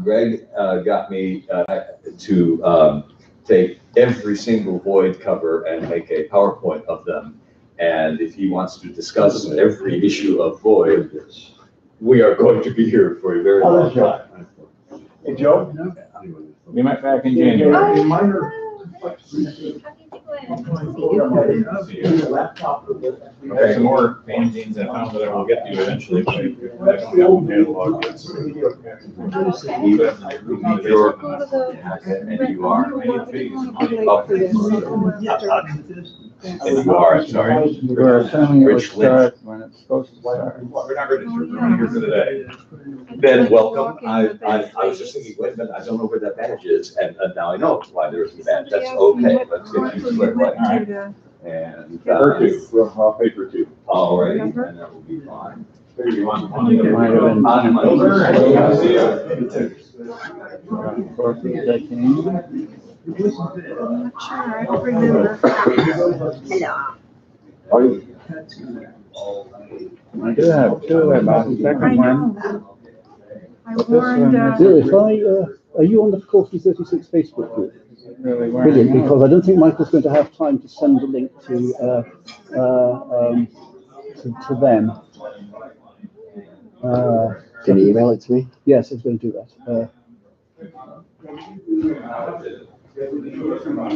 Greg got me to take every single Void cover and make a PowerPoint of them. And if he wants to discuss every issue of Void, we are going to be here for a very long time. Hey, Joe? We met back in January. Okay, some more fanzines I found that I will get to eventually, but I don't have them cataloged yet. So. And you are. And you are, I'm sorry. We're assuming it would Rich Lynch. start when it's supposed to start. We're not ready to, we're here for the day. Ben, welcome. I was just thinking, wait a minute, I don't know where that badge is, and now I know why there isn't a badge. That's okay. Let's get you squared right. And Paper two, raw paper two. all right, and that will be fine. You want one? It might have been. See ya. Corflu that came. I'm not sure, I don't remember. I do have two about the I second one. know. I warned, If are you on the Corflu 36 Facebook group? Really Brilliant, wearing because I don't think Michael's going to have time to send the link to them. Can you email it to me? Yes, I was going to do that.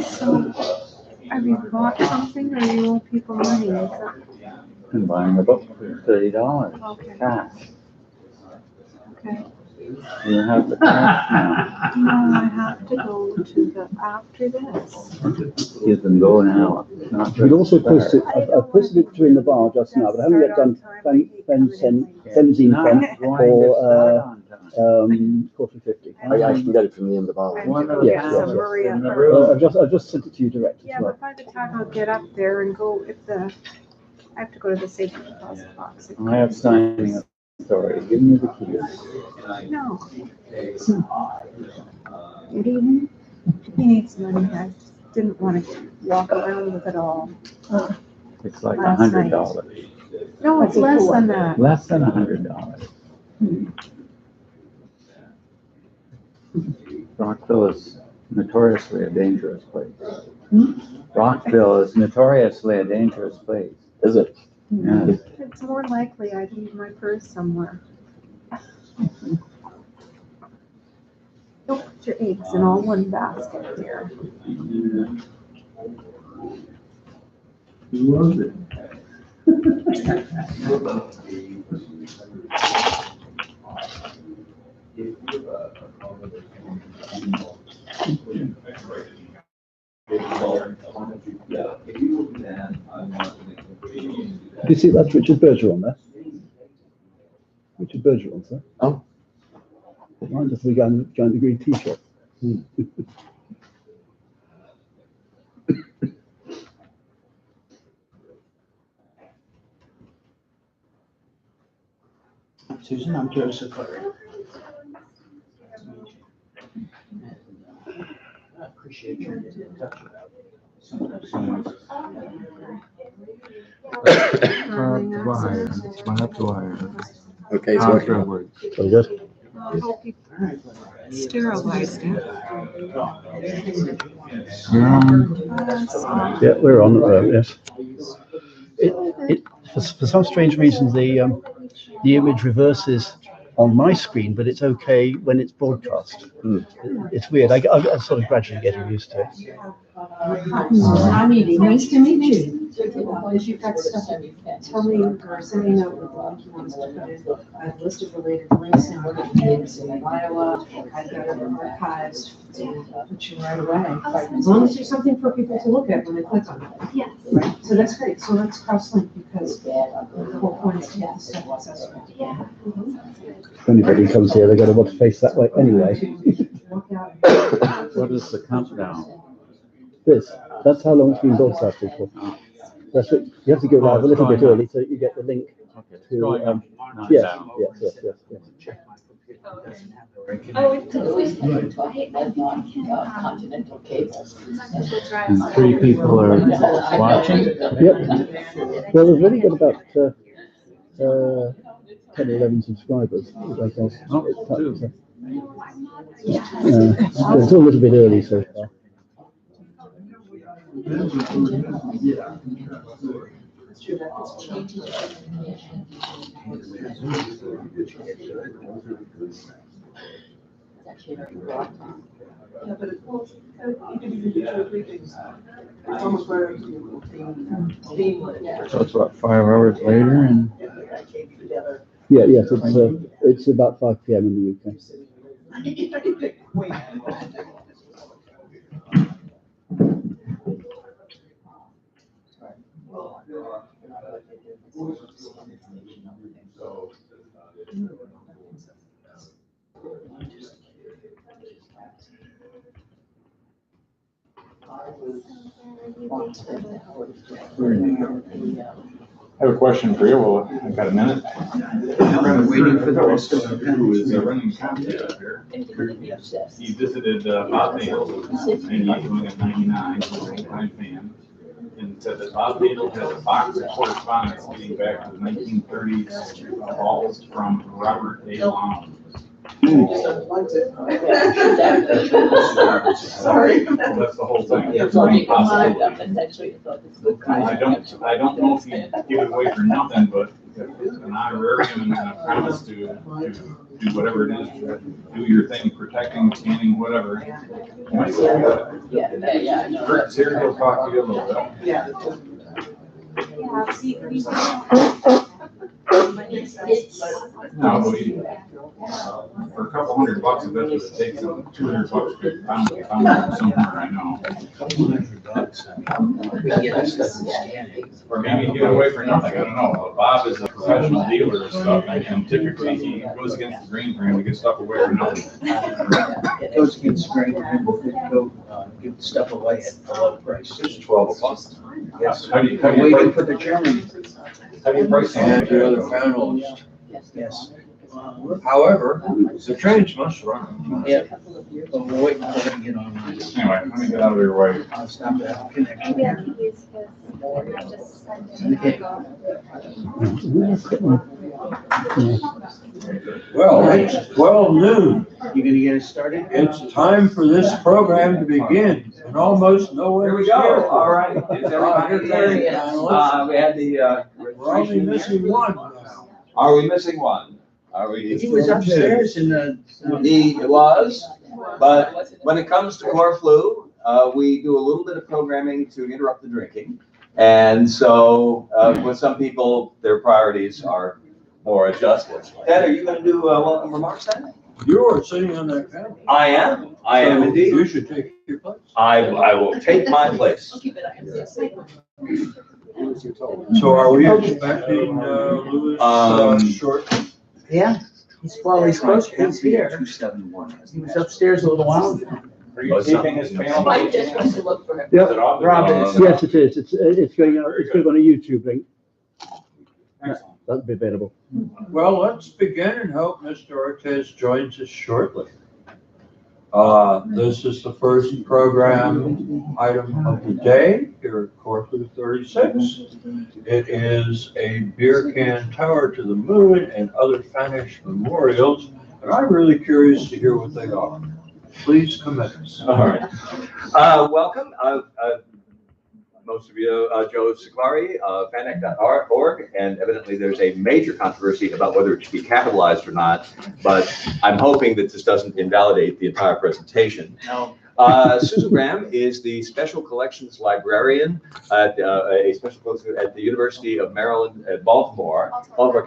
so, have you bought something or you owe people money? Is that, and buying a book for $30 okay, cash. okay. You have the cash now. No, I have to go to the, after this. You can go now. Not You can just also start. post it. I've posted it to in the bar just now, but I haven't yet done benzene Not pen going or to start on time. Corflu 50. Oh, yeah, I can get it from the end of the bar. One of Yes, the yes, houses Maria in the first. room. I've just sent it to you direct as Yeah, well. but by the time I'll get up there and go, if the, I have to go to the safety deposit box. I have signing authority. Give me the keys. No. Good evening. He needs money. I didn't want to walk around with it all. It's like Last night. $100. No, it's less than that. Less than $100. Rockville is notoriously a dangerous place. Rockville is notoriously a dangerous place. Is it? Yeah. It's more likely I'd leave my purse somewhere. Don't put your eggs in all one basket, dear. Do you see that's Richard Berger on there? Richard Berger on, sir. Oh. Reminds us of a guy in the green t-shirt. Susan, I'm Joseph. I appreciate you getting in touch about some of those things. Okay, so Very good. I hope you sterilized it. Yeah, we're on. Yes. For some strange reason, the image reverses on my screen, but it's okay when it's broadcast. It's weird. I'm sort of gradually getting used to it. I'm Edie. Nice to meet you. If you've got stuff, tell me or send me a note with he wants to put in a list of related links and what it means in Iowa. I've got it archived to put you right away. As long as there's something for people to look at when they click on it. Yes. Right? So that's great. So let's cross-link because the whole point is to get stuff accessible. Yeah. If anybody comes here, they're going to want to face that way anyway. What is the countdown? That's how long it's been broadcasted for. That's it. You have to go live a little bit early so you get the link Okay, it's to. going up, not Yes, down. yes. Oh, it's always continental cables. And 3 people are watching. Yep. Well, we've really got about 10 or 11 subscribers. Oh, two. It's a little bit early so far. Yeah, but it's, well, you can even do 2 or 3 things. It's almost where team like. So it's about 5 hours later and That came together. Yeah, yes, it's about 5 p.m. in the UK. I have a question for you. Well, I've got a minute. I'm waiting for the rest of the Who is running the contest up here? He visited Bob Nadel, and he's doing at 99, longtime fan, and said that Bob Nadel has a box of correspondence dating back to the 1930s, calls from Robert A. Long. Sorry. Well, that's the whole thing. I don't know if you give it away for nothing, but an honorarium and a promise to do whatever it is, to do your thing, protecting, scanning, whatever. You might say, Kurt's here, he'll talk to you a little bit. Yeah. Yeah, see, we. No, for a couple $100, I bet you it takes them $200 to found somewhere, I know. Or maybe give it away for nothing, I don't know. But Bob is a professional dealer of stuff, and typically he goes against the grain for him to get stuff away for nothing. Goes against the grain, and go give stuff away at a low price. It's 12 a month. Yes. How do you Waiting price for the chairman. it? the other panels. Yes. However, the trains must run. Yeah. But we're waiting for them to get online. Anyway, let me get out of your way. I'll stop that connection. Maybe I can use his, and I just send it. Well, it's 12 noon. You gonna get us started? It's time for this program to begin, and almost no one Here we is go. here. All right. Is everybody there? We had the, We're only missing one now. Are we missing one? Are we? He was upstairs in the. He was, but when it comes to Corflu, we do a little bit of programming to interrupt the drinking. And so, with some people, their priorities are more adjusted. Ted, are you gonna do welcome remarks then? You're sitting on that panel. I am So indeed. You should take your place. I will take my place. So are we expecting Louis shortly? Yeah, he's supposed to, he's here. He was upstairs a little while ago. Are you keeping his panel? Mike just wants to look for him. Yeah, Is it off? Rob, yes, it is. It's going on, it's going on a YouTube link. Excellent. That'll be available. Well, let's begin and hope Mr. Ortiz joins us shortly. This is the first program item of the day here at Corflu 36. It is a beer can tower to the moon and other Finnish memorials, and I'm really curious to hear what they are. Please commence. All right. Welcome. Most of you know Joe Siklari, Fanac.org, and evidently there's a major controversy about whether it should be capitalized or not, but I'm hoping that this doesn't invalidate the entire presentation. No. Susan Graham is the Special Collections Librarian at a special collection at the University of Maryland at Baltimore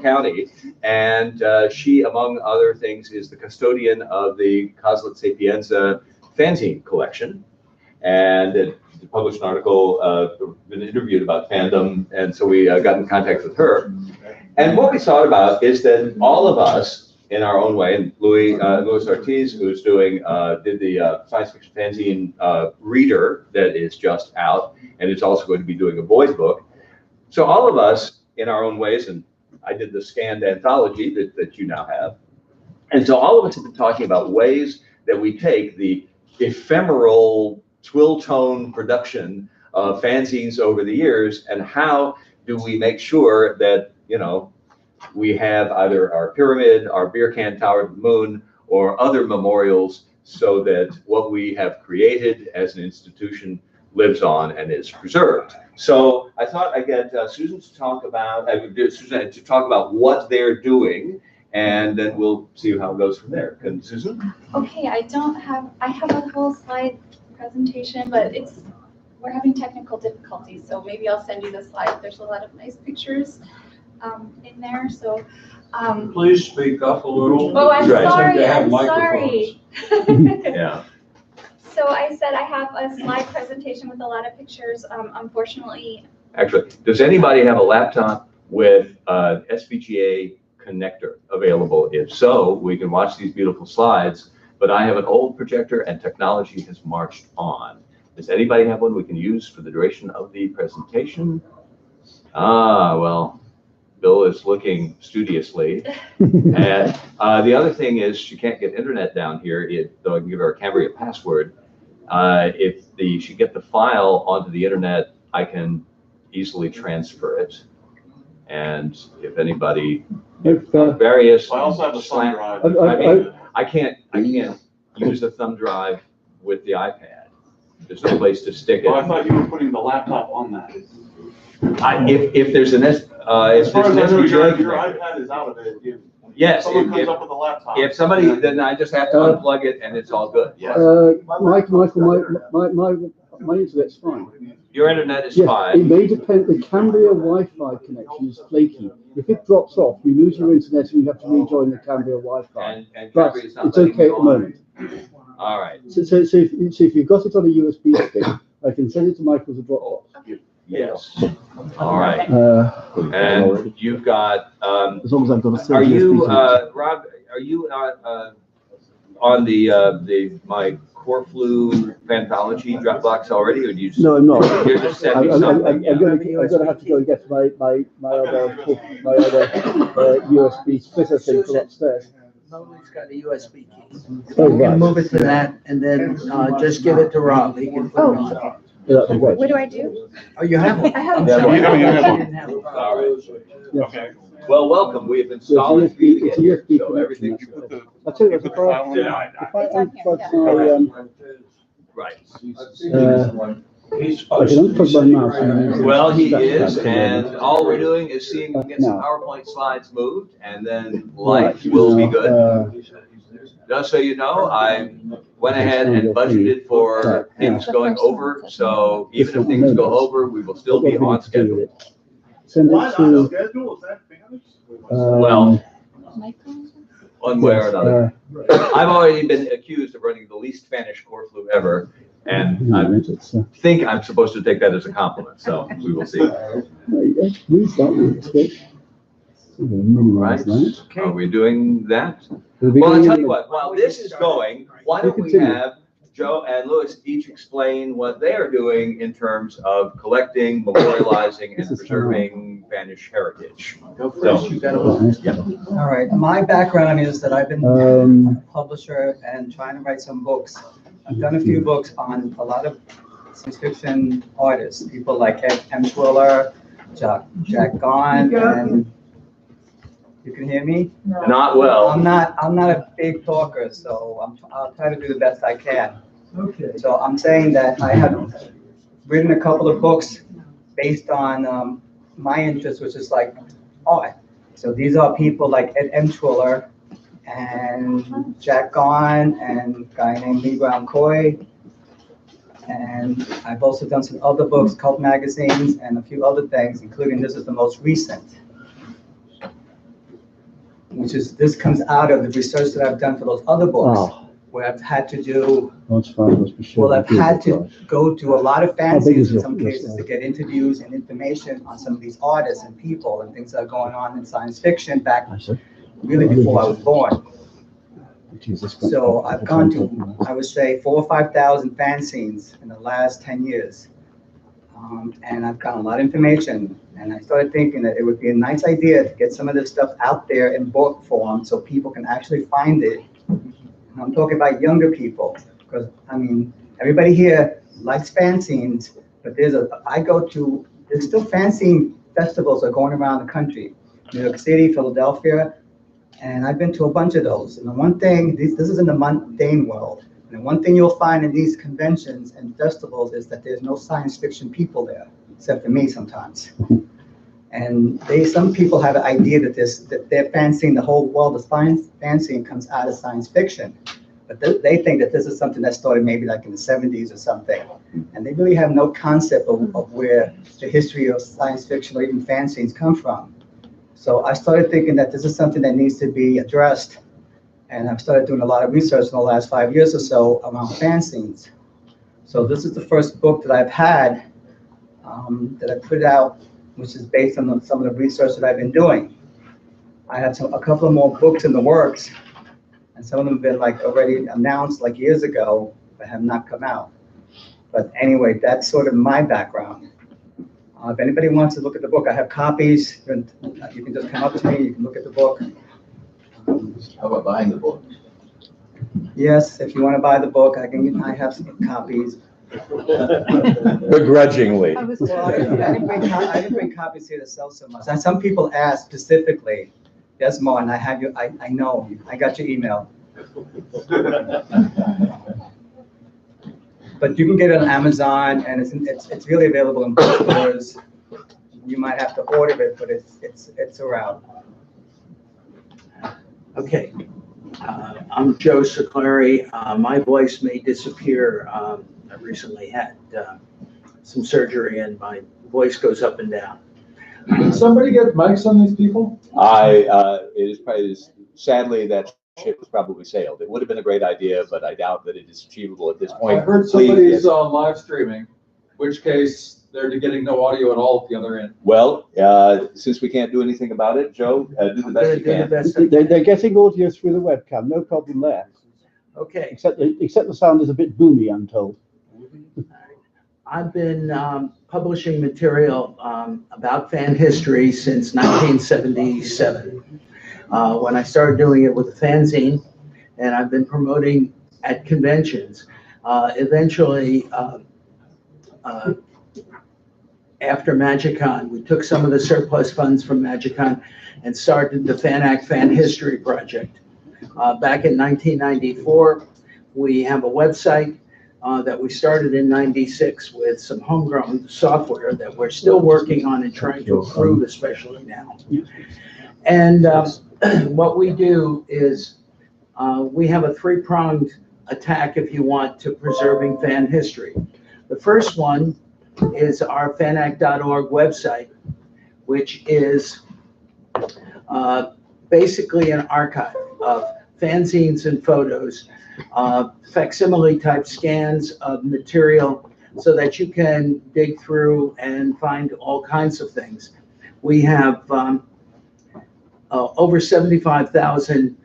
County, and she, among other things, is the custodian of the Coslet Sapienza fanzine collection, and published an article, been interviewed about fandom, and so we got in contact with her. And what we thought about is that all of us, in our own way, and Louis Ortiz, who's did the science fiction fanzine reader that is just out, and is also going to be doing a boys book. So all of us, in our own ways, and I did the scanned anthology that you now have, and so all of us have been talking about ways that we take the ephemeral twill tone production of fanzines over the years, and how do we make sure that, you know, we have either our pyramid, our beer can tower to the moon, or other memorials so that what we have created as an institution lives on and is preserved. So I thought I'd get Susan to talk about what they're doing, and then we'll see how it goes from there. Can Susan? Okay, I have a whole slide presentation, but we're having technical difficulties, so maybe I'll send you the slide. There's a lot of nice pictures in there, so. Please speak up a little. Oh, I'm Right. sorry, I'm sorry. Yeah. So I said I have a slide presentation with a lot of pictures. Unfortunately. Actually, does anybody have a laptop with an SVGA connector available? If so, we can watch these beautiful slides, but I have an old projector and technology has marched on. Does anybody have one we can use for the duration of the presentation? Well, Bill is looking studiously. And the other thing is she can't get internet down here, though I can give her a Cambria password. If she get the file onto the internet, I can easily transfer it. And if anybody, various. I also have a thumb drive. I mean, I can't use the thumb drive with the iPad. There's no place to stick it. Well, I thought you were putting the laptop on that. If there's an As far as I know, your SVGA iPad is out of it. yes, Someone comes up with a laptop. if somebody, then I just have to unplug it and it's all good. Yes. Michael, my internet's fine. Your internet is Yes, it fine. may depend, the Cambria Wi-Fi connection is flaky. If it drops off, you lose your internet and you have to rejoin the Cambria Wi-Fi. And But Cambria is not it's letting okay you at the on. moment. All right. So if you've got it on a USB stick, I can send it to Michael as a Dropbox. Yes. All right. And you've got, As long as I've got a are USB you, connection. Rob, are you on my Corflu Anthology Dropbox already, or do you? No, I'm not. You're just sending I'm something. gonna have to go and get my other USB splitter thing from upstairs. Nobody's got a USB key. Oh, You can right. move it to that and then just give it to Rob. He can put it on. Yeah, that'd be great. What do I do? Oh, you have one? I have I'm one. sorry. Yeah, you have I one. didn't have one. All right. Yes. Okay. Well, welcome. We have been solid for you to get here, so everything. I'll tell you, if I Right. I can unplug my mouse and Well, he is, and all we're doing is seeing him get some PowerPoint slides moved, and then life will be good. Just so you know, I went ahead and budgeted for things going over, so even if things go over, we will still be on schedule. Send it to, Well, one way or another. I've already been accused of running the least Spanish Corflu ever, and I think I'm supposed to take that as a compliment, so we will see. Right? Are we doing that? Well, I'll tell you what, while this is going, why don't we have Joe and Louis each explain what they are doing in terms of collecting, memorializing, and preserving Spanish heritage. So, yeah. All right, my background is that I've been a publisher and trying to write some books. I've done a few books on a lot of science fiction artists, people like M. Twiller, Jack Gahn, and you can hear me? Not well. I'm not a big talker, so I'll try to do the best I can. Okay. So I'm saying that I have written a couple of books based on my interest, which is like art. So these are people like M. Twiller and Jack Gahn and a guy named Lee Brown Coy. And I've also done some other books, cult magazines, and a few other things, including this is the most recent, this comes out of the research that I've done for those other books, where I've had to do, I've had to go to a lot of fancies in some cases to get interviews and information on some of these artists and people and things that are going on in science fiction back really before I was born. So I've gone to, I would say, 4,000 or 5,000 fanzines in the last 10 years. And I've gotten a lot of information, and I started thinking that it would be a nice idea to get some of this stuff out there in book form so people can actually find it. And I'm talking about younger people, because I mean, everybody here likes fanzines, but there's still fanzine festivals are going around the country. New York City, Philadelphia, And I've been to a bunch of those. And the one thing, this is in the mundane world. And the one thing you'll find in these conventions and festivals is that there's no science fiction people there, except for me sometimes. And some people have an idea that they're fancying the whole world of fancying comes out of science fiction. But they think that this is something that started maybe like in the 70s or something. And they really have no concept of where the history of science fiction or even fanzines come from. So I started thinking that this is something that needs to be addressed. And I've started doing a lot of research in the last 5 years or so around fanzines. So this is the first book that I've had that I put out, which is based on some of the research that I've been doing. I have a couple of more books in the works, and some of them have been like already announced like years ago, but have not come out. But anyway, that's sort of my background. If anybody wants to look at the book, I have copies. You can just come up to me, you can look at the book. How about buying the book? Yes, if you want to buy the book, I have some copies. Begrudgingly. I didn't bring copies here to sell so much. And some people ask specifically, yes, Martin, I know, I got your email. But you can get it on Amazon, and it's really available in bookstores. You might have to order it, but it's around. Okay, I'm Joe Siclari. My voice may disappear. I recently had some surgery, and my voice goes up and down. Did somebody get mics on these people? Sadly, that ship has probably sailed. It would have been a great idea, but I doubt that it is achievable at this point. I heard somebody's live streaming, in which case they're getting no audio at all at the other end. Well, since we can't do anything about it, Joe, do the best you can. They're getting audio through the webcam, no problem there. Okay. Except the sound is a bit boomy, I'm told. I've been publishing material about fan history since 1977. When I started doing it with a fanzine, and I've been promoting at conventions. Eventually, after MagicCon, we took some of the surplus funds from MagicCon and started the Fan History Project. Back in 1994, we have a website that we started in '96 with some homegrown software that we're still working on and trying to improve, especially now. And what we do is we have a three-pronged attack, if you want, to preserving fan history. The first one is our fanact.org website, which is basically an archive of fanzines and photos, facsimile type scans of material so that you can dig through and find all kinds of things. We have over 75,000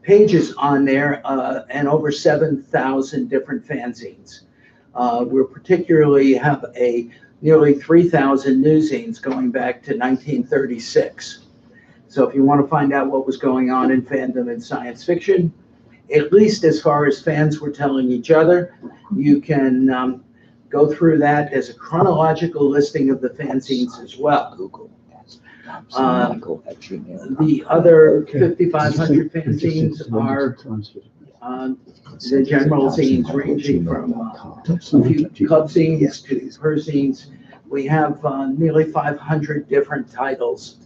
pages on there and over 7,000 different fanzines. We particularly have nearly 3,000 newszines going back to 1936. So if you want to find out what was going on in fandom and science fiction, at least as far as fans were telling each other, you can go through that as a chronological listing of the fanzines as well. The other 5,500 fanzines are the general zines ranging from a few club zines to her zines. We have nearly 500 different titles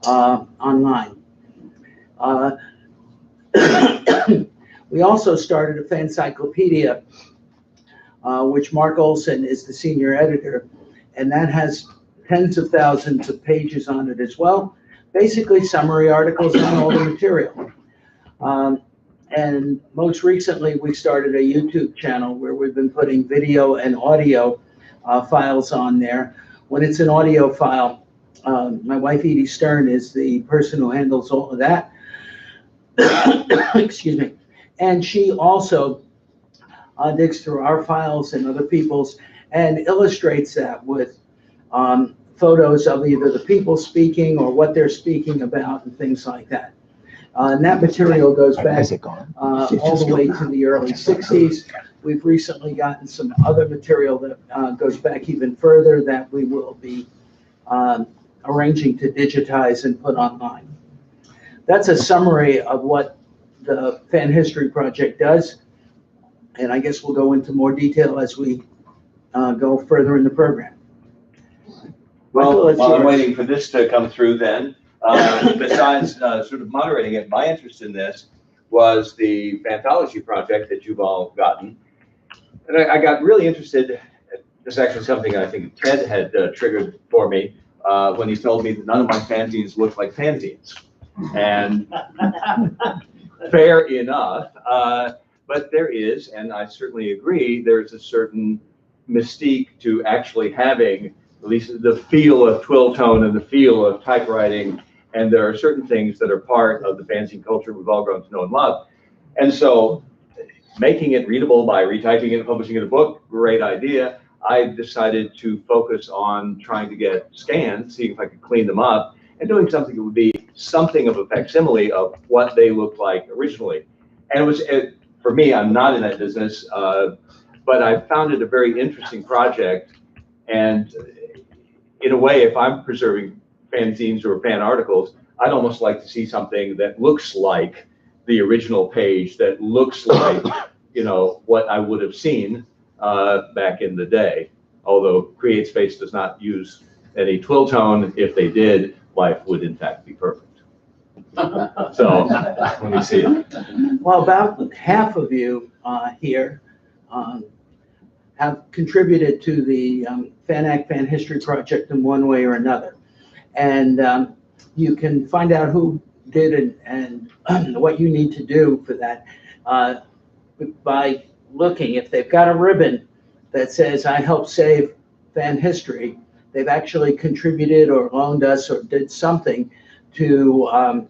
online. We also started a fancyclopedia, which Mark Olson is the senior editor, and that has tens of thousands of pages on it as well. Basically, summary articles on all the material. And most recently, we started a YouTube channel where we've been putting video and audio files on there. When it's an audio file, my wife Edie Stern is the person who handles all of that. Excuse me. And she also digs through our files and other people's and illustrates that with photos of either the people speaking or what they're speaking about and things like that. And that material goes back all the way to the early 60s. We've recently gotten some other material that goes back even further that we will be arranging to digitize and put online. that's a summary of what the Fan History Project does. And I guess we'll go into more detail as we go further in the program. Well, while I'm waiting for this to come through then, besides sort of moderating it, my interest in this was the Fanthology project that you've all gotten. And I got really interested. This is actually something I think Ted had triggered for me when he told me that none of my fanzines looked like fanzines. And fair enough, but there is, and I certainly agree, there's a certain mystique to actually having at least the feel of twill tone and the feel of typewriting. And there are certain things that are part of the fanzine culture we've all grown to know and love. And so making it readable by retyping it and publishing it in a book, great idea. I decided to focus on trying to get scans, seeing if I could clean them up, and doing something that would be something of a facsimile of what they looked like originally. And it was, for me, I'm not in that business, but I found it a very interesting project. And in a way, if I'm preserving fanzines or fan articles, I'd almost like to see something that looks like the original page, that looks like, you know, what I would have seen back in the day. Although CreateSpace does not use any twill tone, if they did, life would in fact be perfect. So let me see it. Well, about half of you here have contributed to the Fan History Project in one way or another. And you can find out who did it and what you need to do for that by looking. If they've got a ribbon that says, I helped save fan history, they've actually contributed or loaned us or did something to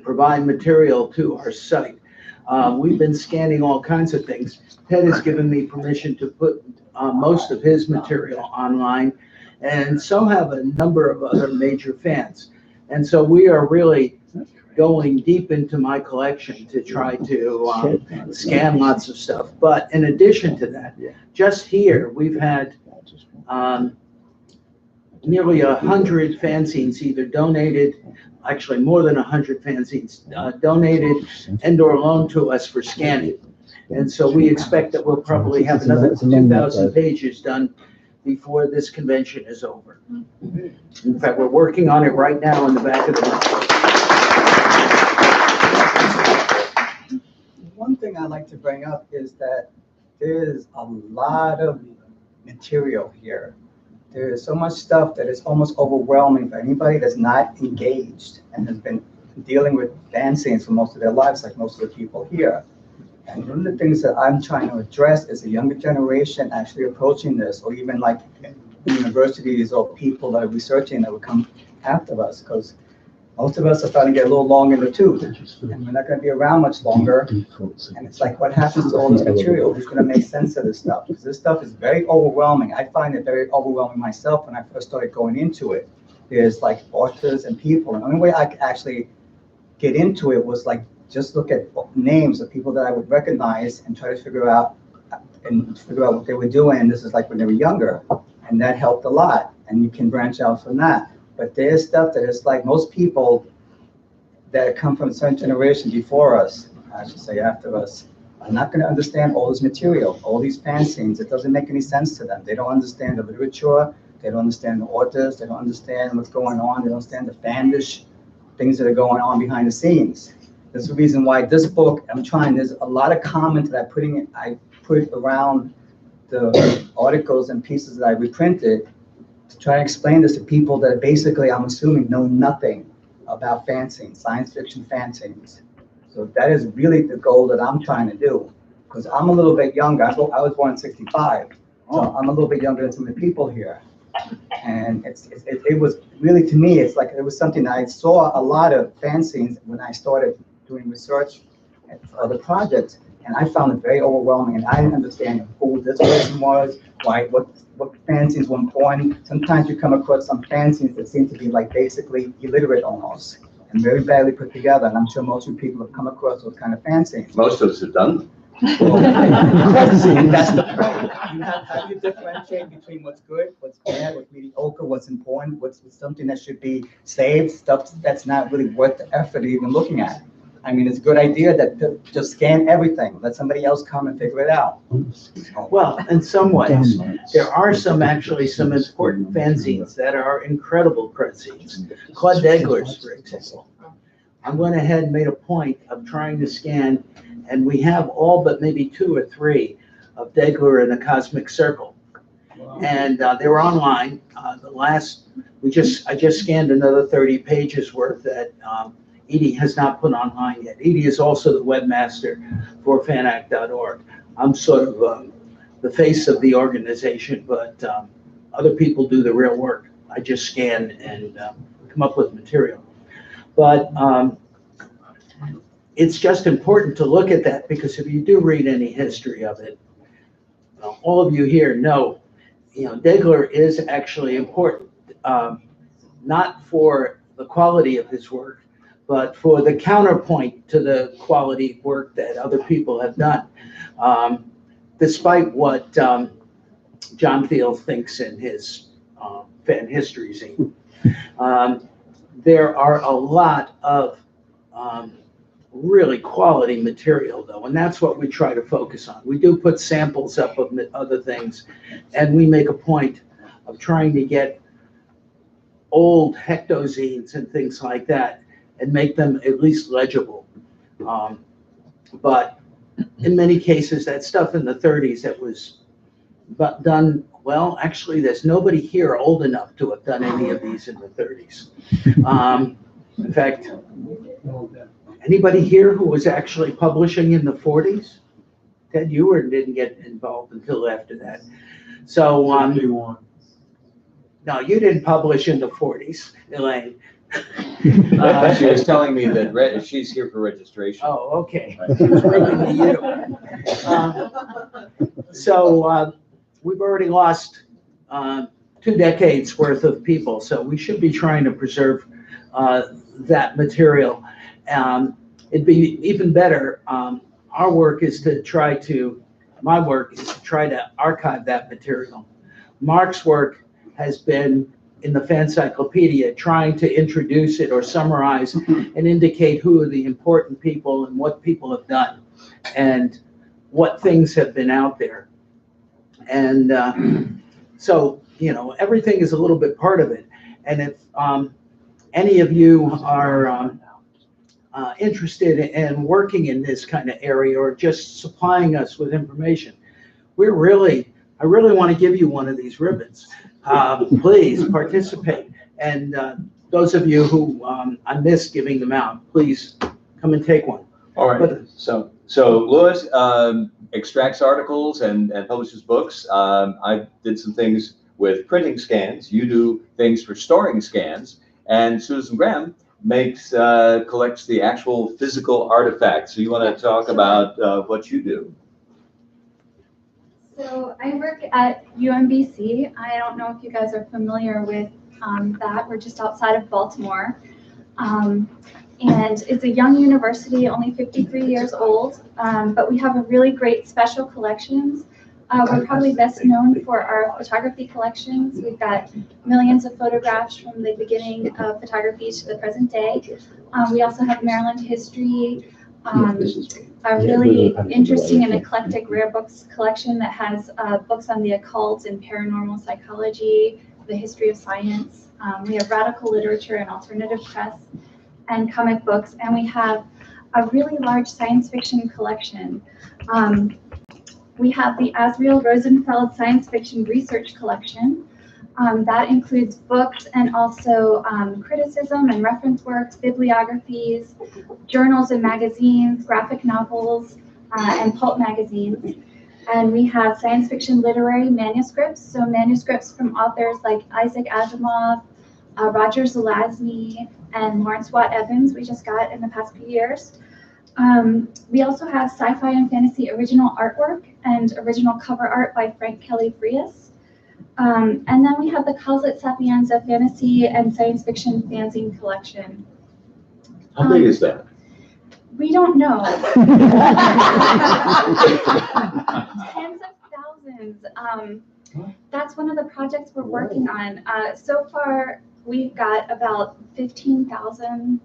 provide material to our site. We've been scanning all kinds of things. Ted has given me permission to put most of his material online, and so have a number of other major fans. And so we are really going deep into my collection to try to scan lots of stuff. But in addition to that, just here, we've had nearly 100 fanzines either donated, actually more than 100 fanzines donated and or loaned to us for scanning. And so we expect that we'll probably have another 2,000 pages done before this convention is over. In fact, we're working on it right now in the back of the book. One thing I'd like to bring up is that there's a lot of material here. There is so much stuff that is almost overwhelming for anybody that's not engaged and has been dealing with fanzines for most of their lives, like most of the people here. And one of the things that I'm trying to address is the younger generation actually approaching this, or even like universities or people that are researching that will come after us, because most of us are starting to get a little long in the tooth, and we're not going to be around much longer. And it's like, what happens to all this material? Who's going to make sense of this stuff? Because this stuff is very overwhelming. I find it very overwhelming myself when I first started going into it. There's like authors and people, and the only way I could actually get into it was like just look at names of people that I would recognize and try to figure out what they were doing. This is like when they were younger, and that helped a lot. And you can branch out from that. But there's stuff that is like most people that come from a certain generation before us, I should say after us, are not going to understand all this material, all these fanzines. It doesn't make any sense to them. They don't understand the literature. They don't understand the authors. They don't understand what's going on. They don't understand the fandish things that are going on behind the scenes. That's the reason why this book, there's a lot of comment that I put around the articles and pieces that I reprinted to try to explain this to people that basically, I'm assuming, know nothing about fanzines, science fiction fanzines. So that is really the goal that I'm trying to do, because I'm a little bit younger. I was born in '65, so I'm a little bit younger than some of the people here. And it was really, to me, it's like it was something that I saw a lot of fanzines when I started doing research for the project, and I found it very overwhelming, and I didn't understand who this person was, why, what fanzines were important. Sometimes you come across some fanzines that seem to be like basically illiterate almost, and very badly put together, and I'm sure most of you people have come across those kind of fanzines. Most of us have done. Crudzy, that's the point. How do you differentiate between what's good, what's bad, what's mediocre, what's important, what's something that should be saved, stuff that's not really worth the effort of even looking at? I mean, it's a good idea that to just scan everything, let somebody else come and figure it out. Well, in some ways, there are actually some important fanzines that are incredible fanzines. Claude Degler's, for example. I went ahead and made a point of trying to scan, and we have all but maybe 2 or 3 of Degler and the Cosmic Circle. And they were online. I just scanned another 30 pages worth that Edie has not put online yet. Edie is also the webmaster for fanac.org. I'm sort of the face of the organization, but other people do the real work. I just scan and come up with material. But it's just important to look at that, because if you do read any history of it, all of you here know, Degler is actually important, not for the quality of his work, but for the counterpoint to the quality work that other people have done. Despite what John Field thinks in his fan history zine, there are a lot of really quality material, though, and that's what we try to focus on. We do put samples up of other things, and we make a point of trying to get old hectozines and things like that and make them at least legible. But in many cases, that stuff in the 30s that was done, well, actually, there's nobody here old enough to have done any of these in the 30s. In fact, anybody here who was actually publishing in the 40s? Ted, you didn't get involved until after that. So, no, you didn't publish in the 40s, Elaine. She was telling me that she's here for registration. Oh, okay. She was bringing to you. So we've already lost 2 decades worth of people, so we should be trying to preserve that material. It'd be even better. My work is to try to archive that material. Mark's work has been in the Fancyclopedia, trying to introduce it or summarize and indicate who are the important people and what people have done and what things have been out there. And so, everything is a little bit part of it. And if any of you are interested in working in this kind of area or just supplying us with information, I really want to give you one of these ribbons. Please participate. And those of you who I miss giving them out, please come and take one. All right. So Louis extracts articles and publishes books. I did some things with printing scans. You do things for storing scans. And Susan Graham collects the actual physical artifacts. So you want to talk about what you do? So I work at UMBC. I don't know if you guys are familiar with that. We're just outside of Baltimore. And it's a young university, only 53 years old, but we have a really great special collections. We're probably best known for our photography collections. We've got millions of photographs from the beginning of photography to the present day. We also have Maryland history, a really interesting and eclectic rare books collection that has books on the occult and paranormal psychology, the history of science. We have radical literature and alternative press and comic books, and we have a really large science fiction collection. We have the Asriel Rosenfeld Science Fiction Research Collection. That includes books and also criticism and reference works, bibliographies, journals and magazines, graphic novels, and pulp magazines. And we have science fiction literary manuscripts, so manuscripts from authors like Isaac Asimov, Roger Zelazny, and Lawrence Watt Evans we just got in the past few years. We also have sci-fi and fantasy original artwork and original cover art by Frank Kelly Frias. And then we have the Closet Sapienza Fantasy and Science Fiction Fanzine Collection. How big is that? We don't know. Tens of thousands. That's one of the projects we're working on. So far, we've got about 15,000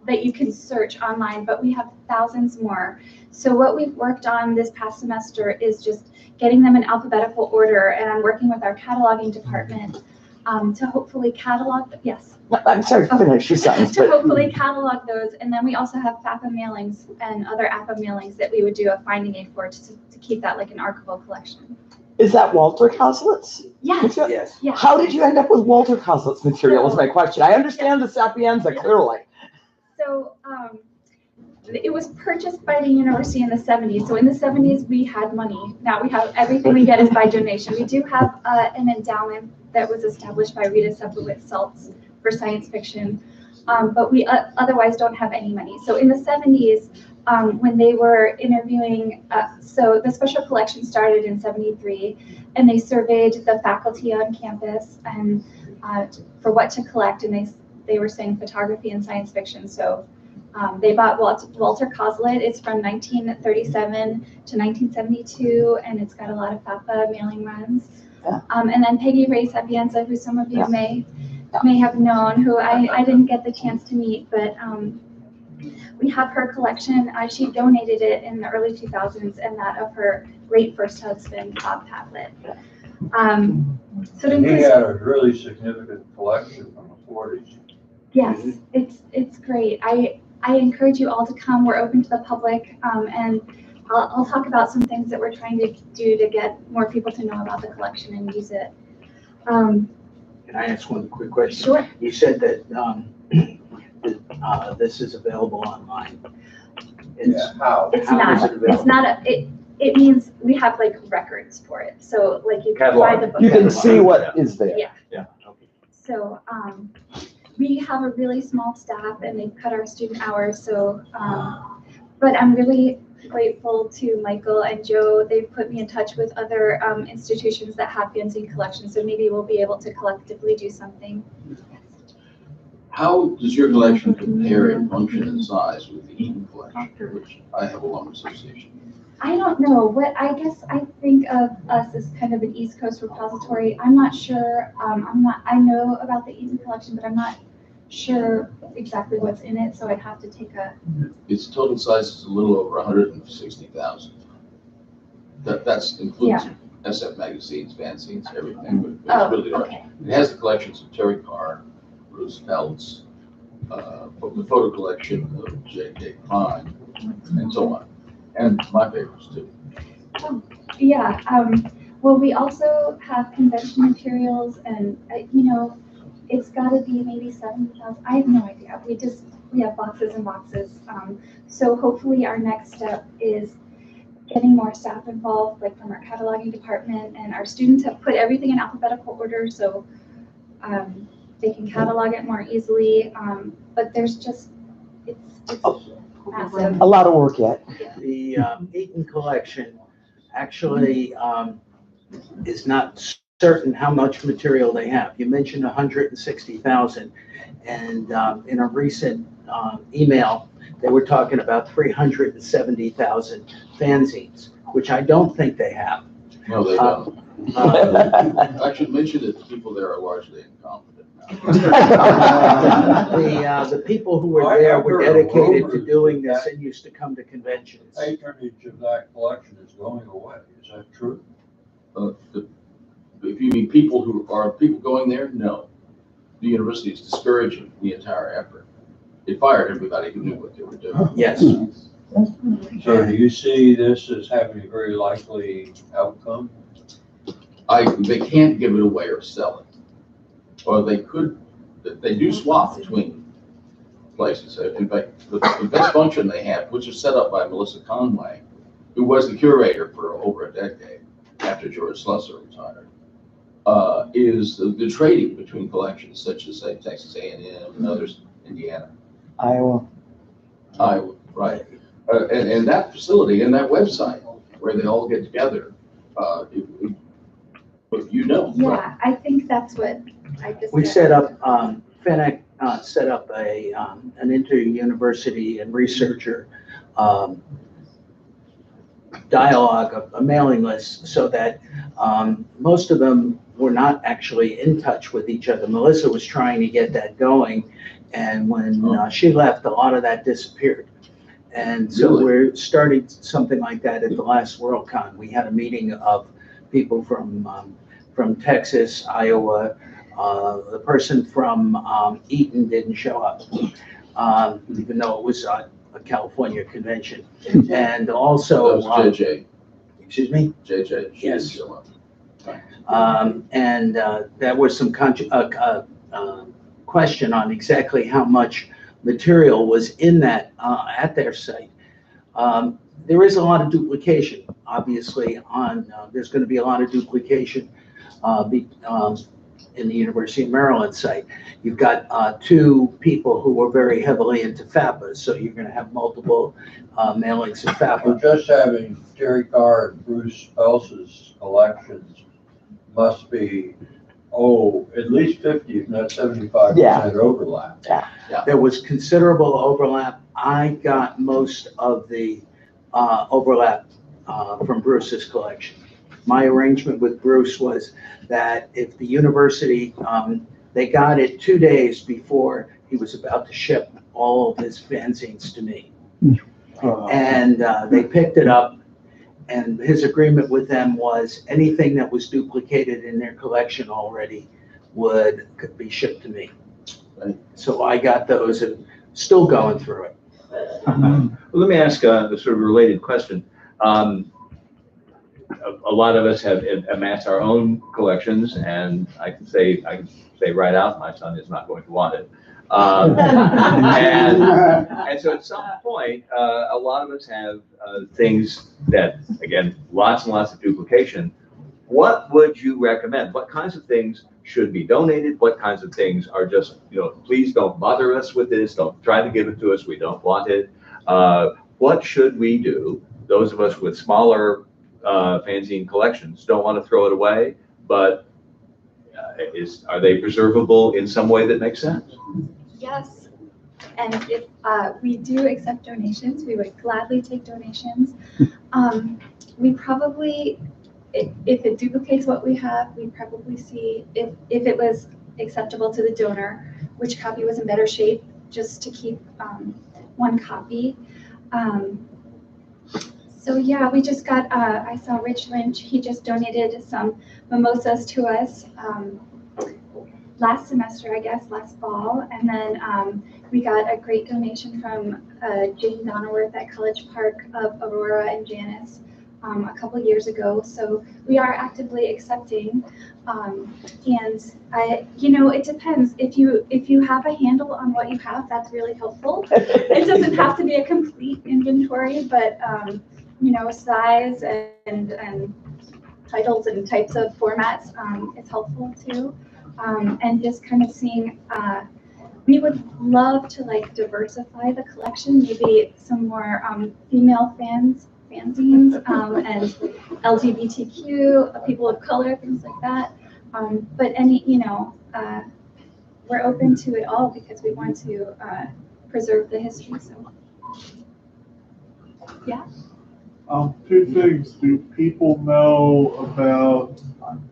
that you can search online, but we have thousands more. So what we've worked on this past semester is just getting them in alphabetical order, and I'm working with our cataloging department to hopefully catalog, yes. I'm sorry, finish your sentence. To hopefully catalog those, and then we also have FAPA mailings and other APA mailings that we would do a finding aid for to keep that like an archival collection. Is that Walter Koslitz? Yes. Yes. Yeah. How did you end up with Walter Koslitz material is my question. I understand the Sapienza clearly. So it was purchased by the university in the 70s. So in the 70s, we had money. Now we have everything we get is by donation. We do have an endowment that was established by Rita Sepulveda-Seltz for science fiction, but we otherwise don't have any money. So in the 70s, when they were interviewing, so the special collection started in 73, and they surveyed the faculty on campus and for what to collect, and they were saying photography and science fiction. So they bought Walter Koslitz. It's from 1937 to 1972, and it's got a lot of FAPA mailing runs. Yeah. And then Peggy Ray Sapienza, who some of you may have known, who I didn't get the chance to meet, but we have her collection. She donated it in the early 2000s, and that of her late first husband, Bob Patlett. So He had a really significant collection from the 40s. Yes, it's great. I encourage you all to come. We're open to the public, and I'll talk about some things that we're trying to do to get more people to know about the collection and use it. Can I ask one quick question? Sure. You said that this is available online. How? It's How not. is it available? It's not it means we have like records for it. So like you can buy the book. You can see what is there. Yeah. Yeah. So we have a really small staff, and they've cut our student hours. So, but I'm really grateful to Michael and Joe. They've put me in touch with other institutions that have fanzine collections. So maybe we'll be able to collectively do something. How does your collection compare in function and size with the Eaton collection, which I have a long association? I don't know. What I guess I think of us as kind of an East Coast repository. I'm not sure. I know about the Eaton collection, but I'm not sure exactly what's in it. So I'd have to take a. Its total size is a little over 160,000. That's includes SF magazines, fanzines, everything. But it's really large. Okay. It has the collections of Terry Carr, Bruce Peltz, the photo collection of J.K. Klein, and so on. And my favorites too. Yeah. Well, we also have convention materials, and it's got to be maybe 70,000. I have no idea. We have boxes and boxes. So hopefully our next step is getting more staff involved, like from our cataloging department, and our students have put everything in alphabetical order, so they can catalog it more easily. But there's just it's massive. A lot of work yet. The Eaton collection actually is not certain how much material they have. You mentioned 160,000, and in a recent email, they were talking about 370,000 fanzines, which I don't think they have. No, they don't. I should mention that the people there are largely incompetent. The people who were there were dedicated to doing this and used to come to conventions. Patronage of that collection is going away. Is that true? If you mean people going there, no. The university is discouraging the entire effort. It fired everybody who knew what they were doing. Yes. So do you see this as having a very likely outcome? They can't give it away or sell it. Or they could, they do swap between places. In fact, the best function they have, which was set up by Melissa Conway, who was the curator for over a decade after George Slusser retired, is the trading between collections such as, say, Texas A&M and others, Indiana. Iowa, right. And that facility and that website where they all get together, Yeah, I think that's what I just. We set up, FANAC set up an inter-university and researcher dialogue, a mailing list, so that most of them were not actually in touch with each other. Melissa was trying to get that going, and when she left, a lot of that disappeared. And so we're starting something like that at the last WorldCon. We had a meeting of people from Texas, Iowa. The person from Eaton didn't show up, even though it was a California convention. And also, that was JJ. Excuse me? JJ. Yes. And there was some question on exactly how much material was in that at their site. There is a lot of duplication, obviously. There's going to be a lot of duplication in the University of Maryland site. You've got two people who were very heavily into FAPA, so you're going to have multiple mailings of FAPA. Well, just having Terry Carr and Bruce Spelce's collections must be, at least 50, if not 75% overlap. Yeah. There was considerable overlap. I got most of the overlap from Bruce's collection. My arrangement with Bruce was that if the university, they got it 2 days before he was about to ship all of his fanzines to me. And they picked it up, and his agreement with them was anything that was duplicated in their collection already could be shipped to me. So I got those and still going through it. Well, let me ask a sort of related question. A lot of us have amassed our own collections, and I can say right out, my son is not going to want it. And so at some point, a lot of us have things that, again, lots and lots of duplication. What would you recommend? What kinds of things should be donated? What kinds of things are just, please don't bother us with this. Don't try to give it to us. We don't want it. What should we do? Those of us with smaller fanzine collections don't want to throw it away, but are they preservable in some way that makes sense? Yes, and if we do accept donations, we would gladly take donations. We probably, if it duplicates what we have, we'd probably see if it was acceptable to the donor, which copy was in better shape, just to keep one copy. So yeah, we just got, I saw Rich Lynch, he just donated some mimosas to us last semester, I guess, last fall. And then we got a great donation from Jane Donnerworth at College Park of Aurora and Janice a couple years ago. So we are actively accepting. And it depends. If you have a handle on what you have, that's really helpful. It doesn't have to be a complete inventory, but size and titles and types of formats is helpful too. And just kind of seeing, we would love to diversify the collection, maybe some more female fanzines and LGBTQ, people of color, things like that. But we're open to it all because we want to preserve the history. So, yeah. Two things. Do people know about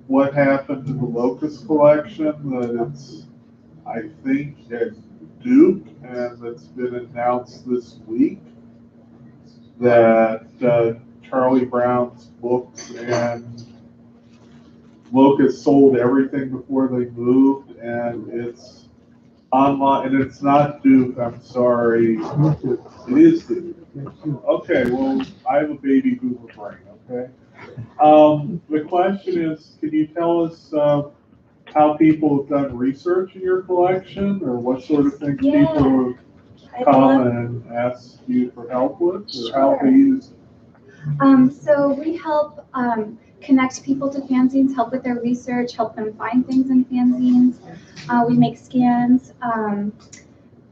what happened to the Locust collection? That it's, I think, at Duke, and it's been announced this week that Charlie Brown's books and Locust sold everything before they moved, and it's online, and it's not Duke, I'm sorry. It is Duke. Okay, well, I have a baby boomer brain, okay? The question is, can you tell us how people have done research in your collection, or what sort of things people have come and asked you for help with, or how they use it? So we help connect people to fanzines, help with their research, help them find things in fanzines. We make scans.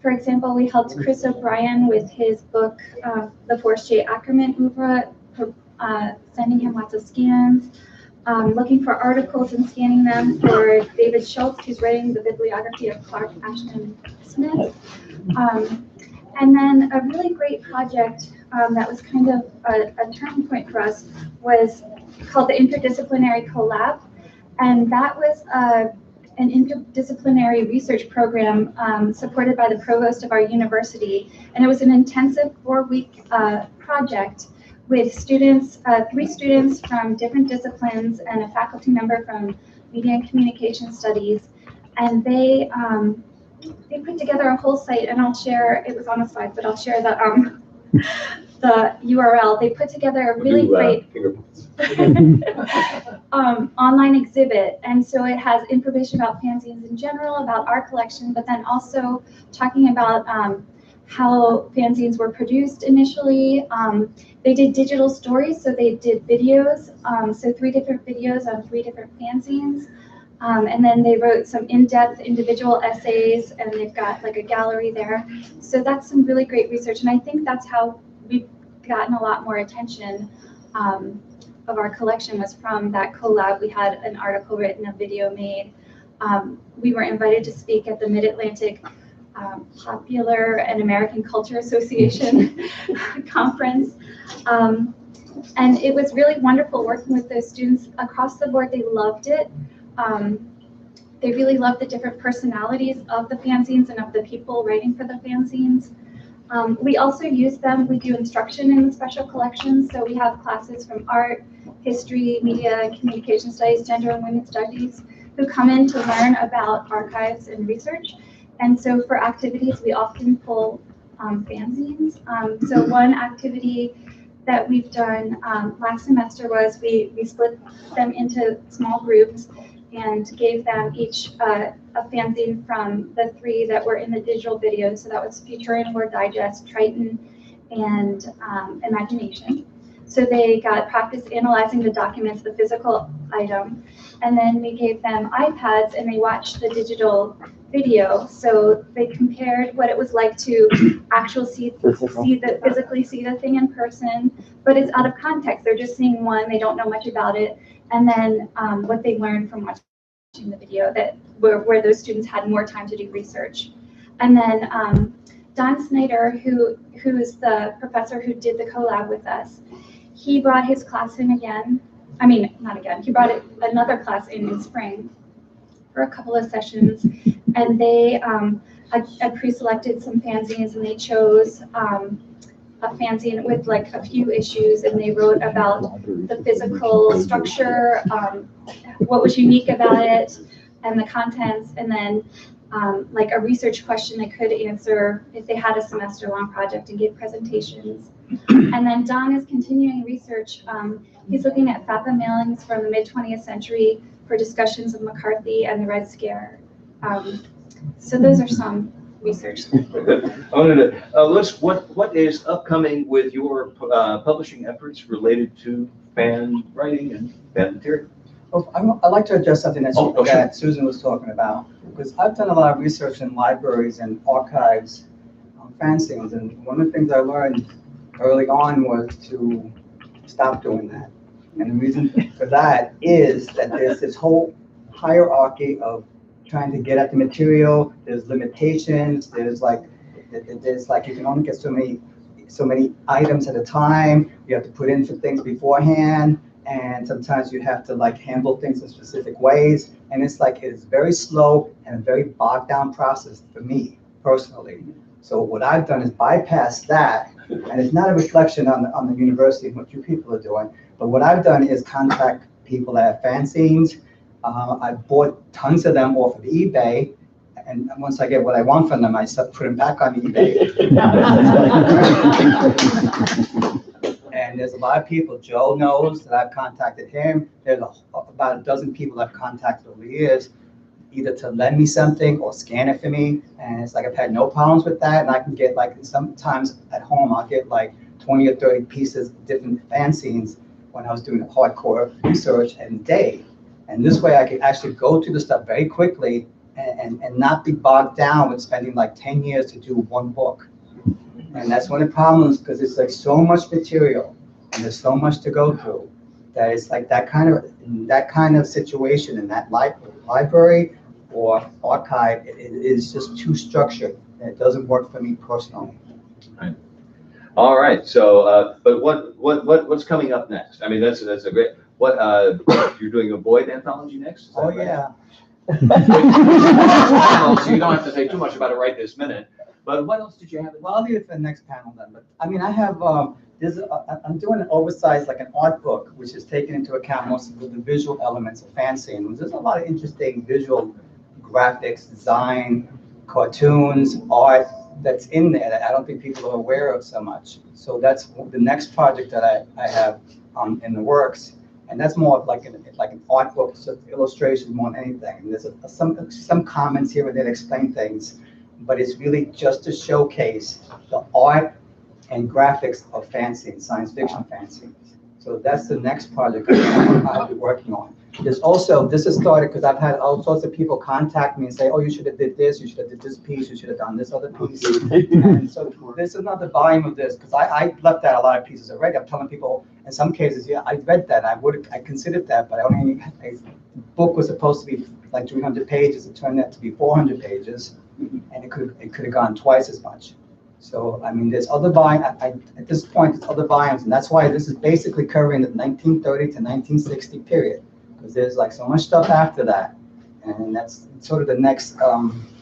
For example, we helped Chris O'Brien with his book, The Forrest J. Ackerman Oeuvre, sending him lots of scans. looking for articles and scanning them for David Schultz, who's writing the bibliography of Clark Ashton Smith. And then a really great project that was kind of a turning point for us was called the Interdisciplinary Collab. And that was an interdisciplinary research program supported by the provost of our university. And it was an intensive 4-week project with students, 3 students from different disciplines and a faculty member from media and communication studies. And they put together a whole site, and I'll share, it was on a slide, but I'll share the URL. They put together a really great online exhibit. And so it has information about fanzines in general, about our collection, but then also talking about how fanzines were produced initially. They did digital stories, so they did videos, so 3 different videos on 3 different fanzines. And then they wrote some in-depth individual essays, and they've got like a gallery there. So that's some really great research, and I think that's how we've gotten a lot more attention of our collection, was from that collab. We had an article written, a video made. We were invited to speak at the Mid-Atlantic Popular and American Culture Association conference. And it was really wonderful working with those students across the board. They loved it. They really loved the different personalities of the fanzines and of the people writing for the fanzines. We also use them, we do instruction in the special collections, so we have classes from art, history, media and communication studies, gender and women's studies, who come in to learn about archives and research. And so for activities, we often pull fanzines. So one activity that we've done last semester was we split them into small groups and gave them each a fanzine from the 3 that were in the digital video. So that was Future Word Digest, Triton, and Imagination. So they got practice analyzing the documents, the physical item, and then we gave them iPads and they watched the digital video. So they compared what it was like to physically see the thing in person, but it's out of context. They're just seeing one, they don't know much about it. And then what they learned from watching the video, that where those students had more time to do research. And then Don Snyder, who is the professor who did the collab with us, he brought his class in again. I mean, not again, he brought another class in spring for a couple of sessions. And they had pre-selected some fanzines, and they chose a fanzine with like a few issues, and they wrote about the physical structure, what was unique about it, and the contents, and then like a research question they could answer if they had a semester-long project and give presentations. And then Don is continuing research. He's looking at FAPA mailings from the mid-20th century for discussions of McCarthy and the Red Scare. So those are some research. I wanted to, Liz, what is upcoming with your publishing efforts related to fan writing and fan material? Well, I'd like to address something that Susan was talking about, because I've done a lot of research in libraries and archives on fanzines, and one of the things I learned early on was to stop doing that. And the reason for that is that there's this whole hierarchy of trying to get at the material. There's limitations. There's like you can only get so many items at a time. You have to put in for things beforehand, and sometimes you have to like handle things in specific ways. And it's very slow and a very bogged down process for me personally. So what I've done is bypass that, and it's not a reflection on the university and what you people are doing. But what I've done is contact people that have fanzines. I bought tons of them off of eBay, and once I get what I want from them, I put them back on eBay. And there's a lot of people, Joe knows that I've contacted him. There's about a dozen people I've contacted over the years, either to lend me something or scan it for me. And it's like I've had no problems with that. And I can get like, sometimes at home, I'll get like 20 or 30 pieces of different fanzines when I was doing hardcore research in a day. And this way I could actually go through the stuff very quickly and not be bogged down with spending like 10 years to do one book. And that's one of the problems, because it's like so much material and there's so much to go through. that is like that kind of situation in that library or archive, it is just too structured, and it doesn't work for me personally. Right. All right, so, but what's coming up next? I mean, that's a great, you're doing a Boyd anthology next? Oh, yeah. So you don't have to say too much about it right this minute, but what else did you have? Well, I'll leave it for the next panel then, but I mean, I have, I'm doing an oversized, like an art book, which is taking into account most of the visual elements of fanzine. There's a lot of interesting visual graphics, design, cartoons, art that's in there that I don't think people are aware of so much. So that's the next project that I have in the works. And that's more of like an art book, so illustrations more than anything. And there's some comments here and there that explain things, but it's really just to showcase the art and graphics of fanzines, science fiction fanzines. So that's the next project I'll be working on. There's also, this has started because I've had all sorts of people contact me and say, oh, you should have did this, you should have did this piece, you should have done this other piece. And so there's another volume of this, because I left out a lot of pieces already. I'm telling people, in some cases, yeah, I read that, I considered that, but the book was supposed to be like 300 pages, it turned out to be 400 pages, and it could have gone twice as much. So, I mean, there's other volumes, at this point, there's other volumes, and that's why this is basically covering the 1930 to 1960 period. Because there's like so much stuff after that, and that's sort of the next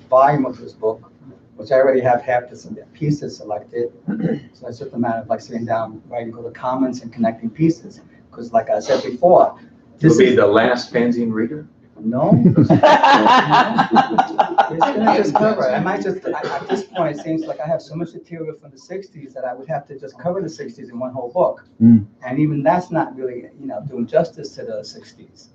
volume of this book, which I already have half the pieces selected. So it's just a matter of like sitting down, writing all the comments and connecting pieces. Because like I said before, This will be the last fanzine reader? No. It's gonna just cover it. I might just, at this point, it seems like I have so much material from the 60s that I would have to just cover the 60s in one whole book. And even that's not really, doing justice to the 60s.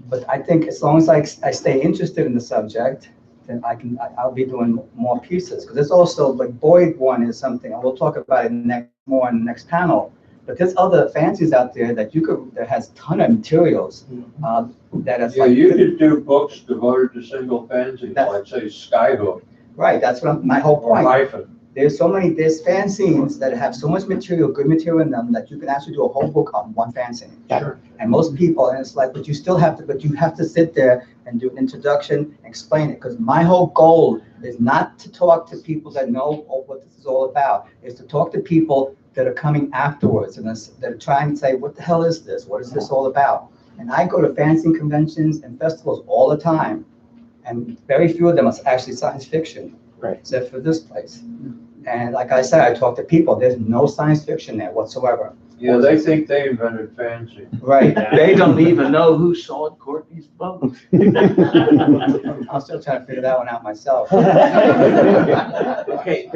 But I think as long as I stay interested in the subject, then I'll be doing more pieces. Because there's also, like Boyd one is something, and we'll talk about it more in the next panel. But there's other fancies out there that that has a ton of materials. That is you could do books devoted to single fanzines, like say Skyhook. Right, that's what my whole point. Hyphen. There's fanzines that have so much material, good material in them, that you can actually do a whole book on one fanzine. Sure. And most people, and it's like, but you have to sit there and do an introduction, explain it. Because my whole goal is not to talk to people that know what this is all about. It's to talk to people that are coming afterwards and that are trying to say, what the hell is this? What is this all about? And I go to fanzine conventions and festivals all the time, and very few of them are actually science fiction, right? Except for this place. And like I said, I talk to people. There's no science fiction there whatsoever. Yeah, they think they invented fanzine. Right. They don't even know who sawed Courtney's boat. I'm still trying to figure that one out myself. Okay,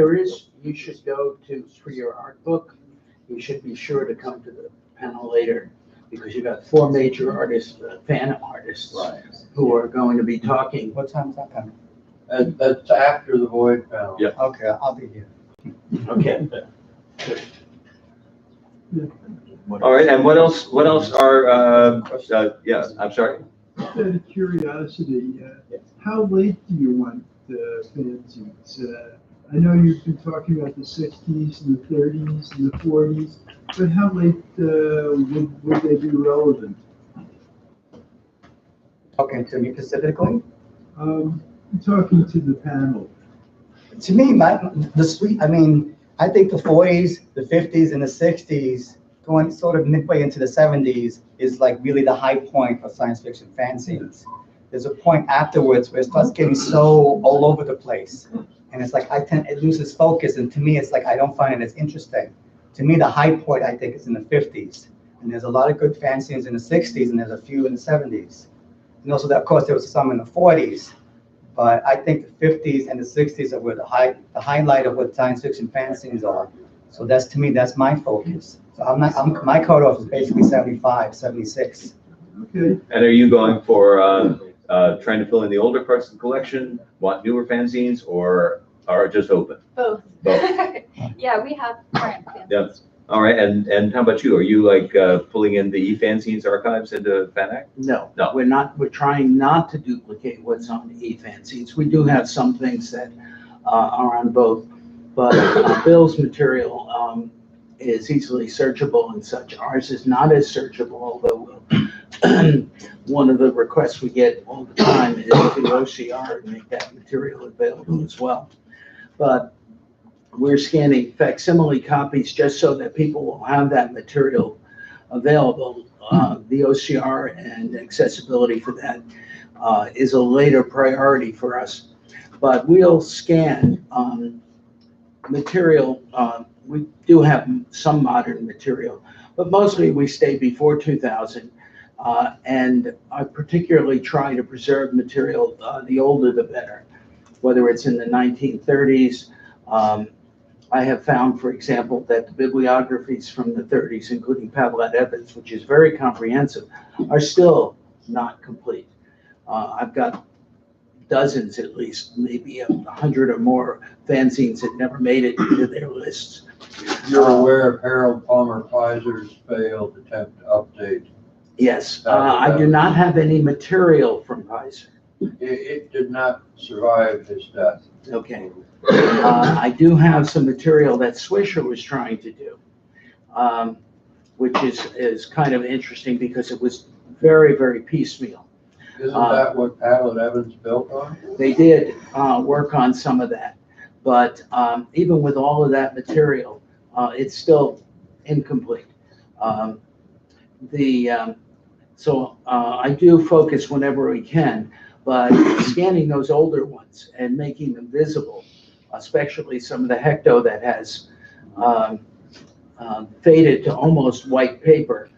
you should go for your art book, you should be sure to come to the panel later, because you got 4 major artists, fan artists, who are going to be talking. What time is that panel? That's after the Boyd panel. Yeah. Okay, I'll be here. Okay. All right, and what else are, yeah, I'm sorry. Out of curiosity, how late do you want the fanzines? I know you've been talking about the 60s and the 30s and the 40s, but how late would they be relevant? Talking to me specifically? Talking to the panel. To me, I think the 40s, the 50s, and the 60s, going sort of midway into the 70s, is like really the high point for science fiction fanzines. There's a point afterwards where it starts getting so all over the place. And it's like it loses focus, and to me, it's like I don't find it as interesting. To me, the high point, I think, is in the 50s. And there's a lot of good fanzines in the 60s, and there's a few in the 70s. And also, of course, there was some in the 40s. But I think the 50s and the 60s are where the highlight of what science fiction fanzines are. So to me, that's my focus. So my cutoff is basically 75, 76. Okay. And are you going for trying to fill in the older parts of the collection, want newer fanzines, or are just open? Both. Both. Yeah, we have current fans. Yeah. All right, and how about you? Are you like pulling in the e-fanzines archives into FanAct? No, no, we're not. We're trying not to duplicate what's on the e-fanzines. We do have some things that are on both, but Bill's material is easily searchable and such. Ours is not as searchable, although one of the requests we get all the time is to OCR and make that material available as well. But we're scanning facsimile copies just so that people will have that material available. The OCR and accessibility for that is a later priority for us. But we'll scan material. We do have some modern material, but mostly we stay before 2000. And I particularly try to preserve material, the older the better, whether it's in the 1930s. I have found, for example, that the bibliographies from the 30s, including Pavlett Evans, which is very comprehensive, are still not complete. I've got dozens at least, maybe 100 or more fanzines that never made it into their lists. You're aware of Harold Palmer Pfizer's failed attempt to update? Yes, I do not have any material from Pfizer. It did not survive his death. Okay. I do have some material that Swisher was trying to do, which is kind of interesting because it was very, very piecemeal. Isn't that what Pavlett Evans built on? They did work on some of that, but even with all of that material, it's still incomplete. So I do focus whenever we can, but scanning those older ones and making them visible, especially some of the Hecto that has faded to almost white paper,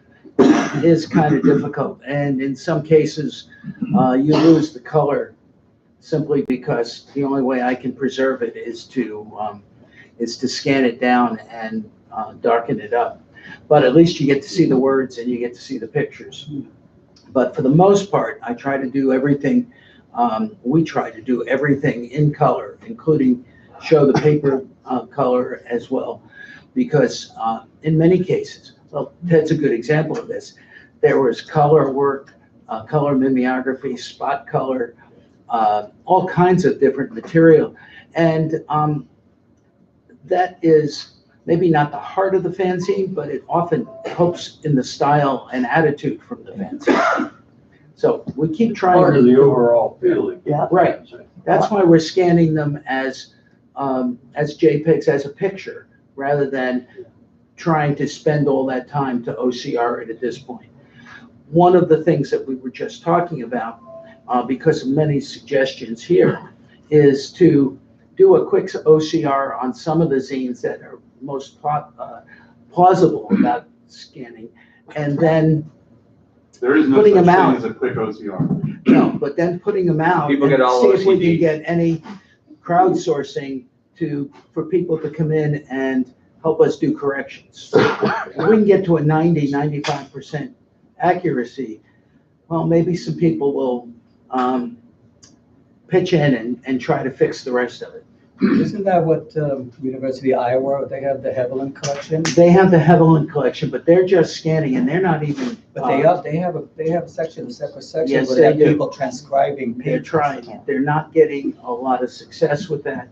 is kind of difficult. And in some cases, you lose the color simply because the only way I can preserve it is to scan it down and darken it up. But at least you get to see the words and you get to see the pictures. But for the most part, I try to do everything. We try to do everything in color, including show the paper color as well, because in many cases, well, Ted's a good example of this. There was color work, color mimeography, spot color, all kinds of different material. And that is maybe not the heart of the fanzine, but it often helps in the style and attitude from the fanzine. So we keep trying. Part of the overall feeling. Yeah, right. That's why we're scanning them as JPEGs, as a picture, rather than trying to spend all that time to OCR it at this point. One of the things that we were just talking about, because of many suggestions here, is to do a quick OCR on some of the zines that are most plausible about scanning, and then there is no putting such them thing out. as a quick OCR. No, but then putting them out People and get all see if we can OCD. get any crowdsourcing for people to come in and help us do corrections. If we can get to a 90–95% accuracy, well, maybe some people will pitch in and try to fix the rest of it. Isn't that what University of Iowa, they have the Haviland collection? They have the Haviland collection, but they're just scanning and they're not even. But they have a section, a separate section Yes, where they they have do. people transcribing They're papers. trying. They're not getting a lot of success with that.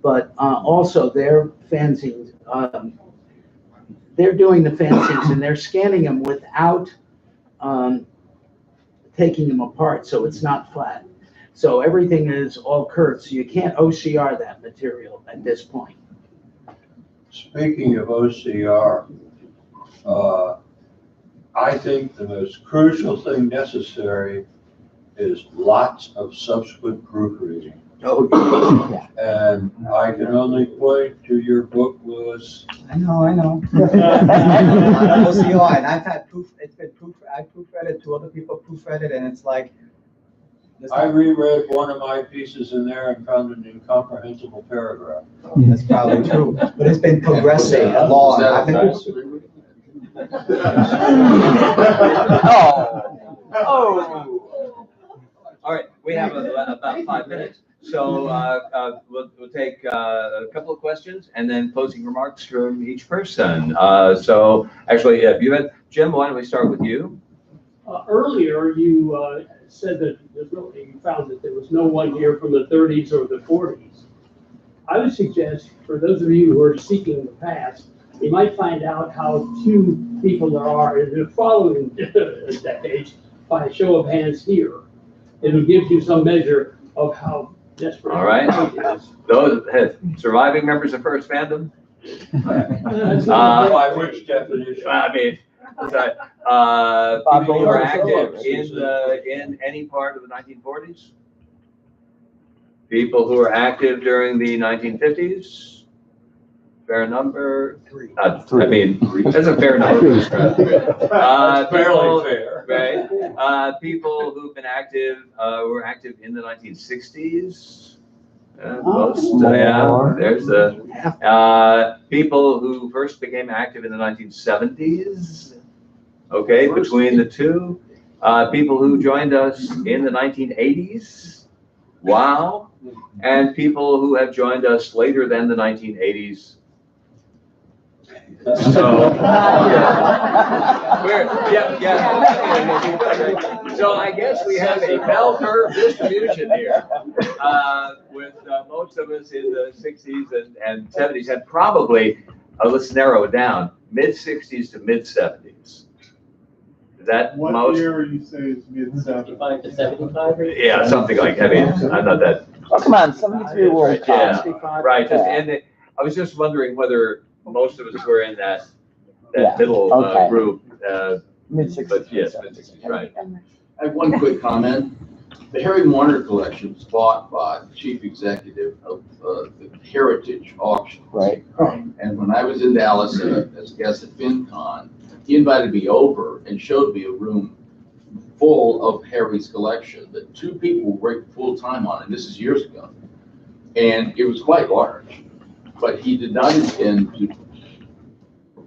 But also their fanzines, they're doing the fanzines and they're scanning them without taking them apart, so it's not flat. So everything is all curved, so you can't OCR that material at this point. Speaking of OCR, I think the most crucial thing necessary is lots of subsequent proofreading. Oh, yeah. And I can only point to your book, Louis. I know. OCR, and I've had proof, I proofread it, two other people proofread it, and it's like. I reread one of my pieces in there and found an incomprehensible paragraph. That's probably true, but it's been progressing along. I've been- Oh. All right, we have about 5 minutes. So we'll take a couple of questions and then closing remarks from each person. So actually, you had, Jim, why don't we start with you? Earlier, you said that you found that there was no one here from the 30s or the 40s. I would suggest, for those of you who are seeking the past, you might find out how few people there are in the following decades by a show of hands here. It'll give you some measure of how desperate. All right. Those surviving members of First Fandom? By which definition? I mean, people who were active in any part of the 1940s? People who were active during the 1950s? Fair number? I mean, that's a fair number. Fairly fair. Right. People who've been active, were active in the 1960s. Most, yeah, there's people who first became active in the 1970s. Okay, between the two. People who joined us in the 1980s. Wow. And people who have joined us later than the 1980s. So, so I guess we have a bell curve distribution here, with most of us in the 60s and 70s, and probably, let's narrow it down, mid-60s to mid-70s. Is that What most? year you say is mid-70s? 65 to 75? Yeah, something like, I mean, I'm not that. Oh, come on, 73 World Cup. Yeah, right, and I was just wondering whether most of us were in that middle group. Mid-60s. But yes, mid-60s, right. I have one quick comment. The Harry Warner collection was bought by the chief executive of the Heritage Auction. Right. And when I was in Dallas as a guest at FinCon, he invited me over and showed me a room full of Harry's collection that two people worked full time on, and this is years ago. And it was quite large, but he did not intend to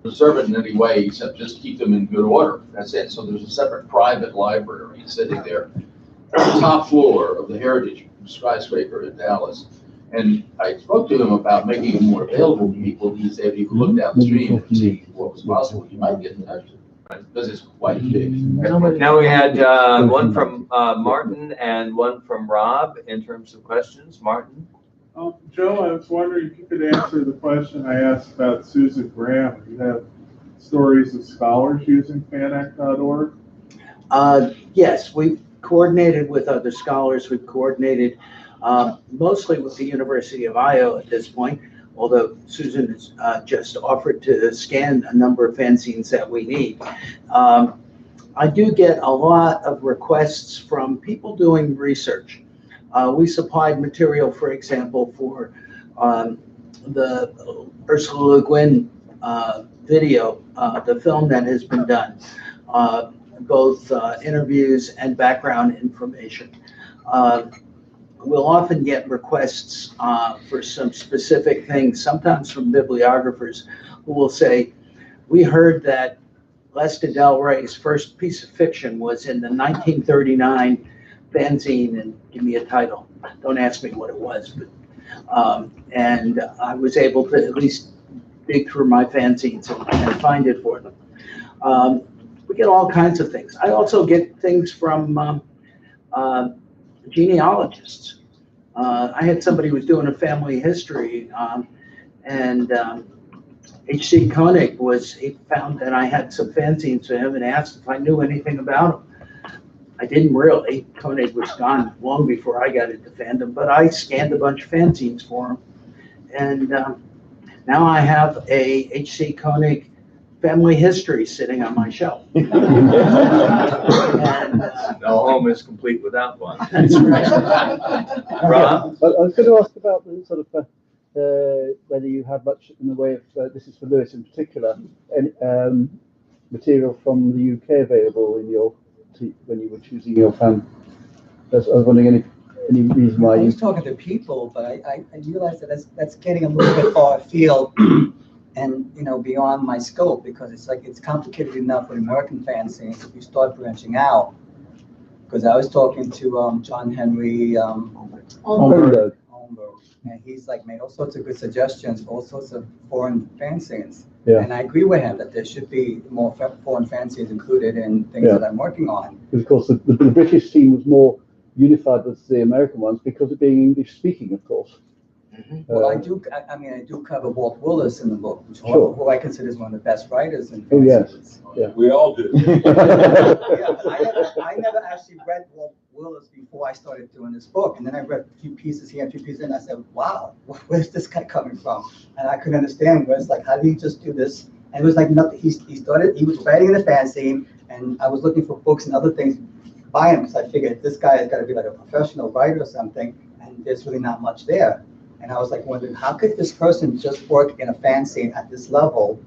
preserve it in any way except just keep them in good order. That's it. So there's a separate private library sitting there on the top floor of the Heritage skyscraper in Dallas. And I spoke to him about making it more available to people. He said if you look down the street and see what was possible, you might get in touch with it, because it's quite big. Now we had one from Martin and one from Rob in terms of questions. Martin? Joe, I was wondering if you could answer the question I asked about Susan Graham. You have stories of scholars using fanac.org? Yes, we've coordinated with other scholars. We've coordinated mostly with the University of Iowa at this point, although Susan has just offered to scan a number of fanzines that we need. I do get a lot of requests from people doing research. We supplied material, for example, for the Ursula Le Guin video, the film that has been done, both interviews and background information. We'll often get requests for some specific things, sometimes from bibliographers who will say, we heard that Lester Del Rey's first piece of fiction was in the 1939 fanzine, and give me a title. Don't ask me what it was, but and I was able to at least dig through my fanzines and find it for them. We get all kinds of things. I also get things from genealogists. I had somebody who was doing a family history, and H.C. Koenig he found that I had some fanzines for him and asked if I knew anything about him. I didn't really. Koenig was gone long before I got into fandom, but I scanned a bunch of fanzines for him. And now I have a H.C. Koenig family history sitting on my shelf. And, no home is complete without one. That's right. Rob? I was going to ask about the sort of whether you had much in the way of, this is for Lewis in particular, any, material from the UK available in your when you were choosing your fan. I was wondering any reason why I was talking to people, but I realized that that's getting a little bit far afield and beyond my scope, because it's complicated enough with American fanzines if you start branching out. Because I was talking to John Henry Holmberg, and he's made all sorts of good suggestions, all sorts of foreign fanzines. Yeah. And I agree with him that there should be more foreign fanzines included in things that I'm working on. Because of course the British scene was more unified with the American ones because of being English speaking, of course. Well, I do, I mean, I do cover Walt Willis in the book, Sure. who I consider is one of the best writers in. Oh, yes, yeah. We all do. Yeah, I never actually read Walt Willis before I started doing this book, and then I read a few pieces here and a few pieces, and I said, wow, where's this guy coming from? And I couldn't understand where it's like, how did he just do this? And it was like nothing, he was writing in the fanzine, and I was looking for books and other things by him, because I figured this guy has got to be like a professional writer or something, and there's really not much there. And I was like wondering, how could this person just work in a fanzine at this level?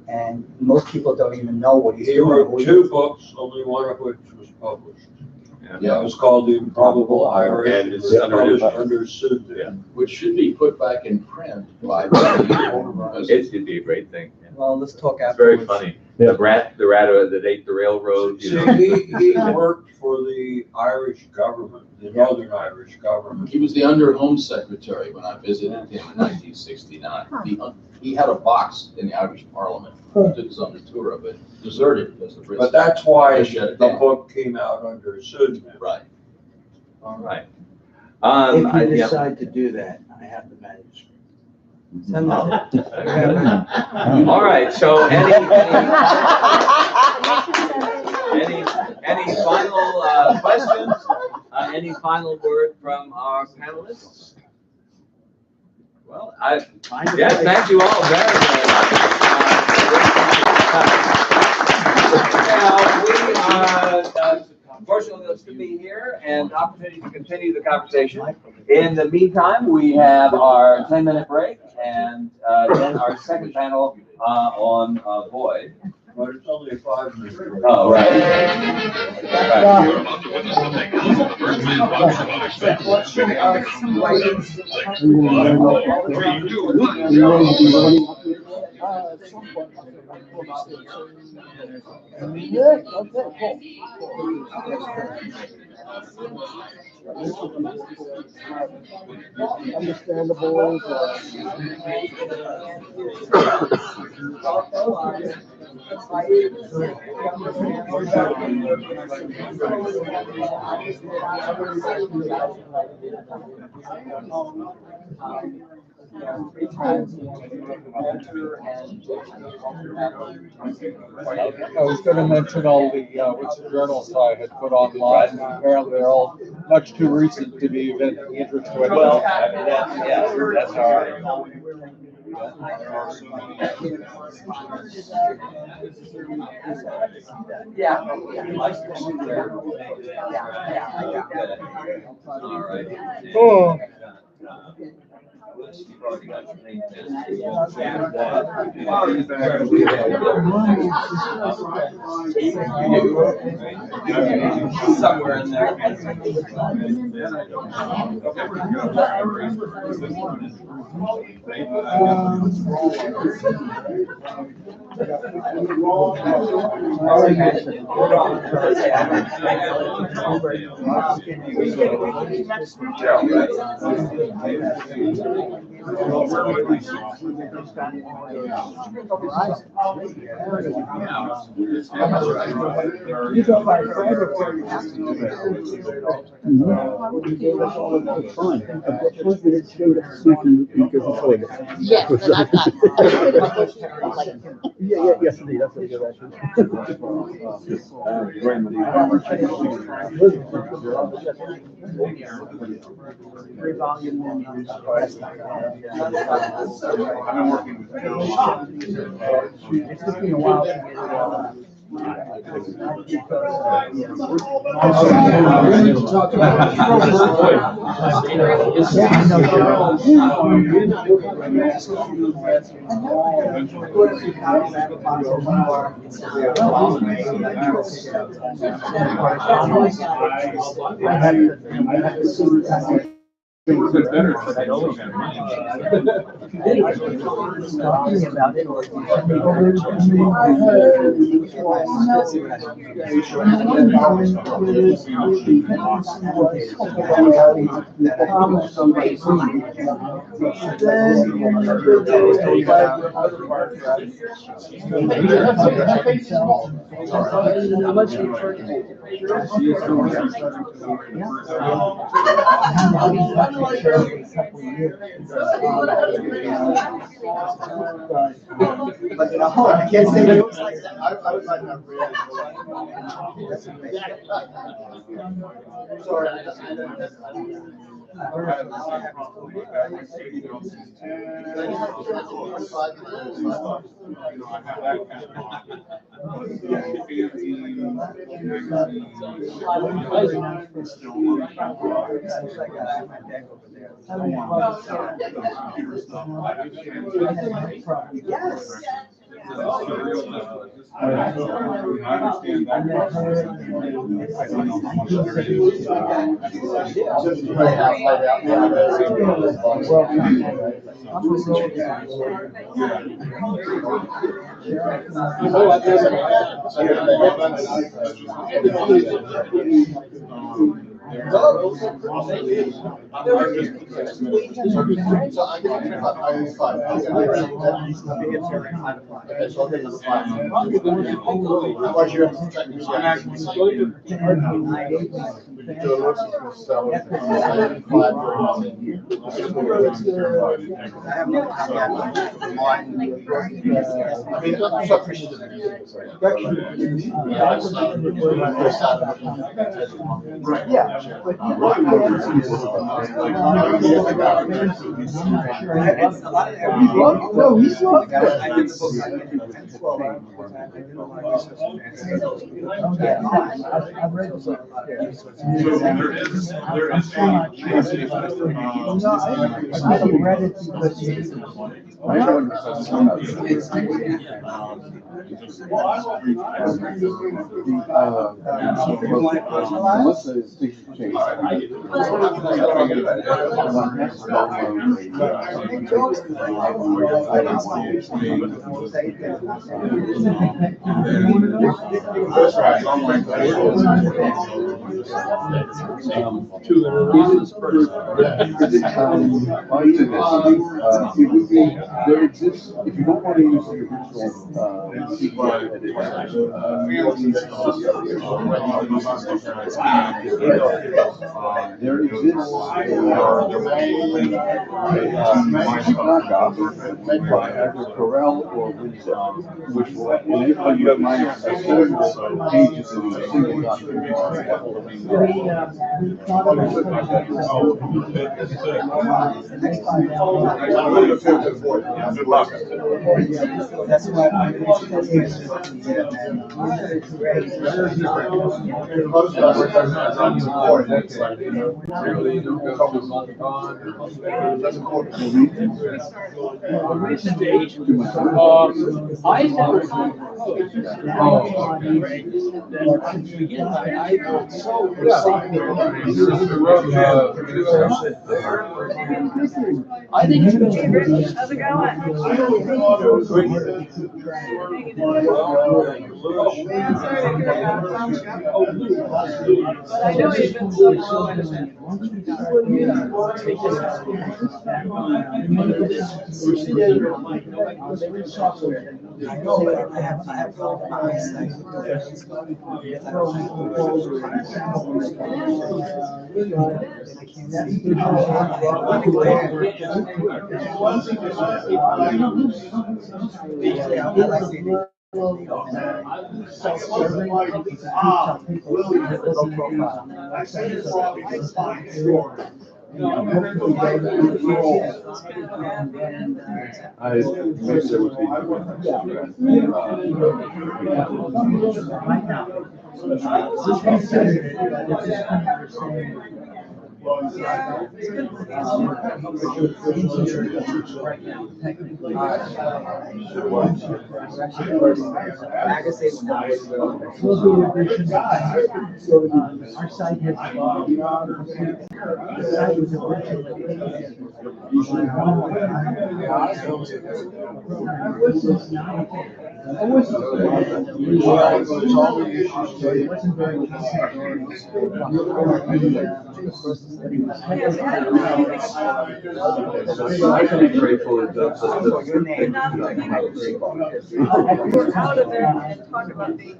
And most people don't even know what he's He doing. wrote 2 books, only one of which was published. Yeah, it was called The Improbable Irish. And it's published under- under pseudonym. Which should be put back in print by. It'd be a great thing. Yeah. Well, let's talk It's very afterwards. funny. The rat that ate the railroad, you See, know. he worked for the Irish government, the Northern Irish government. He was the under Home Secretary when I visited him in 1969. He had a box in the Irish Parliament. Did us on the tour of it, deserted because the Brits. But that's why shut it the down. book came out under pseudonym. Right. All right. If you yeah. decide to do that, I have the manuscript. Send that. All right, so any final questions? Any final word from our panelists? Well, yes, thank you all very, very much. Now, we are fortunate to be here and opportunity to continue the conversation. In the meantime, we have our 10-minute break and then our second panel on Void. But it's only a 5-minute break. Oh, right. Understandable. I was going to mention all the which journals I had put online. Apparently, they're all much too recent to be of any interest to anyone. Well, that's our. All right. Oh. Somewhere in there. Yes, and I've got. Yes, indeed, that's a good action. It's took me a while to get it all. It would have been better if they Talking about it, or But you know, I can't say it looks like that. I was like, I'm really. That's amazing. Sorry. Yes. No, he's loved it. I did the book. I did the 10, 12. I did a lot of research on that. I've read a lot of research. There is I haven't read it because there exists, if you don't want to use the original sequence there exists knockoff by either Corel or Windsor, which will enable you to minus pages in a single document. Good luck. That's why I never I think it's good. How's it going? But I know you've been so low and our site has Well, it's all the issues. I can be grateful that We're out of there and talk about the.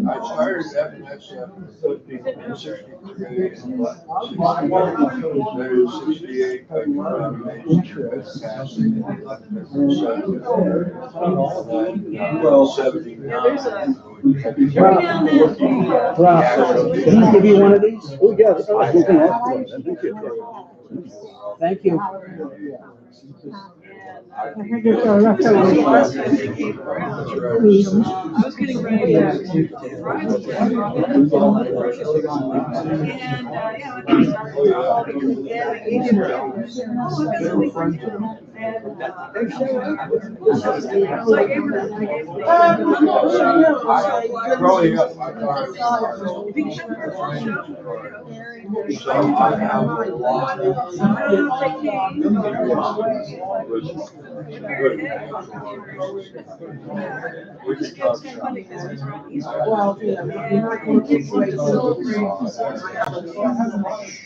I started FNS in '63, that is '68. Well, '79. Can I give you one of these? Oh, yes. Thank you. I was getting ready to drive to Growing up, so I have a lot of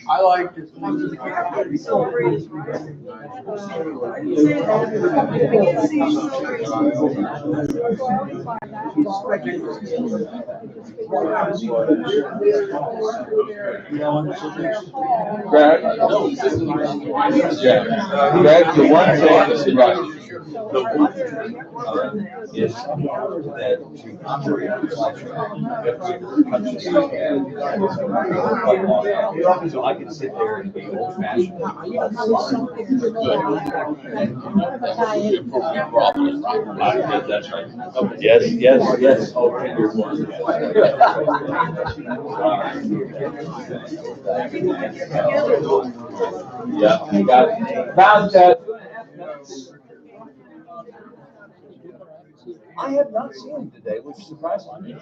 I like to Greg? Yeah. Greg, the one thing is that to operate a classroom, you have to touch the so I can sit there and be old fashioned. That's right. Yes, yes, yes. Okay, you're one. Yeah, you got it. Found that. I have not seen him today, which surprised me.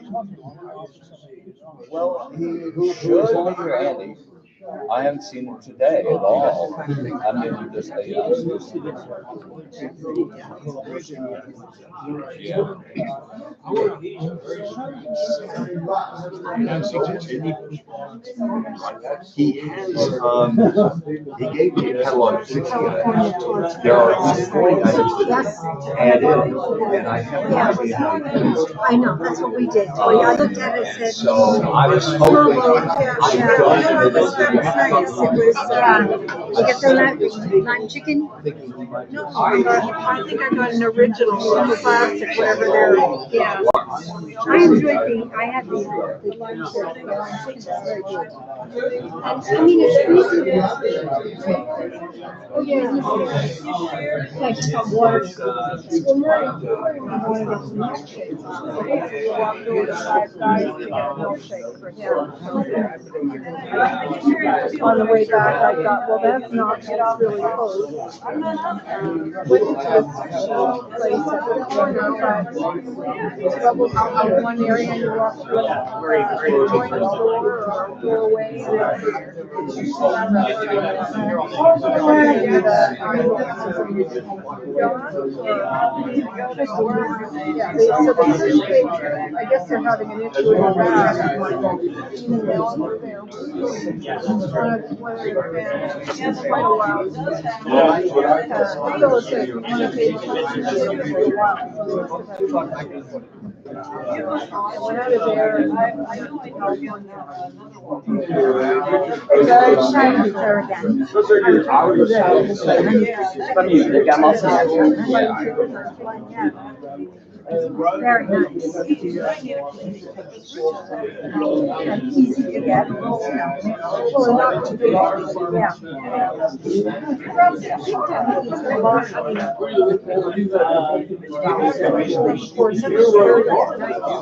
Well, who is over here, Andy? I haven't seen him today at all. I mean, just He has, he gave me a catalog of 60 items. There are 40 items that add in, and I have no idea how he did it. I know, that's what we did. I looked at it and said. So I was hoping, It was lime chicken? No, I think I got an original, classic, whatever they're, yeah. I enjoyed I had the lime chicken, it's very good. I mean, it's easy to. Oh, yeah. Like some water. Well, Murray wanted us milkshakes. We walked over to Five Guys to get a milkshake for him. On the way back, I thought, well, that's not really close. Went into this place at the corner, but one area and you walk through a joint door or doorway. I guess they're having an issue with that. It's quite a while. I went out of there. I know I got one. Very nice. And easy to get, well enough to be, yeah.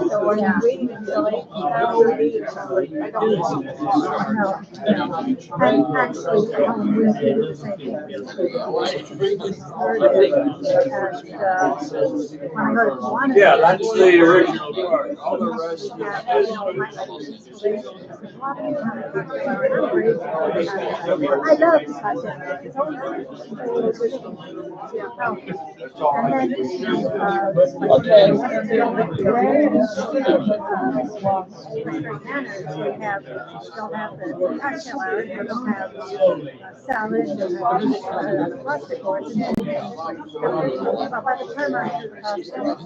So I'm waiting until I don't know. And actually, we do the same thing. Yeah, that's the original part. All the rest is. I love this project. It's always and then they'll have the cocktail hour, they'll have salad, pasta course. But by the time I do the cocktail,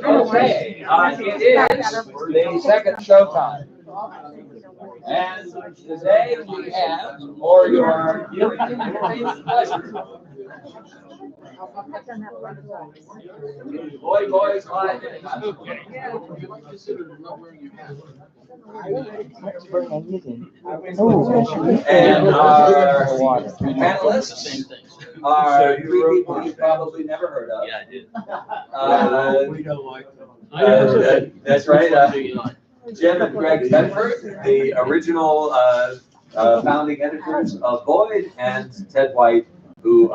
Okay, it is the second showtime. And today we have, for your pleasure, Boys Live. And our panelists are three people you've probably never heard of. Yeah, I did. We don't like them. That's right. Jim and Greg Bedford, the original founding editors of Void, and Ted White, who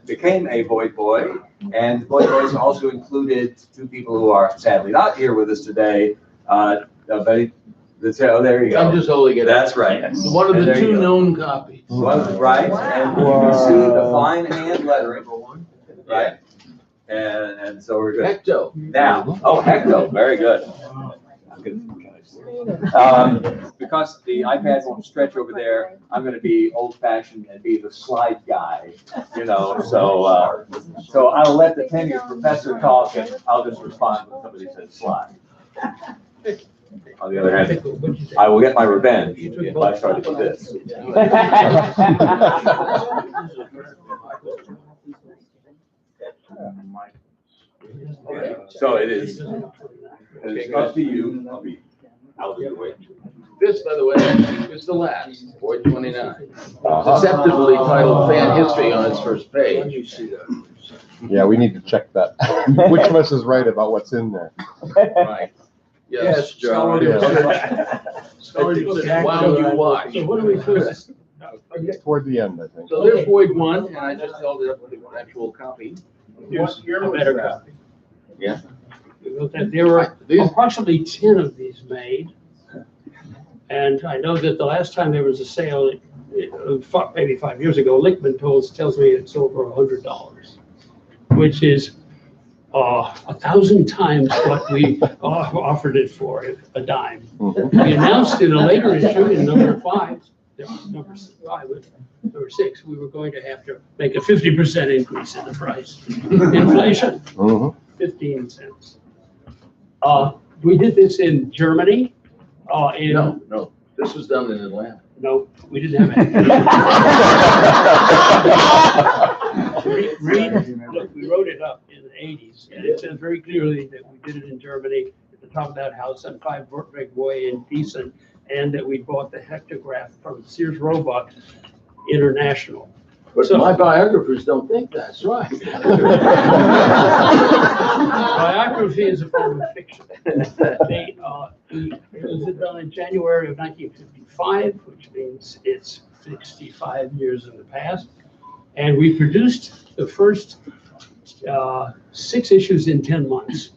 became a Void boy. And Void boys also included two people who are sadly not here with us today. Oh, there you go. I'm just holding it. That's right. One of the two known copies. Right, and you can see the fine hand lettering, right? And so we're good. Hecto. Now, Hecto, very good. Because the iPad won't stretch over there, I'm going to be old-fashioned and be the slide guy, so I'll let the tenured professor talk and I'll just respond when somebody says slide. On the other hand, I will get my revenge if I started with this. So it is. It's up to you. I'll do the way. This, by the way, is the last, Void 29. Deceptively titled Fan History on its first page. Yeah, we need to check that. Which of us is right about what's in there? Right. Yes, John. While you watch. So what do we first? Toward the end, I think. So there's Void 1, and I just held it up with the actual copy. Here's a better copy. Yeah. There were approximately 10 of these made. And I know that the last time there was a sale, maybe 5 years ago, Lickman tells me it's over $100, which is 1,000 times what we offered it for, a dime. We announced in a later issue, in number 5, number 6, we were going to have to make a 50% increase in the price. Inflation, 15 cents. We did this in Germany. No, this was done in Atlanta. No, we didn't have any. Look, we wrote it up in the 80s, and it says very clearly that we did it in Germany at the top of that house on 5 Bortweg Way in Gießen, and that we bought the hectograph from Sears Roebuck International. But my biographers don't think that's right. Biography is a form of fiction. It was done in January of 1955, which means it's 65 years in the past. And we produced the first 6 issues in 10 months,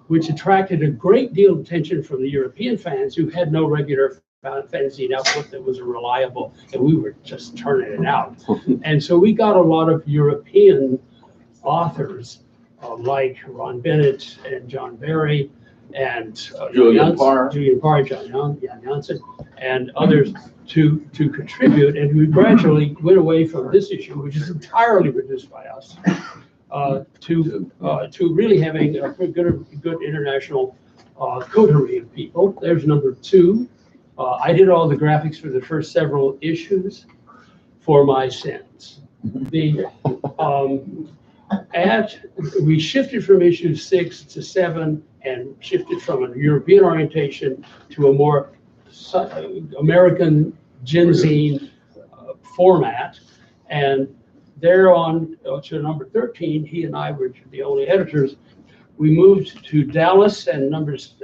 which attracted a great deal of attention from the European fans who had no regular fanzine output that was reliable, and we were just turning it out. And so we got a lot of European authors like Ron Bennett and John Barry and Julian Parr, Jan Janssen, and others to contribute. And we gradually went away from this issue, which is entirely produced by us, to really having a good international coterie of people. There's number 2. I did all the graphics for the first several issues for my sins. We shifted from issue 6 to 7 and shifted from a European orientation to a more American Genzine format. And there on to number 13, he and I were the only editors. We moved to Dallas, and numbers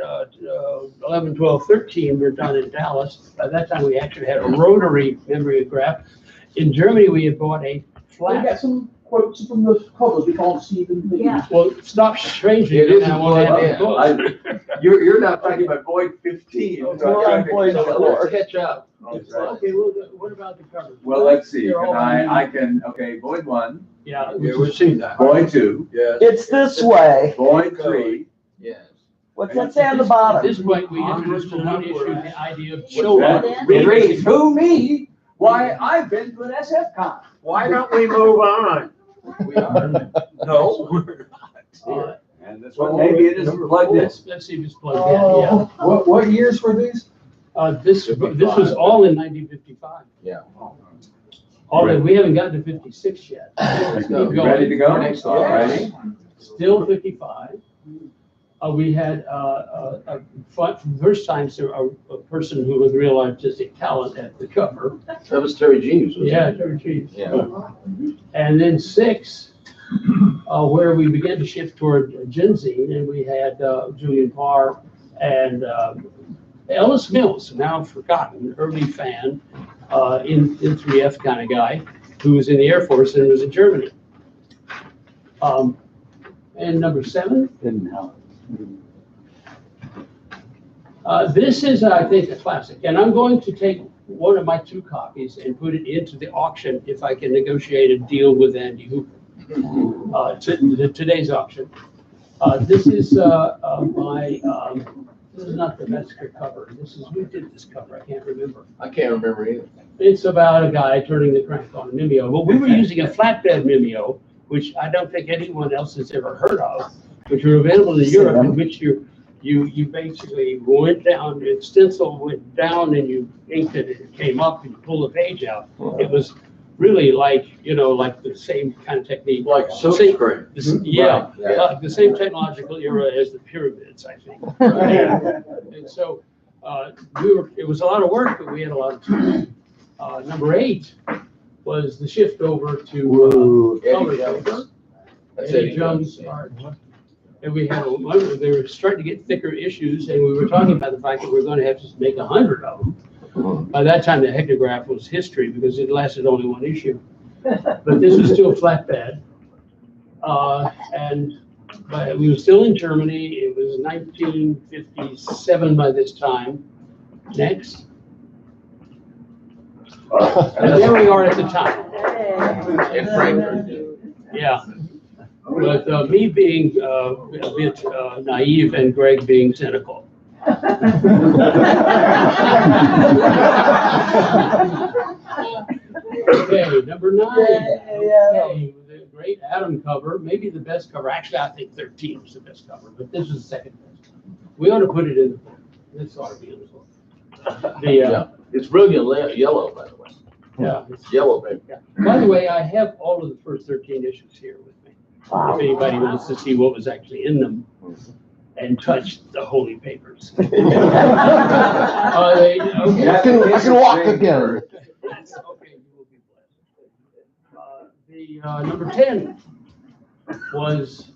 11, 12, 13 were done in Dallas. By that time, we actually had a rotary mimeograph. In Germany, we had bought a flat. We get some quotes from the covers, we can't see them. Yeah. Well, stop strangely. It is I want to have the book. You're not talking about Void 15. Catch up. Okay, well, what about the covers? Well, let's see, They're all I can, okay, Void 1, Yeah. Yeah, we've seen that. Void 2, Yes. It's this way. Void 3. Yes. What's that say on the At bottom? this point, we introduced a new issue, the idea of What's children. that? Read, who me? Why, I've been to an SF con. Why don't we move on? We are. No, we're not. And this one, maybe it isn't plugged in. Let's see if it's plugged in, yeah. What years were these? This was all in 1955. Yeah. Although we haven't gotten to 56 yet. Let's keep You going. ready to go? Next All one. righty. Still 55. We had for the first time, so a person who was real artistic talent at the cover. That was Terry Jeeves, wasn't it? Yeah, Terry Jeeves. Yeah. And then 6, where we began to shift toward Genzine, and we had Julian Parr and Ellis Mills, now forgotten, early fan, in 3F kind of guy, who was in the Air Force and was in Germany. And number 7. Didn't help. This is, I think, a classic, and I'm going to take one of my 2 copies and put it into the auction if I can negotiate a deal with Andy Hooper. Today's auction. This is this is not the Metzger cover. This is, who did this cover? I can't remember. I can't remember either. It's about a guy turning the crank on a Mimeo. But we were using a flatbed Mimeo, which I don't think anyone else has ever heard of, which are available in Europe, in which you basically went down, the stencil went down and you inked it, and it came up and you pull the page out. It was really like, like the same kind of technique. Like silk Same- screen. Yeah, Right, yeah. the same technological era as the pyramids, I think. And so it was a lot of work, but we had a lot of time. Number 8 was the shift over to color paper. That's Eddie Jones art. And we had they were starting to get thicker issues, and we were talking about the fact that we are going to have to make 100 of them. By that time, the hectograph was history because it lasted only 1 issue. But this was still flatbed. But we were still in Germany. It was 1957 by this time. Next. And there we are at the time. In Frankfurt. Yeah. But me being a bit naive and Greg being cynical. Okay, number 9. Okay, the great Adam cover, maybe the best cover. Actually, I think 13 was the best cover, but this is the second best. We ought to put it in the book. This ought to be in the book. Yeah, it's brilliant yellow, by the way. Yeah. It's yellow, baby. Yeah. By the way, I have all of the first 13 issues here with me. If anybody wants to see what was actually in them and touch the holy papers. Okay. I can walk again. Okay, you will be blessed. Number 10 was,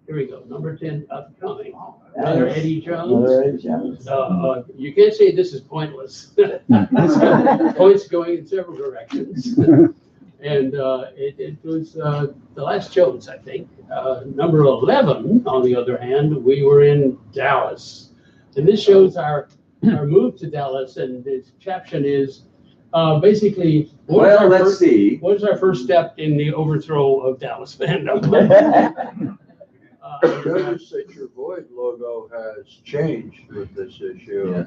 here we go, number 10 upcoming. Another Eddie Jones. Another Eddie Jones. You can't say this is pointless. Points going in several directions. And it was the last Jones, I think. Number 11, on the other hand, we were in Dallas. And this shows our move to Dallas, and the caption is basically, Let's see. what is our first step in the overthrow of Dallas fandom? Notice that your Void logo has changed with this issue. Yeah.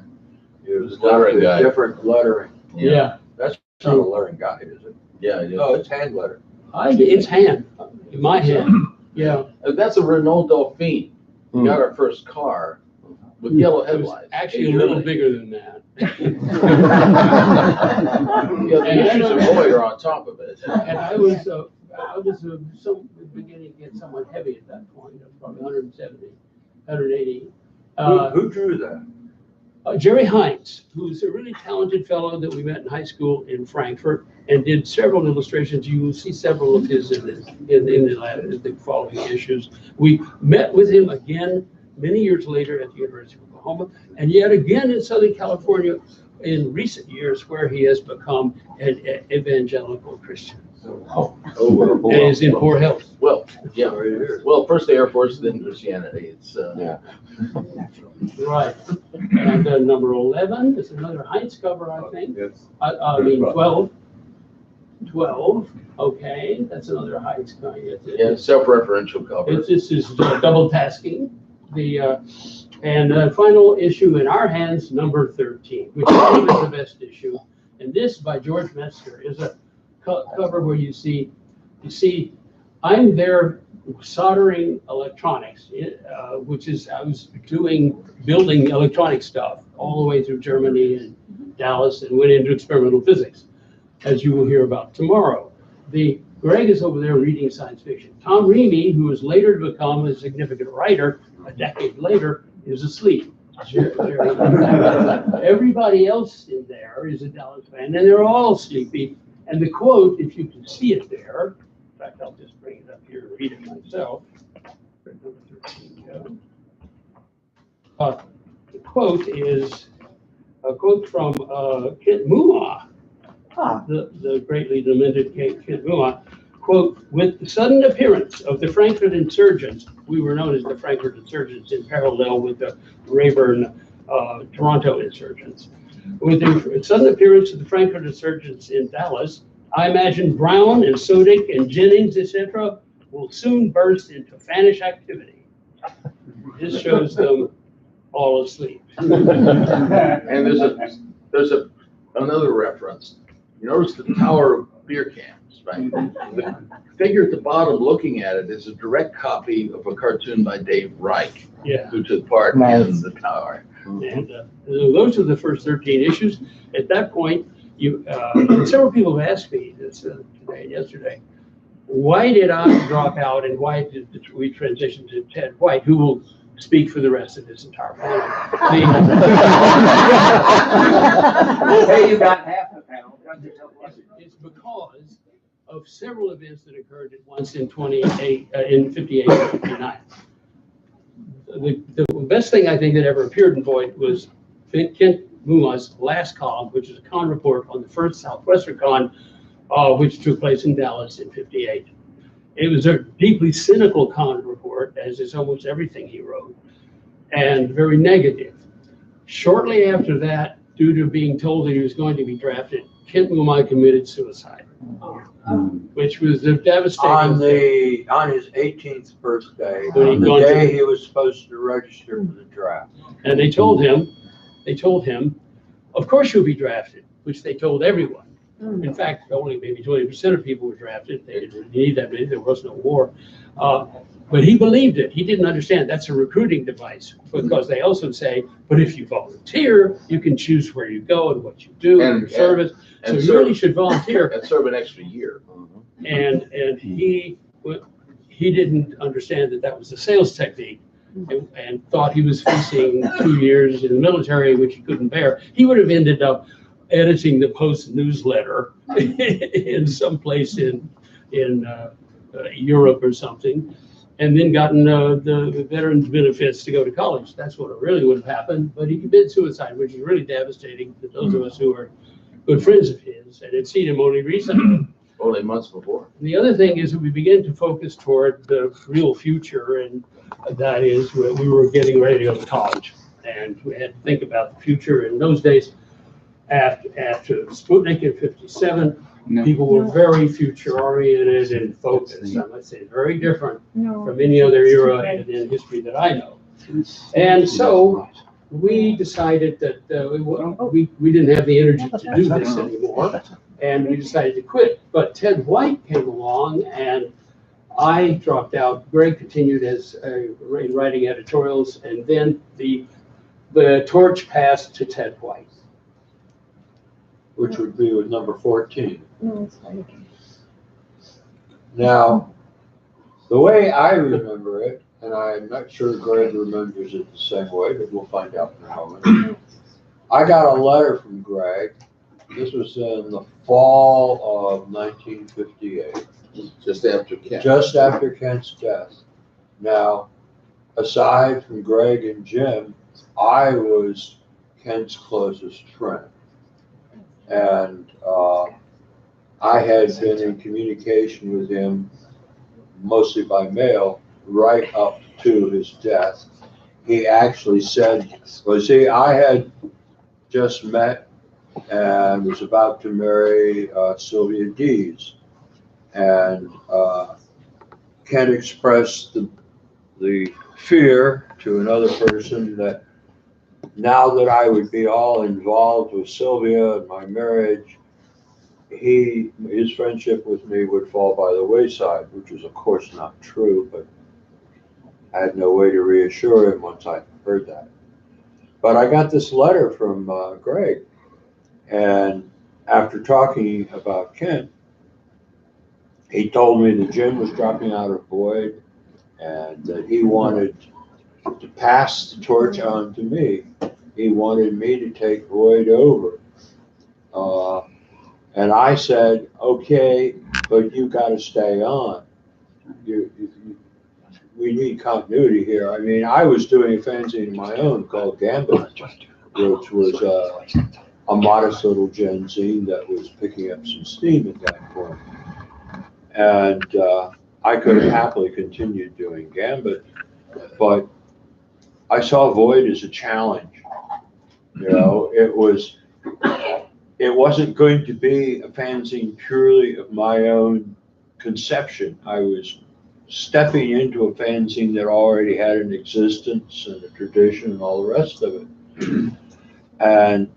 You've lettering guide. different lettering. Yeah. That's not a lettering guide, is it? Yeah, it is. No, it's hand letter. It's hand, in my hand, yeah. That's a Renault Dauphine. We got our first car with yellow It was headlights. actually a little bigger than that. Yeah, the issues of Void are on top of it. And I was I was beginning to get somewhat heavy at that point, probably 170, 180. Who drew that? Jerry Hines, who's a really talented fellow that we met in high school in Frankfurt and did several illustrations. You will see several of his in the following issues. We met with him again many years later at the University of Oklahoma, and yet again in Southern California in recent years, where he has become an evangelical Christian. And is in poor health. Well, yeah. Well, first the Air Force, then Christianity. It's Right. And number 11 is another Heinz cover, I think. I mean 12. 12. Okay, that's another Heinz cover. Yeah, self-referential cover. This is double tasking. And the final issue in our hands, number 13, which is the best issue. And this by George Metzger is a cover where you see I'm there soldering electronics, which is I was building electronic stuff all the way through Germany and Dallas, and went into experimental physics, as you will hear about tomorrow. Greg is over there reading science fiction. Tom Reamy, who was later to become a significant writer a decade later, is asleep. Everybody else in there is a Dallas fan, and they're all sleepy. And the quote, if you can see it there, in fact, I'll just bring it up here and read it myself. Number 13, the quote is a quote from Kent Muma, the greatly lamented Kent Muma. Quote, with the sudden appearance of the Frankfurt insurgents, we were known as the Frankfurt insurgents in parallel with the Rayburn Toronto insurgents. With the sudden appearance of the Frankfurt insurgents in Dallas, I imagine Brown and Sodick and Jennings, etc., will soon burst into fanish activity. This shows them all asleep. And there's another reference. You notice the tower of beer cans, right? The figure at the bottom looking at it is a direct copy of a cartoon by Dave Reich, who took part in the tower. And those are the first 13 issues. At that point, several people have asked me this today and yesterday, why did I drop out and why did we transition to Ted White, who will speak for the rest of this entire panel? Hey, you got half the panel. It's because of several events that occurred at once in 58 and 59. The best thing I think that ever appeared in Void was Kent Muma's last column, which is a con report on the first Southwestern Con, which took place in Dallas in 58. It was a deeply cynical con report, as is almost everything he wrote, and very negative. Shortly after that, due to being told that he was going to be drafted, Kent Muma committed suicide, which was a devastating on his 18th birthday, on the day he was supposed to register for the draft. And they told him, of course you'll be drafted, which they told everyone. In fact, only maybe 20% of people were drafted. They didn't need that many. There was no war. But he believed it. He didn't understand that's a recruiting device, because they also say, but if you volunteer, you can choose where you go and what you do in your service. So you really should volunteer. And serve an extra year. And he didn't understand that was a sales technique, and thought he was facing 2 years in the military, which he couldn't bear. He would have ended up editing the Post newsletter in some place in Europe or something, and then gotten the veterans benefits to go to college. That's what really would have happened. But he committed suicide, which is really devastating to those of us who are good friends of his and had seen him only recently. Only months before. The other thing is that we begin to focus toward the real future, and that is we were getting ready to go to college, and we had to think about the future. In those days, after Sputnik in 57, people were very future-oriented and focused. I must say, very different from any other era in history that I know. And so we decided that we didn't have the energy to do this anymore, and we decided to quit. But Ted White came along, and I dropped out. Greg continued as in writing editorials, and then the torch passed to Ted White, which would be with number 14. No, it's fine. Now, the way I remember it, and I'm not sure Greg remembers it the same way, but we'll find out in a moment. I got a letter from Greg. This was in the fall of 1958. Just after Kent. Just after Kent's death. Now, aside from Greg and Jim, I was Kent's closest friend. And I had been in communication with him mostly by mail right up to his death. He actually said, well, see, I had just met and was about to marry Sylvia Dees. And Kent expressed the fear to another person that now that I would be all involved with Sylvia and my marriage, his friendship with me would fall by the wayside, which is of course not true, but I had no way to reassure him once I heard that. But I got this letter from Greg, and after talking about Kent, he told me that Jim was dropping out of Boyd and that he wanted to pass the torch on to me. He wanted me to take Boyd over. And I said, okay, but you got to stay on. We need continuity here. I mean, I was doing a fanzine of my own called Gambit, which was a modest little fanzine that was picking up some steam at that point. And I could have happily continued doing Gambit, but I saw Void as a challenge. You know, it wasn't going to be a fanzine purely of my own conception. I was stepping into a fanzine that already had an existence and a tradition and all the rest of it. And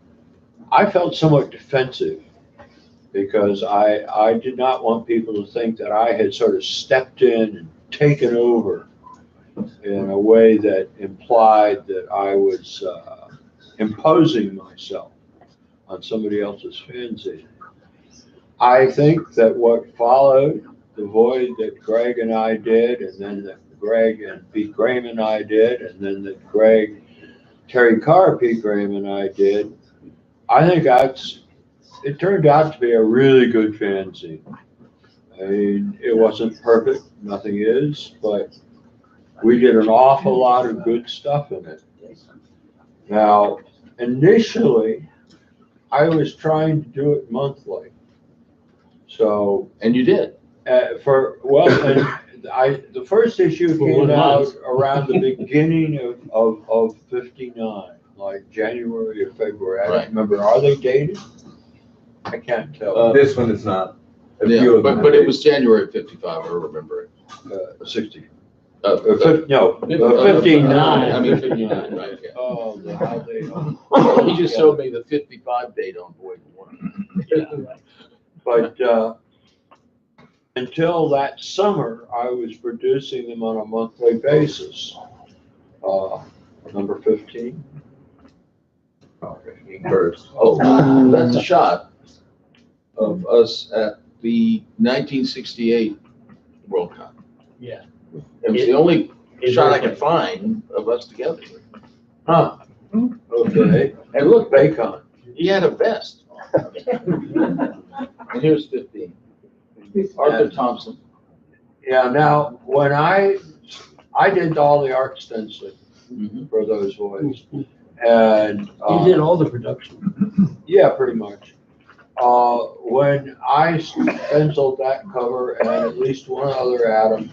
I felt somewhat defensive because I did not want people to think that I had sort of stepped in and taken over in a way that implied that I was imposing myself on somebody else's fanzine. I think that what followed, the Void that Greg and I did, and then that Greg and Pete Graham and I did, and then that Terry Carr, Pete Graham and I did, I think it turned out to be a really good fanzine. I mean, it wasn't perfect, nothing is, but we did an awful lot of good stuff in it. Now, initially, I was trying to do it monthly. So. And you did? The first issue came out around the beginning of 59, like January or February. I don't remember. Are they dated? I can't tell. This one is not. Yeah, but it was January 55, I remember it. 60. No, 59. I mean 59, right, yeah. Oh, he just showed me the 55 date on Void 1. But until that summer, I was producing them on a monthly basis. Number 15. First. Oh, that's a shot of us at the 1968 World Cup. Yeah. It was the only shot I could find of us together. Huh. Okay. And look, Bacon. He had a vest. And here's 15. Arthur Thompson. Yeah, now, when I did all the art stenciling for those Voids. And you did all the production. Yeah, pretty much. When I stenciled that cover and at least one other Adam,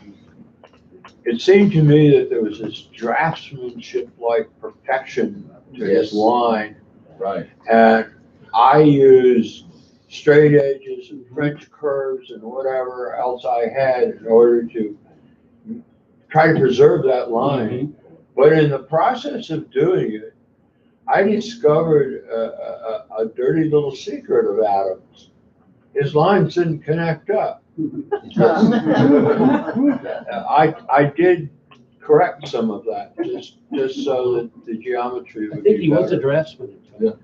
it seemed to me that there was this draftsmanship-like perfection to his line. Right. And I used straight edges and French curves and whatever else I had in order to try to preserve that line. But in the process of doing it, I discovered a dirty little secret of Adams. His lines didn't connect up. I did correct some of that, just so that the geometry would be better. I think he was a draftsman. Yeah.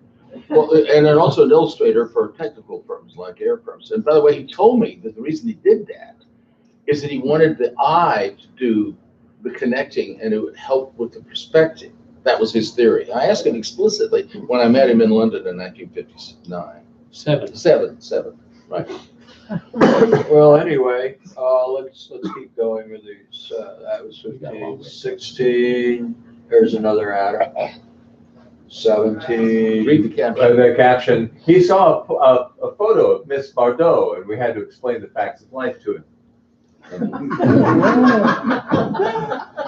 Well, and then also an illustrator for technical firms like air firms. And by the way, he told me that the reason he did that is that he wanted the eye to do the connecting and it would help with the perspective. That was his theory. I asked him explicitly when I met him in London in 1959. Seven, right. Well, anyway, let's keep going with these. That was 15, 16. There's another atom. 17. Read the caption. The caption. He saw a photo of Miss Bardot, and we had to explain the facts of life to him.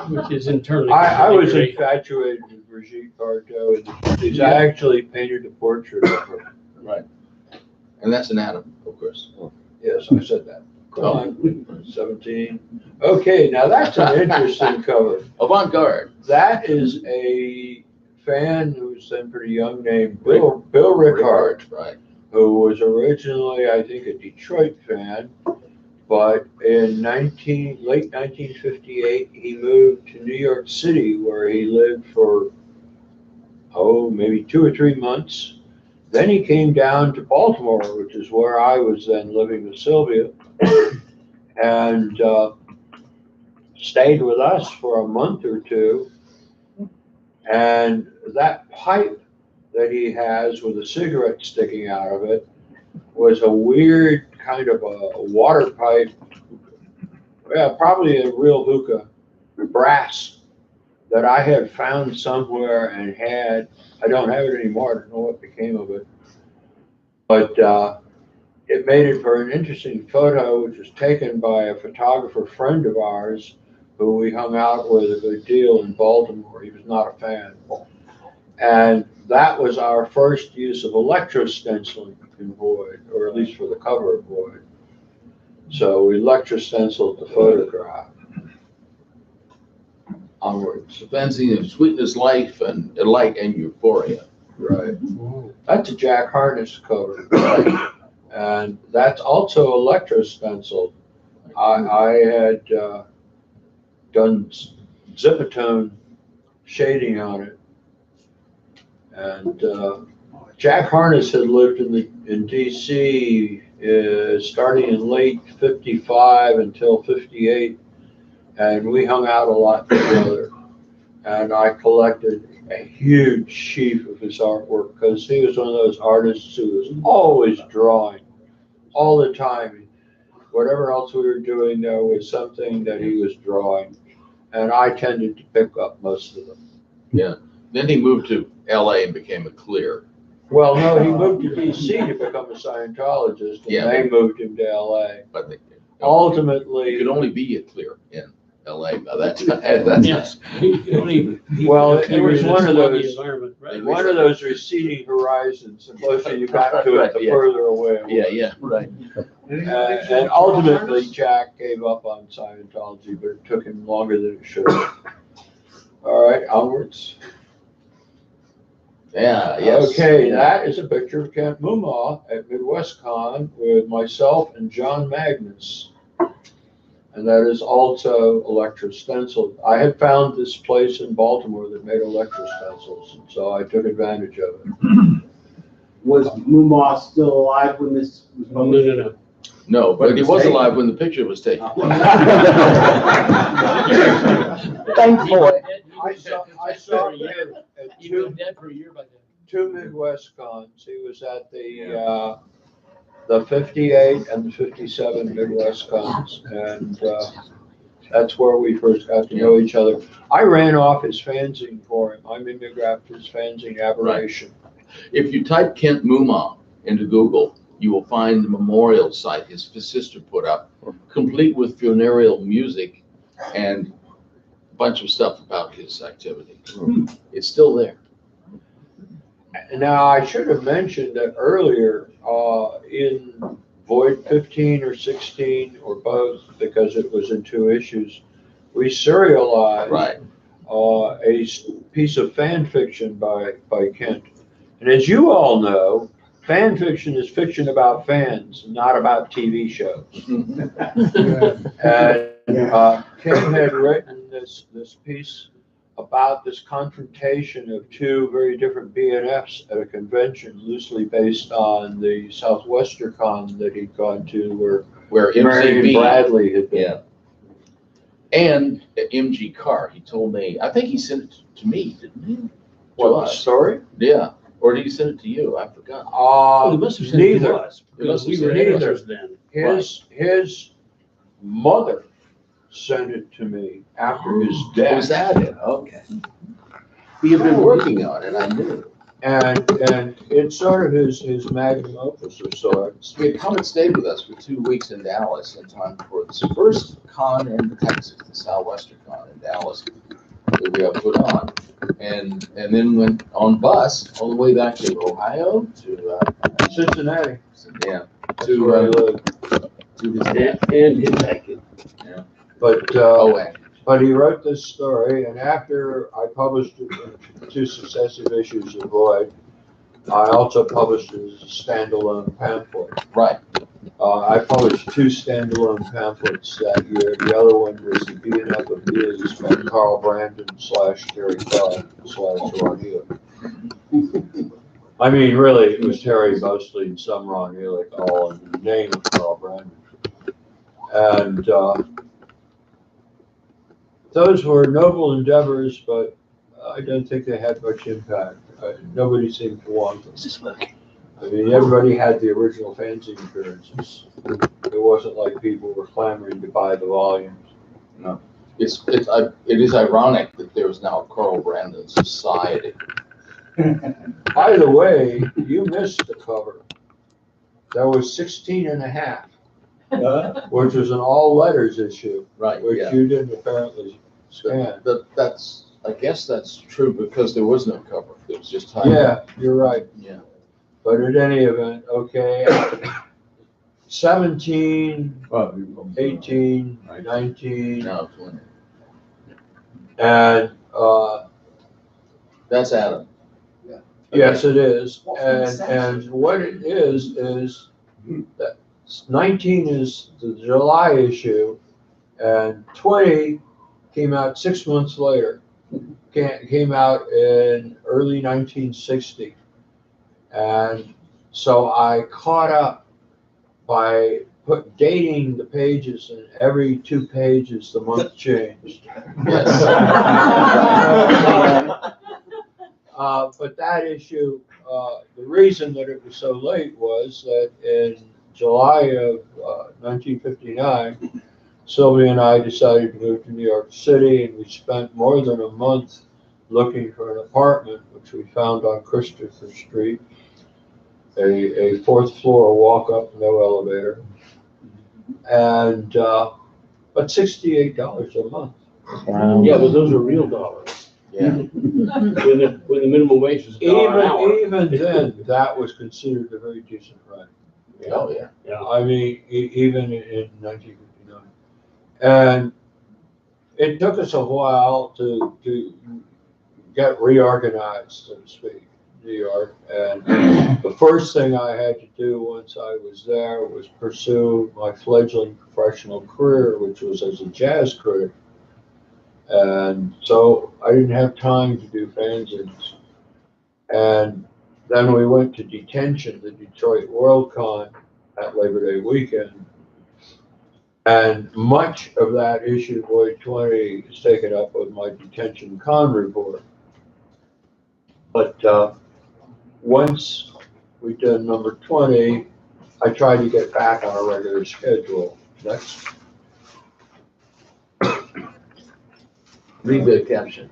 Which is internally. I was infatuated with Brigitte Bardot in the 50s. I actually painted a portrait of her. Right. And that's an atom, of course. Yes, I said that. Come on, 17. Okay, now that's an interesting cover. Avant-garde. That is a fan who's then pretty young named Bill Rickard, right? Who was originally, I think, a Detroit fan, but in late 1958, he moved to New York City, where he lived for, maybe 2 or 3 months. Then he came down to Baltimore, which is where I was then living with Sylvia, and stayed with us for a month or two. And that pipe that he has with a cigarette sticking out of it was a weird kind of a water pipe, probably a real hookah, brass, that I had found somewhere and had. I don't have it anymore. I don't know what became of it. But it made it for an interesting photo, which was taken by a photographer friend of ours who we hung out with a good deal in Baltimore. He was not a fan. And that was our first use of electrostenciling in Void, or at least for the cover of Void. So we electrostenciled the photograph. Onwards. Benzene of Sweetness, Life, and Light and Euphoria. Right. That's a Jack Harness cover. And that's also electrostenciled. I had done Zipatone shading on it. And Jack Harness had lived in D.C. Starting in late 55 until 58. And we hung out a lot together. And I collected a huge sheaf of his artwork because he was one of those artists who was always drawing all the time. Whatever else we were doing, there was something that he was drawing. And I tended to pick up most of them. Yeah. Then he moved to LA and became a clear. Well, no, he moved to DC to become a Scientologist, and they moved him to LA. But ultimately, you could only be a clear in LA by that time. Yes. Well, it was one of those receding horizons. The closer you got to it, the further away. Yeah, right. And ultimately, Jack gave up on Scientology, but it took him longer than it should have. All right, onwards. Yeah, yes. Okay, that is a picture of Kent Mumaw at MidwestCon with myself and John Magnus. And that is also electrostenciled. I had found this place in Baltimore that made electrostencils, and so I took advantage of it. Was Mumaw still alive when this was published? No, but he was alive when the picture was taken. Thankfully. I saw him at He was dead for a year by then. 2 MidwestCons. He was at the 58 and the 57 MidwestCons, and that's where we first got to know each other. I ran off his fanzine for him. I mimeographed his fanzine Aberration. Right. If you type Kent Mumaw into Google, you will find the memorial site his sister put up, complete with funereal music and a bunch of stuff about his activity. It's still there. Now, I should have mentioned that earlier in Void 15 or 16 or both, because it was in 2 issues, we serialized a piece of fan fiction by Kent. And as you all know, fan fiction is fiction about fans, not about TV shows. And Kent had written this piece about this confrontation of 2 very different BNFs at a convention loosely based on the Southwestercon that he'd gone to, where MCB Marion Bradley had been. And MG car, he told me, I think he sent it to me, didn't he? What, the story? Yeah, or did he send it to you? I forgot. He must have sent it to us, because we were Neither. editors then. His mother sent it to me after his death. Was that it? Okay. He had been working on it, I knew. And it's sort of his magnum opus of sorts. He had come and stayed with us for 2 weeks in Dallas in time for the first con in Texas, the Southwestern Con in Dallas, that we have put on. And then went on bus all the way back to Ohio, to Cincinnati. Yeah, to his dad. And Kentucky. Yeah. But he wrote this story, and after I published it in 2 successive issues of Void, I also published it as a standalone pamphlet. Right. I published 2 standalone pamphlets that year. The other one was the Being Up of Beers by Carl Brandon / Terry Todd / Ron Healy. I mean, really, it was Terry mostly and some Ron Healy, all in the name of Carl Brandon. And those were noble endeavors, but I don't think they had much impact. Nobody seemed to want them. I mean, everybody had the original fanzine appearances. It wasn't like people were clamoring to buy the volumes. No. It is ironic that there is now a Carl Brandon Society. By the way, you missed the cover. There was 16 and a half, which was an all letters issue. Right, which yeah. you didn't apparently scan. I guess that's true because there was no cover. It was just time. Yeah, you're right. Yeah. But at any event, okay, 17, 18, 19. No, 20. And that's Adam. Yes, it is. And what it is that 19 is the July issue, and 20 came out 6 months later. Came out in early 1960. And so I caught up by dating the pages, and every 2 pages the month changed. But that issue, the reason that it was so late was that in July of 1959, Sylvia and I decided to move to New York City, and we spent more than a month looking for an apartment, which we found on Christopher Street, a 4th floor walk-up, no elevator, and but $68 a month. Wow. Yeah, but those are real dollars. Yeah. When the minimum wage is $1 an hour. Even then, that was considered a very decent rent. Oh, yeah. Yeah. I mean, even in 1959. And it took us a while to get reorganized, so to speak, in New York. And the first thing I had to do once I was there was pursue my fledgling professional career, which was as a jazz critic. And so I didn't have time to do fanzines. And then we went to Detention, the Detroit Worldcon at Labor Day weekend. And much of that issue, Void 20, is taken up with my Detention Con report. But once we did number 20, I tried to get back on a regular schedule. That's read the caption.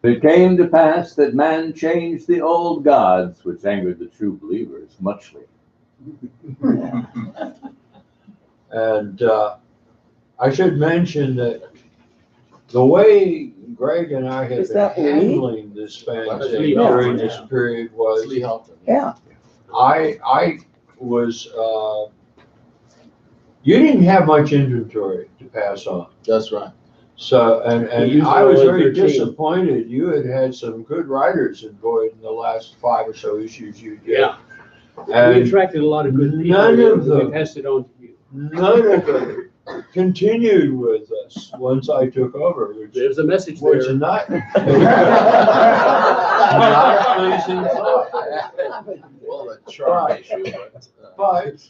It came to pass that man changed the old gods, which angered the true believers muchly. And I should mention that the way Greg and I had been handling this fanzine during this period was, I was, you didn't have much inventory to pass on. That's right. So, and I was very disappointed. You had some good writers in Void in the last 5 or so issues you did. Yeah. And we attracted a lot of good people. None of them. We passed it on to you. None of them continued with us once I took over. Which, there's a message which there. Not a pleasing thought. Well, a charm issue, But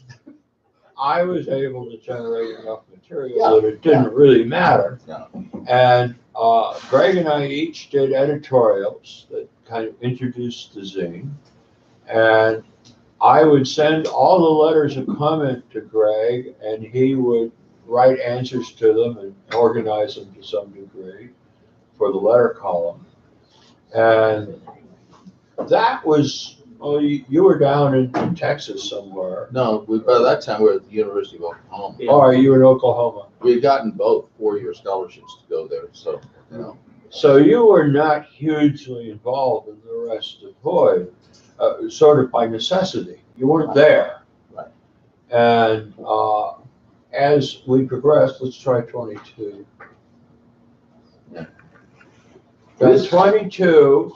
I was able to generate enough material that it didn't really matter. And Greg and I each did editorials that kind of introduced the zine. And I would send all the letters of comment to Greg, and he would write answers to them and organize them to some degree for the letter column. And that was, well, you were down in Texas somewhere. No, by that time we were at the University of Oklahoma. Oh, are you in Oklahoma? We had gotten both 4-year scholarships to go there, so, you know. So you were not hugely involved in the rest of Boyd, sort of by necessity. You weren't there. Right. And as we progressed, let's try 22. Yeah. That 22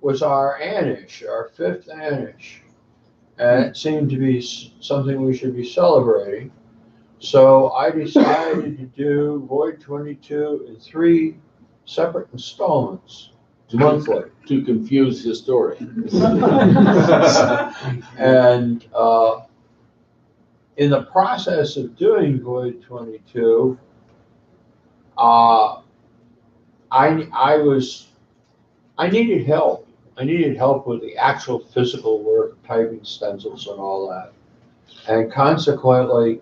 was our Anish, our 5th Anish. And it seemed to be something we should be celebrating. So I decided to do Void 22 in 3 separate installments, monthly. To confuse historians. And in the process of doing Void 22, I needed help. I needed help with the actual physical work, typing stencils and all that. And consequently,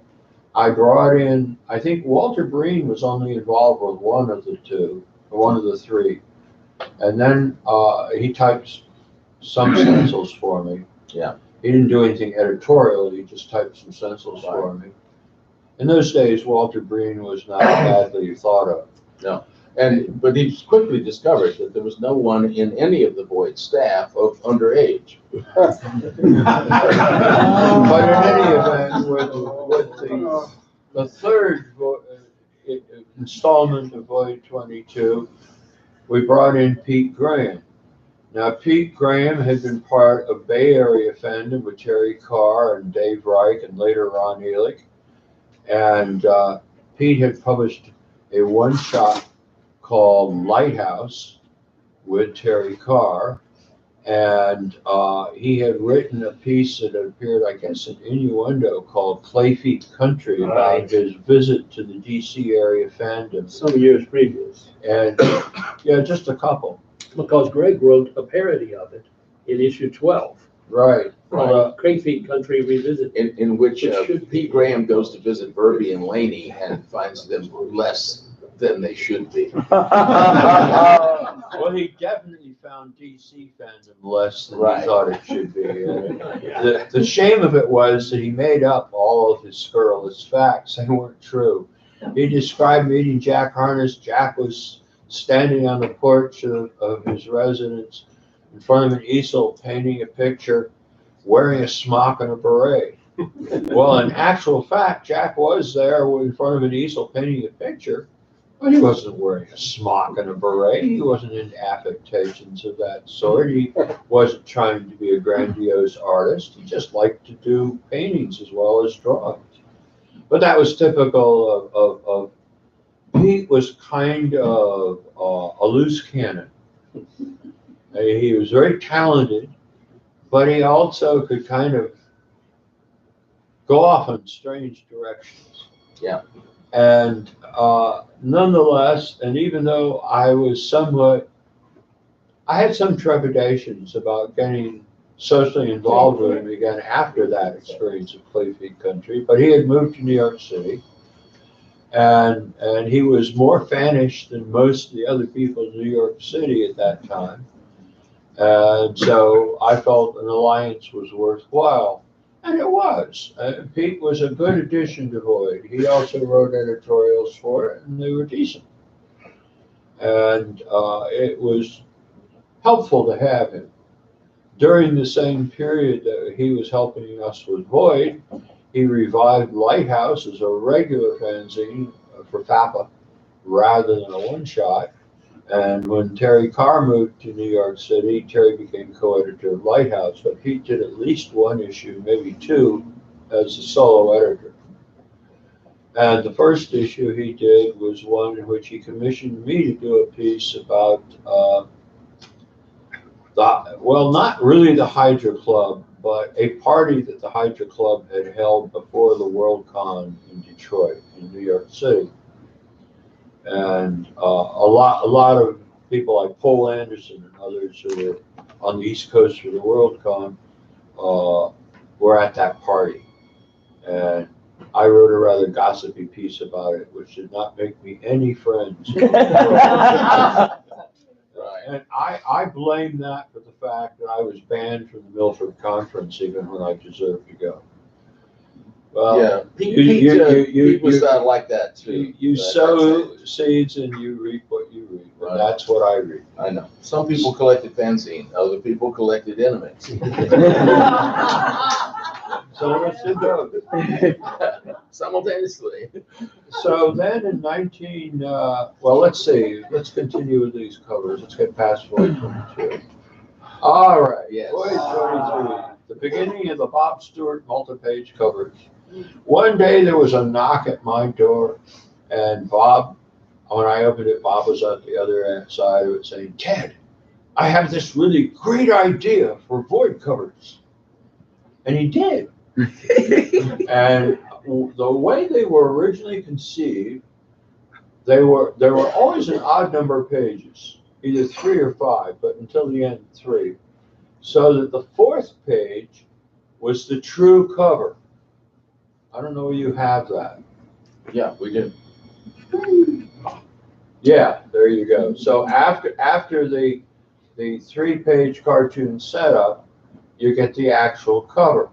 I brought in, I think Walter Breen was only involved with one of the 2, or one of the 3. And then he typed some stencils for me. Yeah. He didn't do anything editorial, he just typed some stencils for me. In those days, Walter Breen was not badly thought of. No. But he quickly discovered that there was no one in any of the Void staff of underage. But in any event, with the 3rd installment of Void 22, we brought in Pete Graham. Now, Pete Graham had been part of Bay Area fandom with Terry Carr and Dave Reich and later Ron Ehrlich. And Pete had published a one-shot called Lighthouse with Terry Carr. And he had written a piece that had appeared, I guess, in Innuendo called Clayfeet Country about his visit to the DC area fandom. Some years previous. And yeah, just a couple. Because Greg wrote a parody of it in issue 12. Right. Clayfeet Country Revisited. In which Pete Graham goes to visit Verby and Laney and finds them less than they should be. Well, he definitely found DC fandom less than he thought it should be. The shame of it was that he made up all of his scurrilous facts. They weren't true. He described meeting Jack Harness. Jack was standing on the porch of his residence in front of an easel painting a picture, wearing a smock and a beret. Well, in actual fact, Jack was there in front of an easel painting a picture, but he wasn't wearing a smock and a beret. He wasn't into affectations of that sort. He wasn't trying to be a grandiose artist. He just liked to do paintings as well as drawings. But that was typical of Pete was kind of a loose cannon. He was very talented, but he also could kind of go off in strange directions. Yeah. And nonetheless, and even though I had some trepidations about getting socially involved with him again after that experience of Clayfeet Country, but he had moved to New York City. And he was more fanish than most of the other people in New York City at that time. And so I felt an alliance was worthwhile. And it was. Pete was a good addition to Void. He also wrote editorials for it, and they were decent. And it was helpful to have him. During the same period that he was helping us with Void, he revived Lighthouse as a regular fanzine for FAPA rather than a one-shot. And when Terry Carr moved to New York City, Terry became co-editor of Lighthouse, but he did at least one issue, maybe 2, as a solo editor. And the first issue he did was one in which he commissioned me to do a piece about, well, not really the Hydra Club, but a party that the Hydra Club had held before the WorldCon in Detroit, in New York City. And a lot of people like Paul Anderson and others who were on the East Coast for the WorldCon were at that party. And I wrote a rather gossipy piece about it, which did not make me any friends. And I blame that for the fact that I was banned from the Milford Conference even when I deserved to go. Well, Yeah, Pete was like that too. You sow seeds and you reap what you reap. And that's what I reap. I know. Some people collected fanzine, other people collected enemies. So let's do both. Simultaneously. So then in well, let's see. Let's continue with these covers. Let's get past Void 22. All right. Yes. Void 23. The beginning of the Bob Stewart multi-page covers. One day there was a knock at my door, and Bob, when I opened it, Bob was at the other side of it saying, "Ted, I have this really great idea for Void covers." And he did. And the way they were originally conceived, there were always an odd number of pages, either 3 or 5, but until the end, 3. So that the 4th page was the true cover. I don't know if you have that. Yeah, we do. Yeah, there you go. So after the 3-page cartoon setup, you get the actual cover.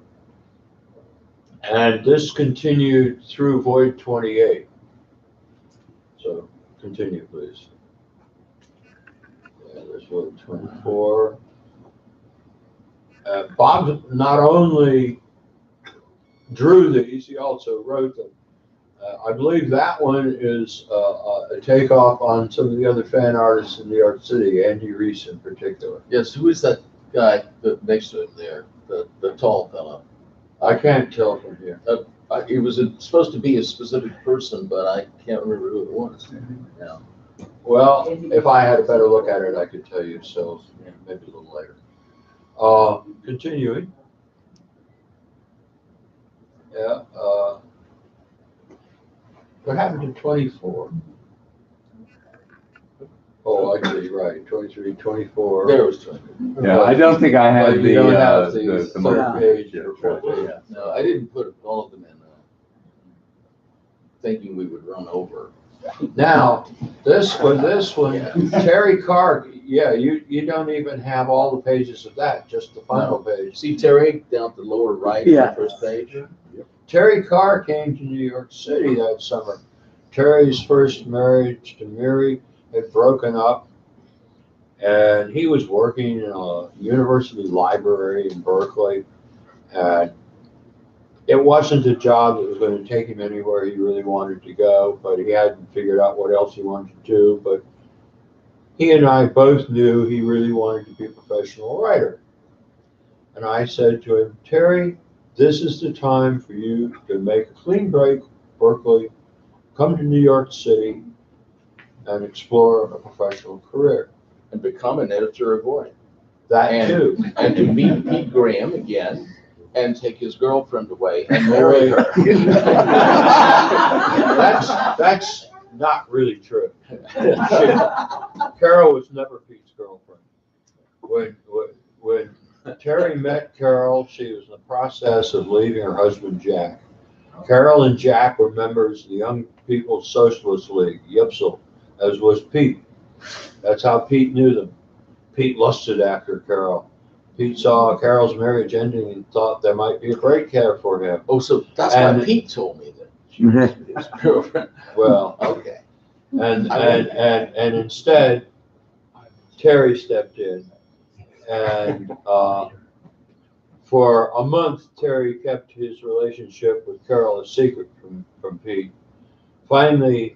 And this continued through Void 28. So continue, please. Yeah, there's Void 24. Bob not only drew these, he also wrote them. I believe that one is a takeoff on some of the other fan artists in New York City, Andy Reese in particular. Yes, who is that guy next to him there, the tall fellow? I can't tell from here. It was supposed to be a specific person, but I can't remember who it was. Yeah. Well, if I had a better look at it, I could tell you, so maybe a little later. Continuing. Yeah. What happened to 24? Oh, I see, right, 23, 24. There was 24. Yeah, I don't think I had But you don't have the third page or fourth page. No, I didn't put all of them in, thinking we would run over. Now, this one, Terry Carr, yeah, you don't even have all the pages of that, just the final page. See Terry down at the lower right of the first page? Terry Carr came to New York City that summer. Terry's first marriage to Mary had broken up, and he was working in a university library in Berkeley, and it wasn't a job that was going to take him anywhere he really wanted to go, but he hadn't figured out what else he wanted to do. But he and I both knew he really wanted to be a professional writer. And I said to him, "Terry, this is the time for you to make a clean break, Berkeley, come to New York City, and explore a professional career." And become an editor of Void. That too. And to meet Pete Graham again, and take his girlfriend away and marry her. That's not really true. Carol was never Pete's girlfriend. When Terry met Carol, she was in the process of leaving her husband, Jack. Carol and Jack were members of the Young People's Socialist League, YPSL, as was Pete. That's how Pete knew them. Pete lusted after Carol. Pete saw Carol's marriage ending and thought there might be a break here for him. Oh, so that's why Pete told me that she was his girlfriend. Well, okay. And instead, Terry stepped in, and for a month, Terry kept his relationship with Carol a secret from Pete. Finally,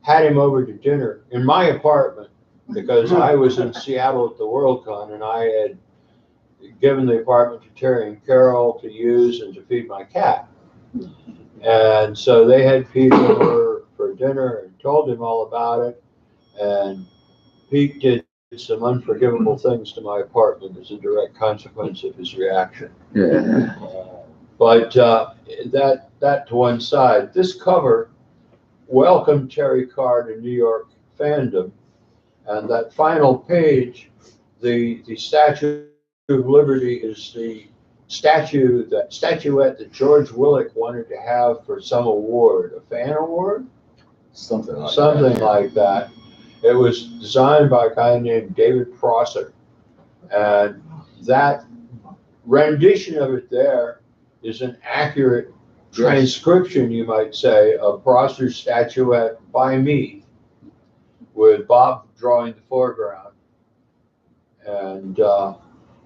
had him over to dinner in my apartment because I was in Seattle at the WorldCon, and I had given the apartment to Terry and Carol to use and to feed my cat. And so they had Pete over for dinner and told him all about it. And Pete did some unforgivable things to my apartment as a direct consequence of his reaction. Yeah. But that to one side. This cover welcomed Terry Carr to New York fandom, and that final page, the Statue of Liberty is the statuette that George Willick wanted to have for some award, a fan award, Something like that. It was designed by a guy named David Prosser, and that rendition of it there is an accurate transcription, you might say, of Prosser's statuette by me, with Bob drawing the foreground. And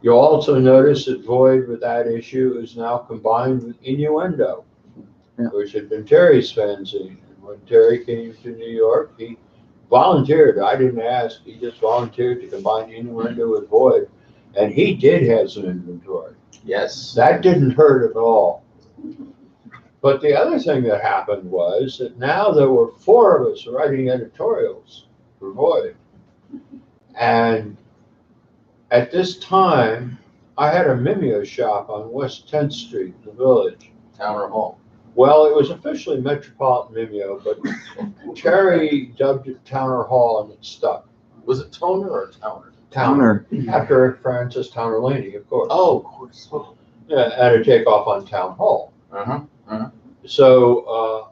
you'll also notice that Void with that issue is now combined with Innuendo, which had been Terry's fanzine. And when Terry came to New York, he volunteered. I didn't ask. He just volunteered to combine Innuendo with Void. And he did have some inventory. Yes. That didn't hurt at all. But the other thing that happened was that now there were 4 of us writing editorials for Void. And at this time, I had a Mimeo shop on West 10th Street in the Village. Towner Hall. Well, it was officially Metropolitan Mimeo, but Terry dubbed it Towner Hall and it stuck. Was it Toner or Towner? Towner. After Francis Towner Laney, of course. Oh, of course. Yeah, and a takeoff on Town Hall. So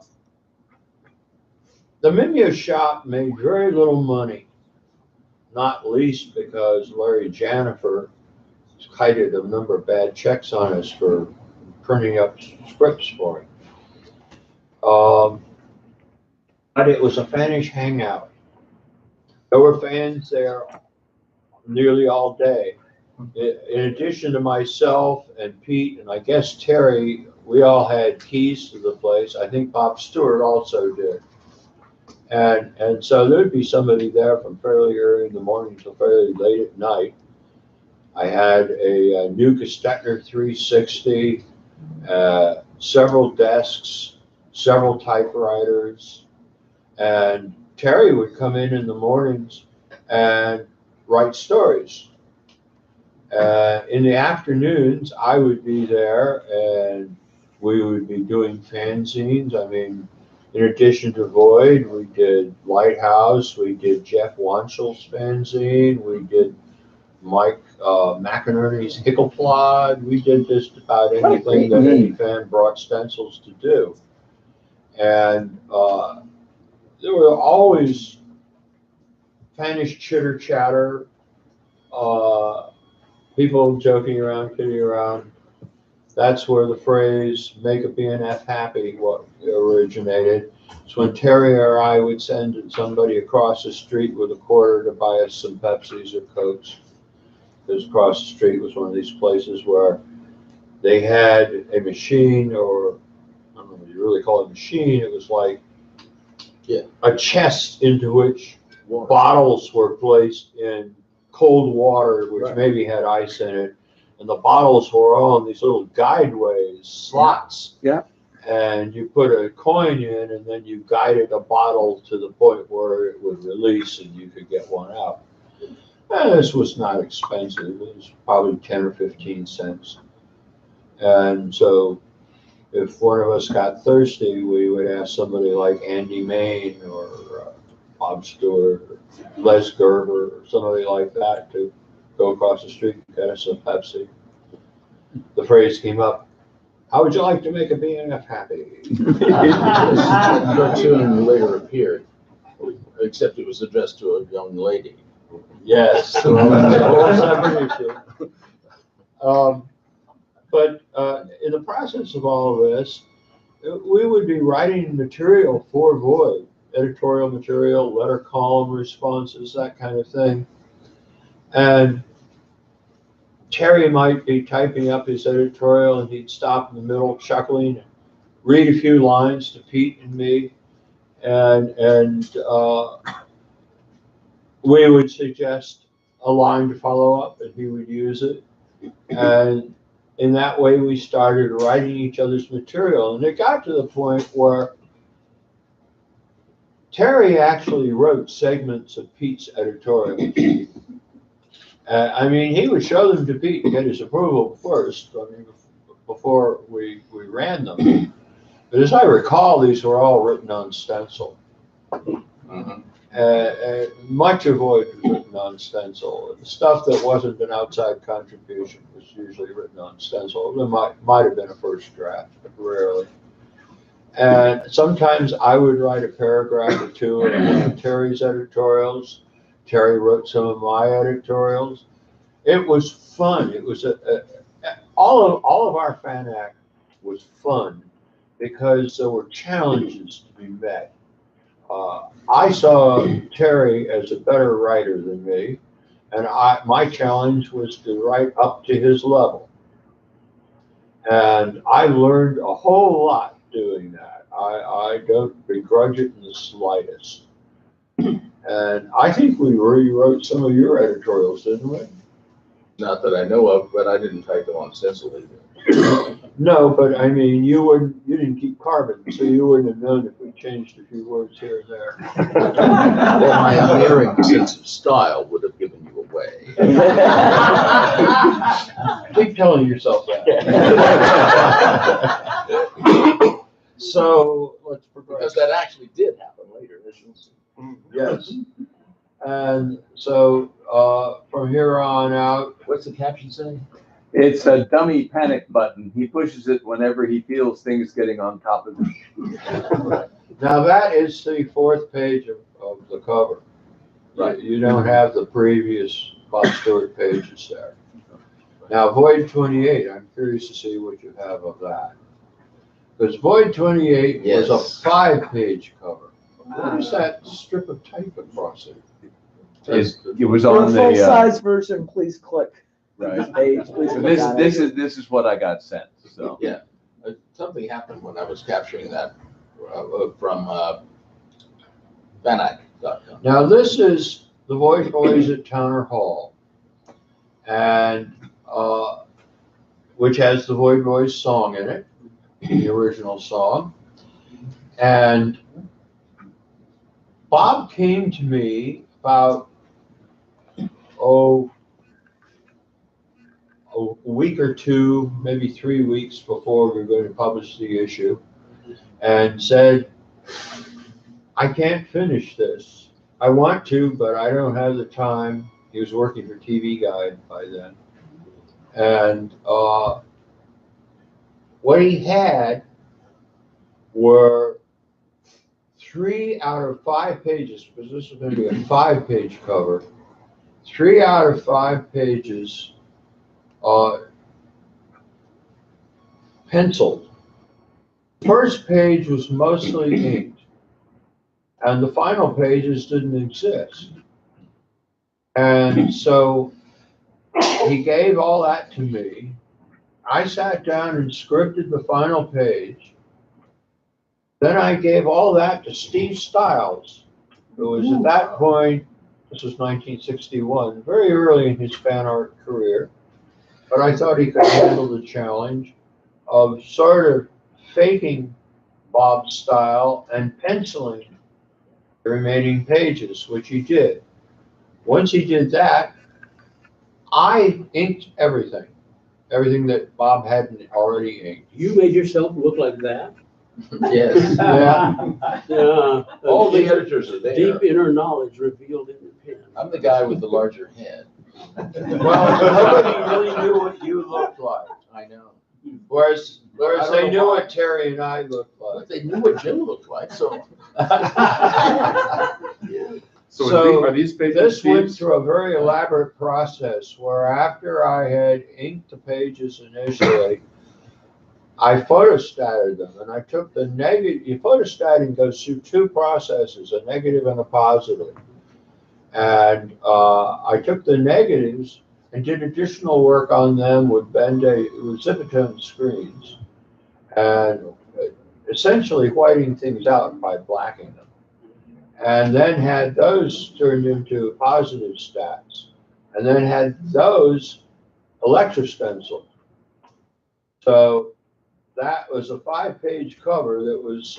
the Mimeo shop made very little money, not least because Larry Janifer kited a number of bad checks on us for printing up scripts for him. But it was a fanish hangout. There were fans there nearly all day. In addition to myself and Pete, and I guess Terry, we all had keys to the place. I think Bob Stewart also did. And so there'd be somebody there from fairly early in the morning till fairly late at night. I had a Nuka Stetner 360, several desks, several typewriters, and Terry would come in the mornings and write stories. In the afternoons, I would be there and we would be doing fanzines. I mean, in addition to Void, we did Lighthouse, we did Jeff Wanschel's fanzine, we did Mike McInerney's Hickleplod. We did just about anything that any fan brought stencils to do. And there were always fanish chitter chatter, people joking around, kidding around. That's where the phrase "make a BNF happy" originated. It's when Terry or I would send somebody across the street with a quarter to buy us some Pepsis or Cokes. Because across the street was one of these places where they had a machine, or I don't know what you really call it a machine. It was like a chest into which bottles were placed in cold water, which maybe had ice in it. And the bottles were on these little guideways, slots. Yeah. And you put a coin in, and then you guided a bottle to the point where it would release and you could get one out. And this was not expensive. It was probably 10 or 15 cents. And so if one of us got thirsty, we would ask somebody like Andy Main or Bob Stewart or Les Gerber or somebody like that to go across the street and get us a Pepsi. The phrase came up, "How would you like to make a BNF happy?" This cartoon later appeared, except it was addressed to a young lady. Yes. But in the process of all of this, we would be writing material for Void, editorial material, letter column responses, that kind of thing. And Terry might be typing up his editorial and he'd stop in the middle, chuckling, and read a few lines to Pete and me. And we would suggest a line to follow up and he would use it. And in that way, we started writing each other's material. And it got to the point where Terry actually wrote segments of Pete's editorial. I mean, he would show them to Pete and get his approval first, I mean, before we ran them. But as I recall, these were all written on stencil. Much of Void was written on stencil. The stuff that wasn't an outside contribution was usually written on stencil. There might have been a first draft, but rarely. And sometimes I would write a paragraph or two in Terry's editorials. Terry wrote some of my editorials. It was fun. It was all of our fan act was fun because there were challenges to be met. I saw Terry as a better writer than me, and my challenge was to write up to his level. And I learned a whole lot doing that. I don't begrudge it in the slightest. And I think we rewrote some of your editorials, didn't we? Not that I know of, but I didn't type them on stencil either. No, but I mean, you didn't keep carbon, so you wouldn't have known if we changed a few words here and there. Well, my unerring sense of style would have given you away. Keep telling yourself that. So let's progress. Because that actually did happen later. Yes. And so from here on out. What's the caption say? It's a dummy panic button. He pushes it whenever he feels things getting on top of him. Now that is the fourth page of the cover. Right. You don't have the previous Bob Stewart pages there. Now Void 28, I'm curious to see what you have of that. Because Void 28 was a 5-page cover. What is that strip of type across it? It was on the full size version. Please click. Right. Page, please So click on it. this is what I got sent. So yeah, something happened when I was capturing that from Fanac.com. Now this is the Void Boys at Towner Hall, and which has the Void Boys song in it, the original song, and Bob came to me about a week or two, maybe 3 weeks before we were going to publish the issue, and said, I can't finish this. I want to, but I don't have the time. He was working for TV Guide by then. And what he had were 3 out of 5 pages, because this was going to be a 5-page cover, 3 out of 5 pages penciled. First page was mostly inked, and the final pages didn't exist. And so he gave all that to me. I sat down and scripted the final page. Then I gave all that to Steve Stiles, who was at that point, this was 1961, very early in his fan art career. But I thought he could handle the challenge of sort of faking Bob's style and penciling the remaining pages, which he did. Once he did that, I inked everything that Bob hadn't already inked. You made yourself look like that? Yes. Yeah. All the editors are there. Deep inner knowledge revealed in the pen. I'm the guy with the larger head. Well, nobody really knew what you looked like. I know. Whereas they knew why. what Terry and I looked like. They knew what Jim looked like, so. So are these pages? This went through a very elaborate process where after I had inked the pages initially, I photostated them, and I took the negative. Photostating goes through 2 processes, a negative and a positive. And I took the negatives and did additional work on them with Zipatone screens, and essentially whiting things out by blacking them. And then had those turned into positive stats, and then had those electrostenciled. So that was a 5-page cover that was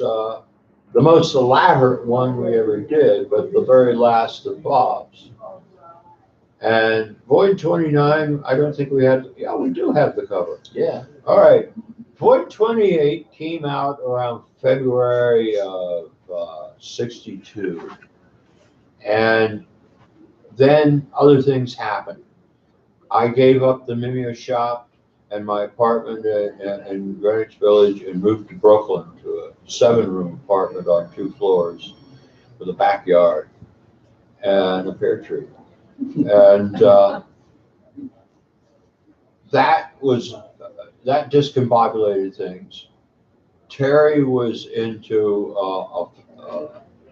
the most elaborate one we ever did, but the very last of Bob's. And Void 29, I don't think we had, yeah, we do have the cover. Yeah. All right. Void 28 came out around February of 62. And then other things happened. I gave up the Mimeo shop and my apartment in Greenwich Village and moved to Brooklyn to a 7-room apartment on 2 floors with a backyard and a pear tree. And that discombobulated things. Terry was into a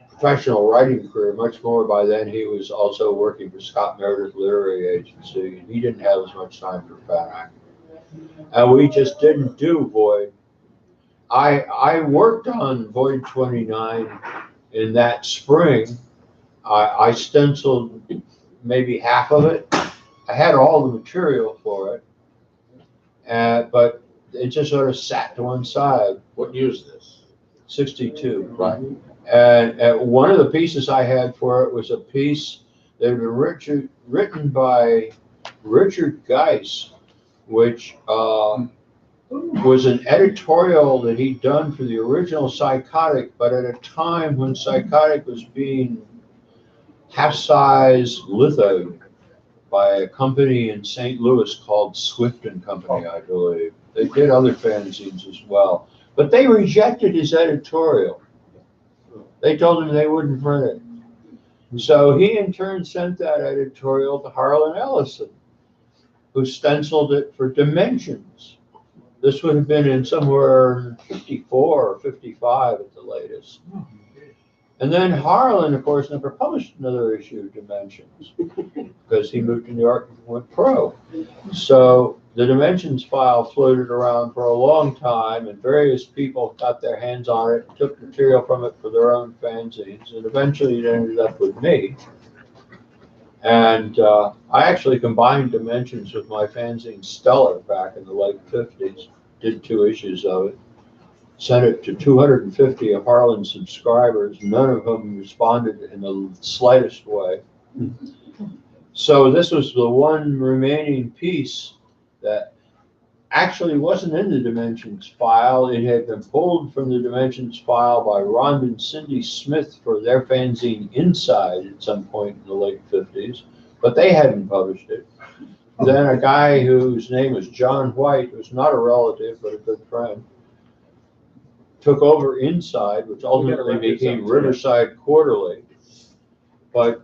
professional writing career much more by then. He was also working for Scott Meredith Literary Agency, and he didn't have as much time for FANAC. And we just didn't do Void. I worked on Void 29 in that spring. I stenciled maybe half of it. I had all the material for it, but it just sort of sat to one side. What year is this? 62. Right. And one of the pieces I had for it was a piece that had been written by Richard Geis, which was an editorial that he'd done for the original Psychotic, but at a time when Psychotic was being half-size lithoed by a company in St. Louis called Swift and Company, I believe. They did other fanzines as well, but they rejected his editorial. They told him they wouldn't print it. So he in turn sent that editorial to Harlan Ellison, who stenciled it for Dimensions. This would have been in somewhere 54 or 55 at the latest. And then Harlan, of course, never published another issue of Dimensions because he moved to New York and went pro. So the Dimensions file floated around for a long time, and various people got their hands on it, took material from it for their own fanzines, and eventually it ended up with me. And I actually combined Dimensions with my fanzine Stellar back in the late 50s, did 2 issues of it. Sent it to 250 of Harlan's subscribers, none of whom responded in the slightest way. So this was the one remaining piece that actually wasn't in the Dimensions file. It had been pulled from the Dimensions file by Rhonda and Cindy Smith for their fanzine Inside at some point in the late 50s, but they hadn't published it. Then a guy whose name was John White, who's not a relative but a good friend, took over Inside, which ultimately became Riverside Quarterly. But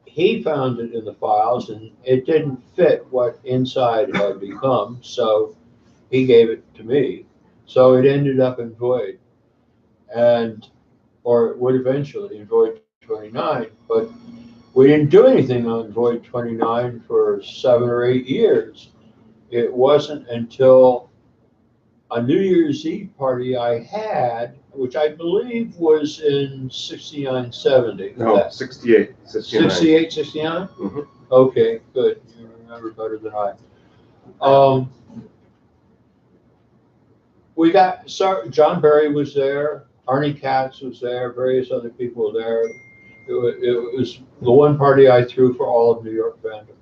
he found it in the files, and it didn't fit what Inside had become, so he gave it to me. So it ended up in Void, or it would eventually in Void 29. But we didn't do anything on Void 29 for 7 or 8 years. It wasn't until a New Year's Eve party I had, which I believe was in 69, 70. No, 68, 69. 68, 69? Mhm. Okay, good. You remember better than I. We got, John Barry was there, Arnie Katz was there, various other people were there. It was the one party I threw for all of New York fandom.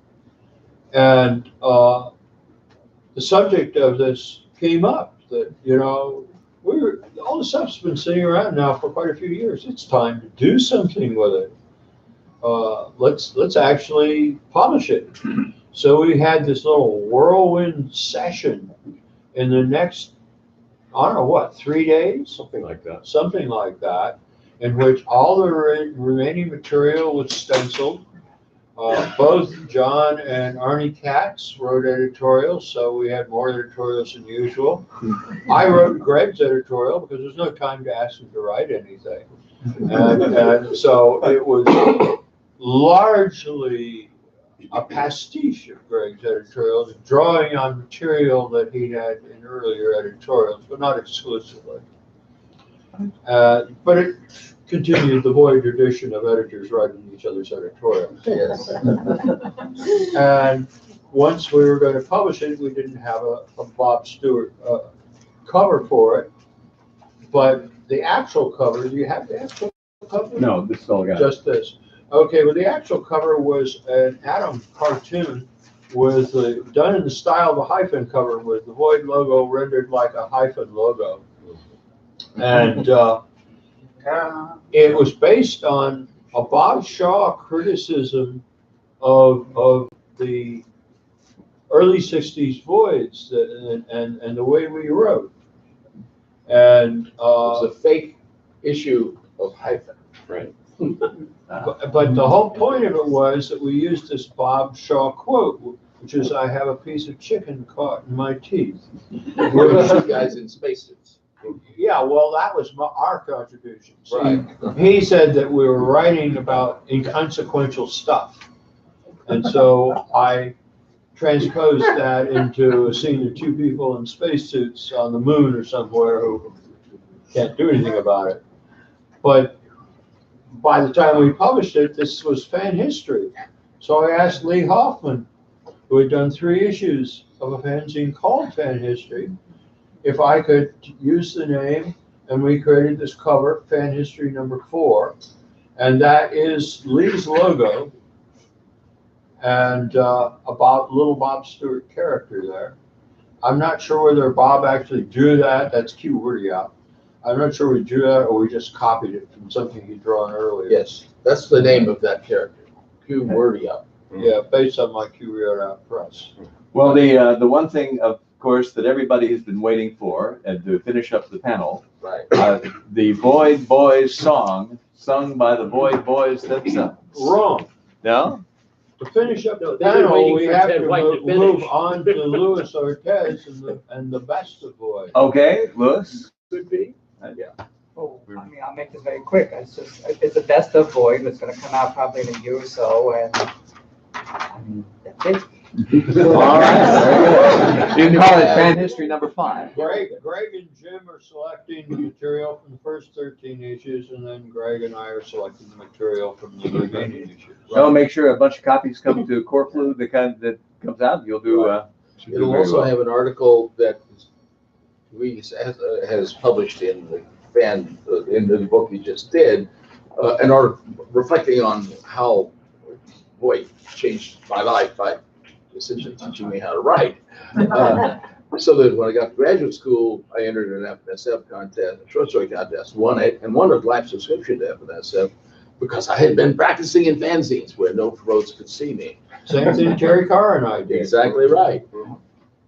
And the subject of this came up. That, you know, all the stuff's been sitting around now for quite a few years. It's time to do something with it. Let's actually publish it. So we had this little whirlwind session in the next, I don't know what, 3 days? Something like that. Something like that, in which all the remaining material was stenciled. Both John and Arnie Katz wrote editorials, so we had more editorials than usual. I wrote Greg's editorial because there's no time to ask him to write anything. And so it was largely a pastiche of Greg's editorials, drawing on material that he had in earlier editorials, but not exclusively. But it continued the Void tradition of editors writing each other's editorials. Yes. And once we were going to publish it, we didn't have a Bob Stewart cover for it. But the actual cover, do you have the actual cover? No, this is all I got. Just this. Okay, well, the actual cover was an Atom cartoon with done in the style of a hyphen cover with the Void logo rendered like a hyphen logo. And it was based on a Bob Shaw criticism of the early 60s Voids and the way we wrote. And It was a fake issue of hyphen. Right. But the whole point of it was that we used this Bob Shaw quote, which is, "I have a piece of chicken caught in my teeth." You guys in spacesuits. Yeah, well, that was our contribution. See, Right. he said that we were writing about inconsequential stuff. And so I transposed that into a scene of two people in spacesuits on the moon or somewhere who can't do anything about it. But by the time we published it, this was fan history. So I asked Lee Hoffman, who had done 3 issues of a fanzine called Fan History, if I could use the name, and we created this cover, Fan History #4, and that is Lee's logo and about little Bob Stewart character there. I'm not sure whether Bob actually drew that. That's Q Wordy-out. I'm not sure we drew that or we just copied it from something he'd drawn earlier. Yes, that's the name of that character, Q Wordy-out. Yeah, based on my Q Wordy-out press. Well, the one thing, of course, that everybody has been waiting for, and to finish up the panel, Right. The Void Boys song, sung by the Void Boys themselves. Wrong. No? To finish up the No, they've been panel, waiting we for have Ted to White to move finish. on to Luis Ortiz and the best of Void. Okay, Louis? Could be. Oh, I mean, I'll make this very quick. It's a best of Void that's gonna come out probably in a year or so, and I mean, that's it. All right, very good. You can call it Fan History #5. Greg and Jim are selecting the material from the first 13 issues, and then Greg and I are selecting the material from the remaining issues. So make sure a bunch of copies come to Corflu, the kind that comes out, you'll do. It'll also have an article that Louise has published in the in the book he just did, an article reflecting on how Void changed my life by essentially teaching me how to write. So that when I got to graduate school, I entered an FNSF contest, a short story contest, won it, and won a life subscription to FNSF because I had been practicing in fanzines where no pros could see me. Same thing Terry Carr and I did. Exactly right.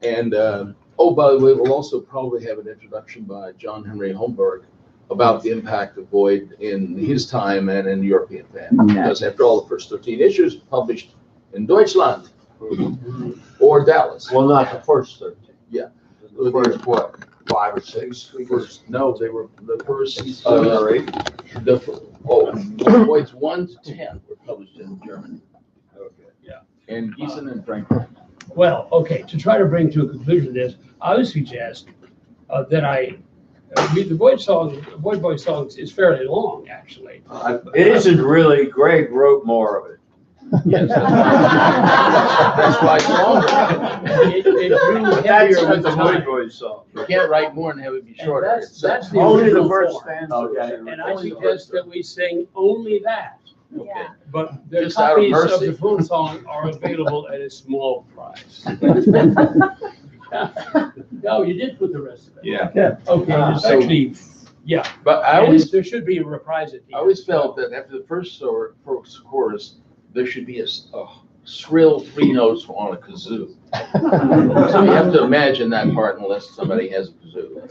And oh, by the way, we'll also probably have an introduction by John Henry Holmberg about the impact of Void in his time and in European fan. Because after all, the first 13 issues published in Deutschland or Dallas. Well, not the first 13. Yeah. The first what, 5 or 6? No, they were the first 7 or 8. Voids 1 to 10 were published in Germany. Okay. Yeah. And Gießen and Frankfurt. Well, okay, to try to bring to a conclusion this, I would suggest that the Void Boy songs is fairly long, actually. It isn't really. Greg wrote more of it. Yes, that's why it's longer. It grew heavier with the Void time. Boys song. You can't write more and have it be And shorter. that's the Only the original first form. stanza. Okay. And I suggest that we sing only that. Okay. But the Just out of copies of mercy. the full song are available at a small price. No, you did put the rest of it. Yeah. Okay, it's So- actually, yeah. But I And always there should be a reprise at the I end. always felt that after the first chorus, there should be a shrill 3 notes on a kazoo. So you have to imagine that part unless somebody has a kazoo.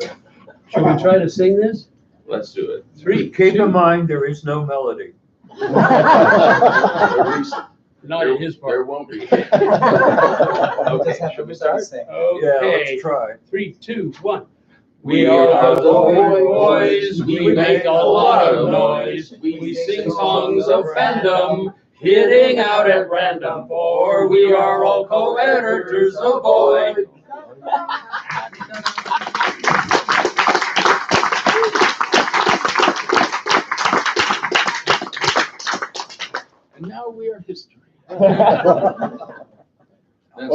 Should we try to sing this? Let's do it. 3, Keep in mind, there is no melody. Not in his There part. won't be. Okay, should we start? Yeah, Okay, let's try. 3, 2, 1. We are the Void Boys. We make a lot of noise. We sing songs of fandom, hitting out at random, for we are all co-editors of Void. and now we are history. Well,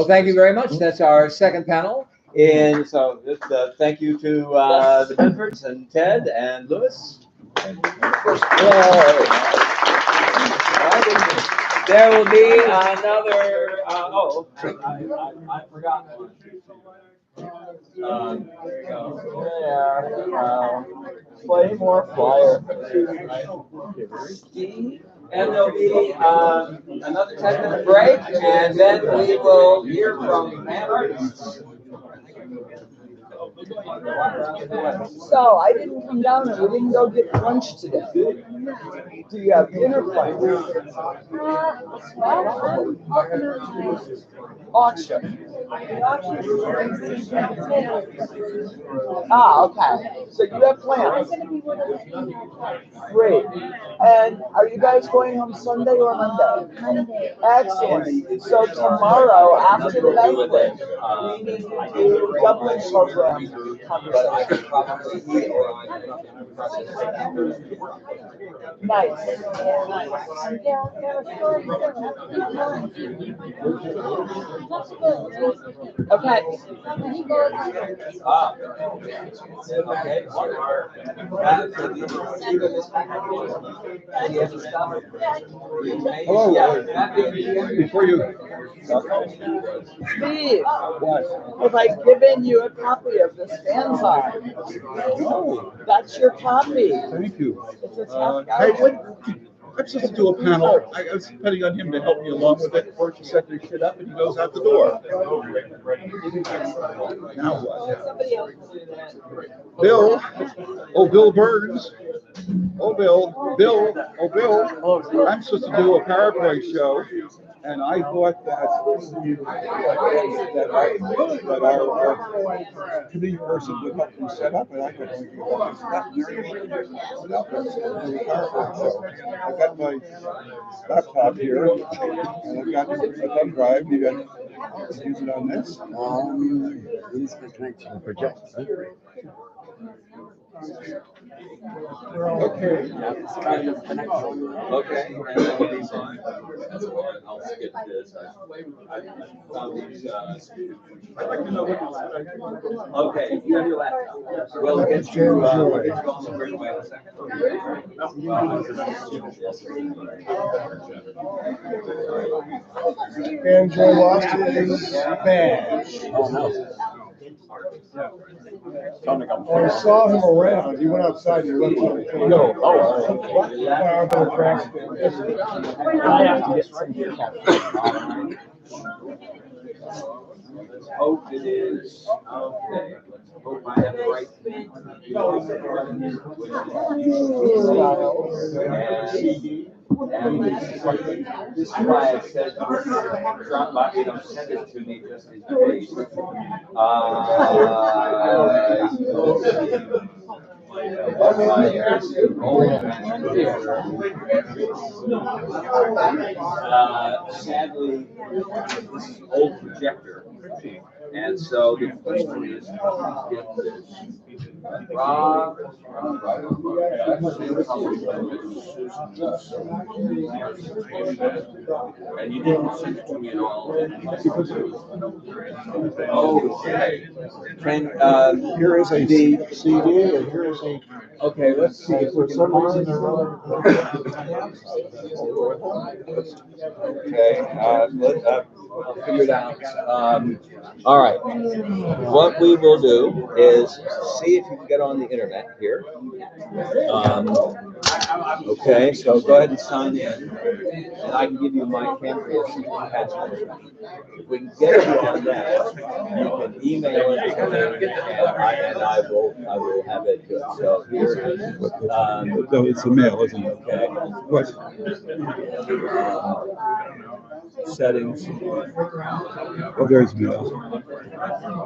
thank you very much. That's our second panel. And so thank you to the Bedfords and Ted and Louis. And of course, There will be another, I forgot one. There you go. Play more flyer. And there'll be another 10-minute break, and then we will hear from man artists. So I didn't come down and we didn't go get lunch today. Do you have dinner plans? Auction. Okay. So you have plans? Great. And are you guys going home Sunday or Monday? Monday. Excellent. So tomorrow after the banquet, we need to do Dublin program conversation. Nice. Okay. Hello. Before you. Steve, have I given you a copy of this fanzine? No. That's your copy. Thank you. It's a tough Hey, let's just do a panel. I was depending on him to help me along with it. Before you set your shit up and he goes out the door. Now what? Bill. Oh, Bill Burns. Oh, Bill. I'm supposed to do a PowerPoint show. And I thought that our committee person would help me set up, and I could only do that. I've got my laptop here, and I've got a thumb drive. You got to use it on this. Use the connection to project. Okay. Okay. I'll skip this. I found these. I'd like to know what. Okay, you have your laptop. We'll get you. We'll get you all squared away in a second. And Joy lost his badge. Oh no. I saw him around. He went outside and he left on the table. No. Oh, Let's hope it is. Okay. Let's hope I have the right thing. And this is why I said, drop by, send it to me just in case. Sadly, this is an old projector. And so the question is, get this. And you didn't send it to me at all. Okay. Here is a CD, and here is a. Okay, let's see. For some reason or Okay, I'll figure it out. All right. What we will do is see if you can get on the internet here. Okay, so go ahead and sign in, and I can give you my Cambria password. If we can get you on that, you can email it to me, and I will have it good. So here it is. No, it's a mail, isn't it? Okay. What? Settings. Oh, there's mail.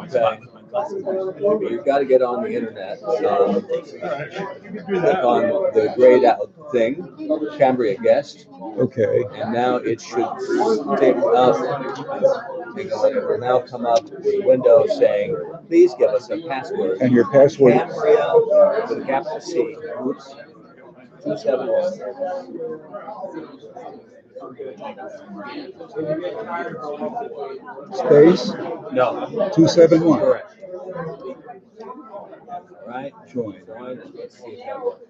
Okay. You've got to get on the internet. Click on the grayed out thing, Cambria guest. Okay. And now it should take up. It will now come up with a window saying, please give us a password. And your password? Cambria with a capital C. Oops. 271. Space? No. 271. Correct. Right, join. Let's see if that works.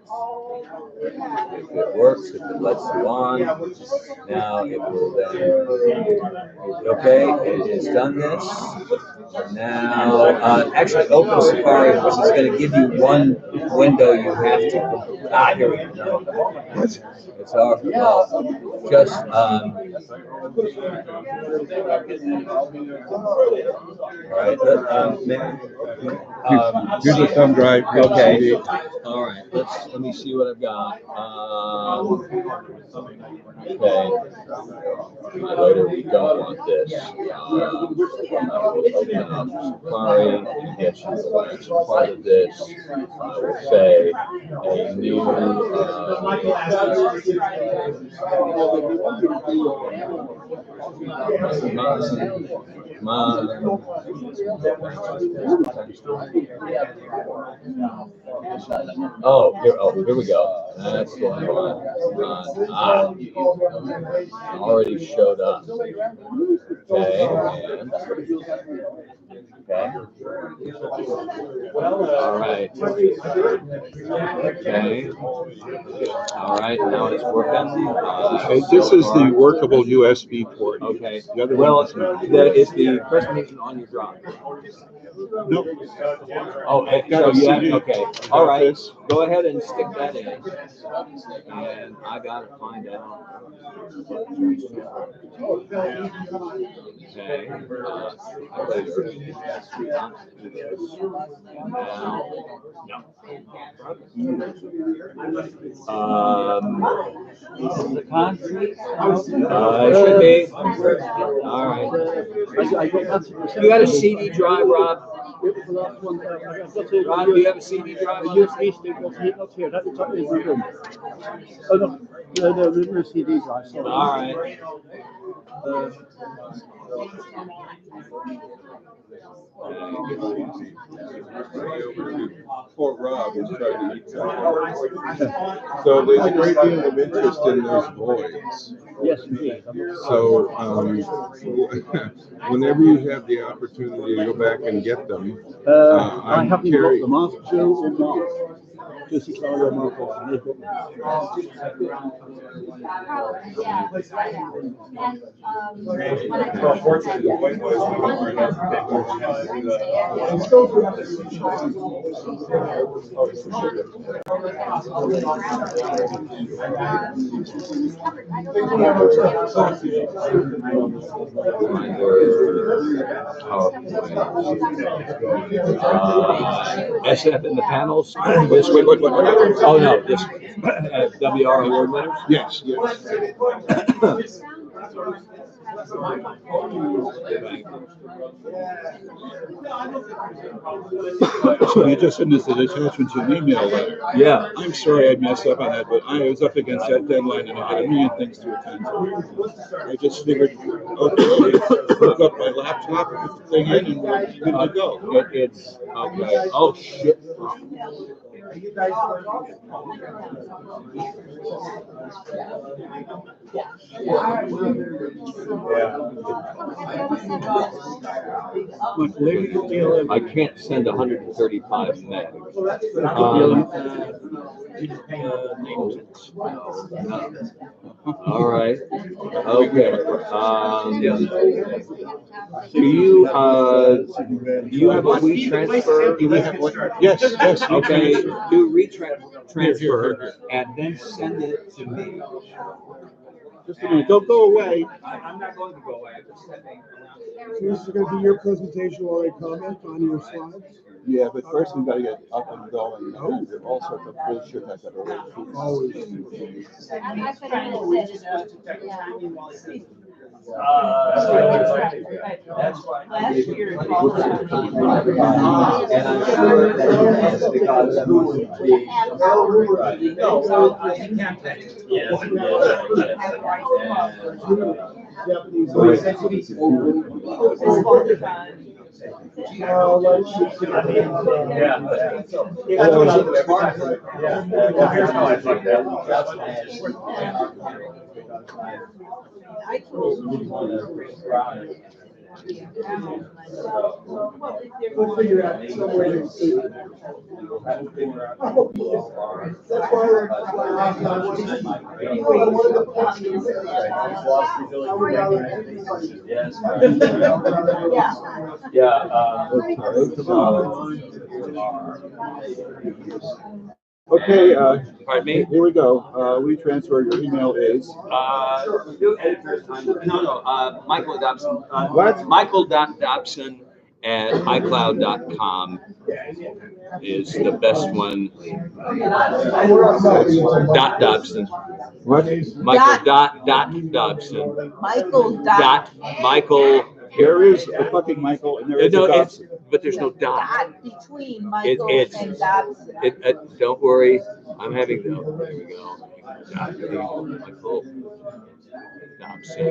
If it works, if it lets you on, now it will then, okay, it has done this. Now, actually open Safari because it's going to give you one window you have to, here we go. It's off, just, all right, here's a thumb drive. Okay. All right. Let me see what I've got. Okay. Later we don't want this. Open up Safari. Yes, part of this. I will say a new. Here we go. That's the one. Already showed up. Okay, and okay. All right. Okay. All right. Now it's working. This is the workable USB port. Okay. The other well, one is not. is the presentation on your drive? Nope. Oh, so you have, okay. All right. Go ahead and stick that in. And I got to find out. Okay. It should be. All right. You got a CD drive, Rob? Rob, do you have a CD drive? USB stick, not here, that's the top of the room. Oh, no, no CD drive, sorry. All right. Poor Rob is trying to eat something. So there's a great deal of interest in those voids. Yes, indeed. So whenever you have the opportunity to go back and get them, I haven't got them after Joe or Mark. Just Claudia Mark and they've got SF in the panels. Wait. Oh no, this WR award winners. Yes. So you just sent us an attachment to an email letter. Yeah. I'm sorry I messed up on that, but I was up against that deadline and I had a million things to attend to. I just figured, okay, hook up my laptop, put the thing in, and we're good to go. It's okay. Oh shit. I can't send 135 meg. All right. Okay. Do you have a WeTransfer? Yes. Okay. Do WeTransfer and then send it to me. Just a minute, don't go away. I'm not going to go away. I'm just stepping around. This is going to be your presentation while I comment on your slides? Yeah, but first we got to get up and going. Oh, all sorts of bullshit I got to read. Always. That's why I gave you and I'm sure that's because We'll figure out some way to include it. That's why we're. Okay, Pardon me? here we go. We transfer, your email is? Michael Dobson. What? Michael.Dobson@iCloud.com is the best one. Dobson. What? Michael Dobson. Michael. There is a fucking Michael and there is a Dobson. But there's no dot. Between Michael and Dobson. Don't worry, I'm having the. There we go. Michael Dobson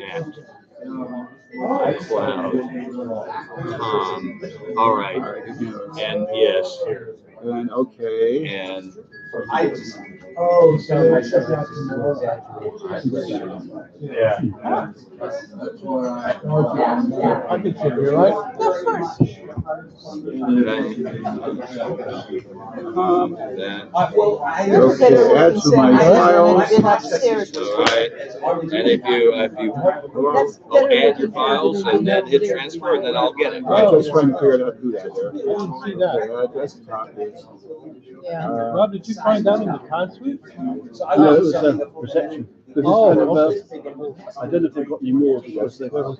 at iCloud.com. All right. And yes. And okay. And Oh, so yeah. I can sit here, right? Of course. Okay, add to my files. All right. And if you I'll add your files and then hit transfer and then I'll get it. I'm just trying to figure out how to do that there. I didn't see that. Desktop is. Rob, did you find that in the consuite? No, it was a reception. This is kind of, I don't know if they've got any more because they've. Well,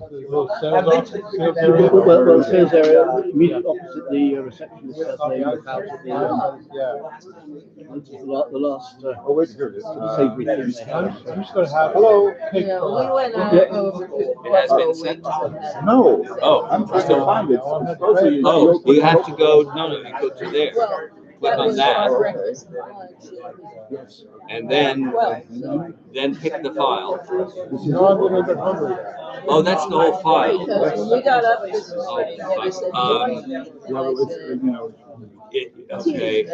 it says there immediately opposite the receptionist as they look out at the last. Oh, wait, here it is. Savory thing they have. I'm just going to have. Hello. We went out. It has been sent. No. Oh, I'm trying to find it. oh, you have to go. No, you go to there. Click on that, and then pick the file. Oh, that's the whole file. Because when we got up this morning, Okay.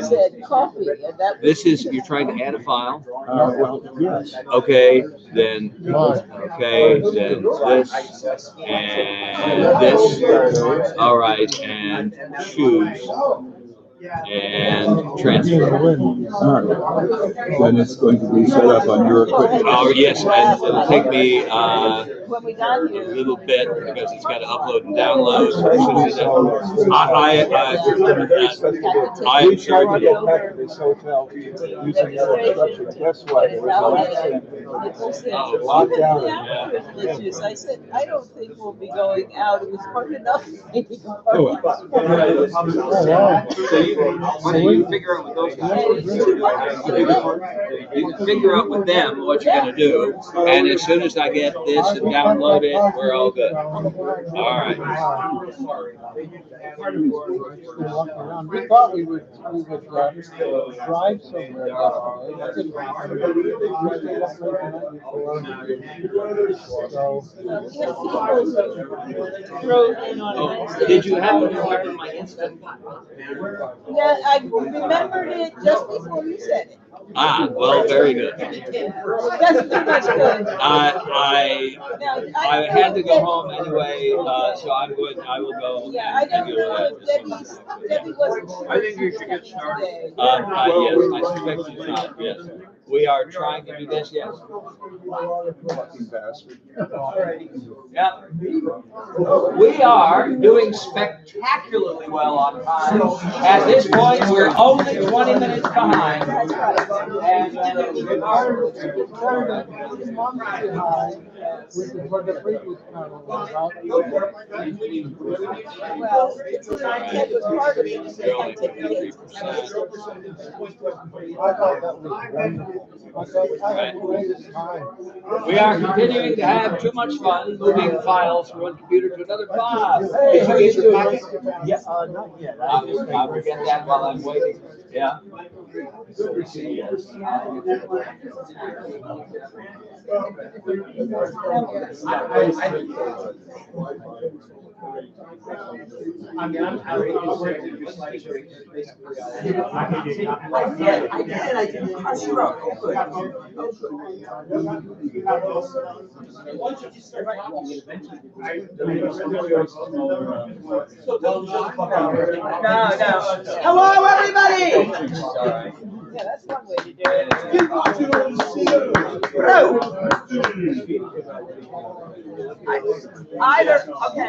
said coffee, and that was. This is you're trying to add a file. Well, yes. Okay, then this and this. All right, and choose. And transfer. All right. Then it's going to be set up on your equipment. Oh, yes, and it'll take me When we got a here. little bit because it's got to upload and download. I am sure to get back to this hotel using your instructions. Guess what? There was an accident. Lockdown. I said, I don't think we'll be going out. It was hard enough. So you figure out with those guys. You can figure out with them what you're going to do, and as soon as I get this and download it, we're all good. All right. We thought we would drive somewhere. Did you happen to remember my instant? Yeah, I remembered it just before you said it. Ah, well, very good. That's pretty much good. I had to go home anyway, so I will go. Yeah, I don't know if Debbie wasn't sure. I think you should get started. Yes, I suspect she's not, yes. We are trying to do this, yes. Fucking bastard. Yeah. We are doing spectacularly well on time. At this point, we're only 20 minutes behind. And we are continuing to have too much fun moving files from one computer to another file. Did you get your packet? Yeah, not yet. I'll forget that while I'm waiting. Yeah. I mean, I'm happy to work with your slide show. I did. Crush you up. Oh, good. No. Hello, everybody. Sorry. Yeah, that's one way to do it.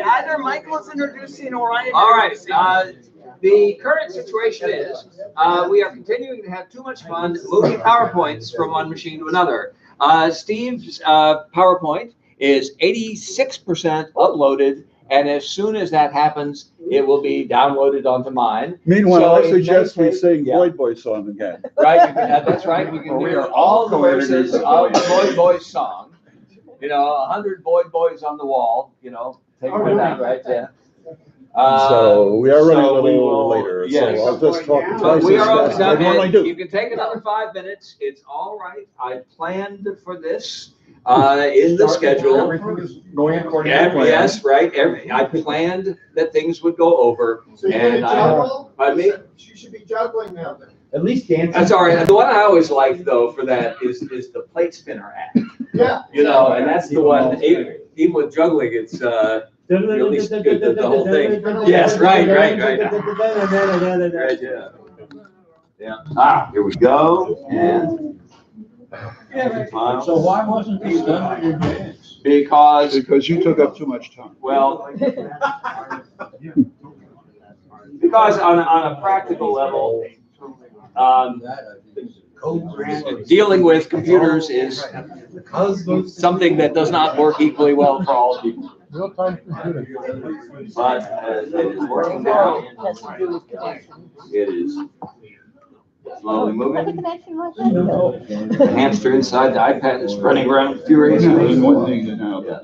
Either Michael's introducing or I. All right. The current situation is we are continuing to have too much fun moving PowerPoints from one machine to another. Steve's PowerPoint is 86% uploaded, and as soon as that happens, it will be downloaded onto mine. Meanwhile, So I suggest we sing Boyd Boy song again. Right, that's right. We can do all the verses of the Boyd Boys song. 100 Boyd Boys on the wall. Take one down, right? Yeah. So we are running a little later, yes. so I'll just talk But twice we as are almost fast as I done. normally do. You can take another 5 minutes. It's all right. I planned for this in the schedule. Everything is going according to plan. Yes, right. I planned that things would go over. So you're gonna juggle? Pardon me? You should be juggling now then. At least dancing. That's all right. The one I always like though for that is the plate spinner act. Yeah. And that's the one. Even with juggling, it's really good. The whole thing. Yes, right. Right, yeah. Here we go. And So why wasn't this done at your dance? because you took up too much time. Well, because on a practical level, dealing with computers is something that does not work equally well for all people. Real-time computer. But it is working now. It is slowly moving. The hamster inside the iPad is running around furiously. One thing that now that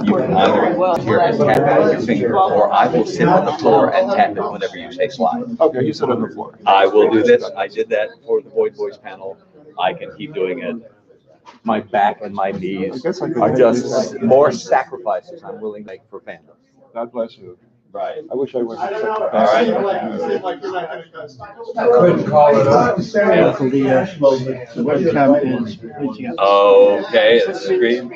you can either here and tap it with your finger, or I will sit on the floor and tap it whenever you say slide. Okay, you sit on the floor. I will do this. I did that for the Boyd Boys panel. I can keep doing it. My back and my knees are just more sacrifices I'm willing to make for fandom. God bless you. Right. I wish I was. I don't know. All right. You seem like you're not gonna go. I couldn't call it up. The webcam is reaching out. Okay, the screen.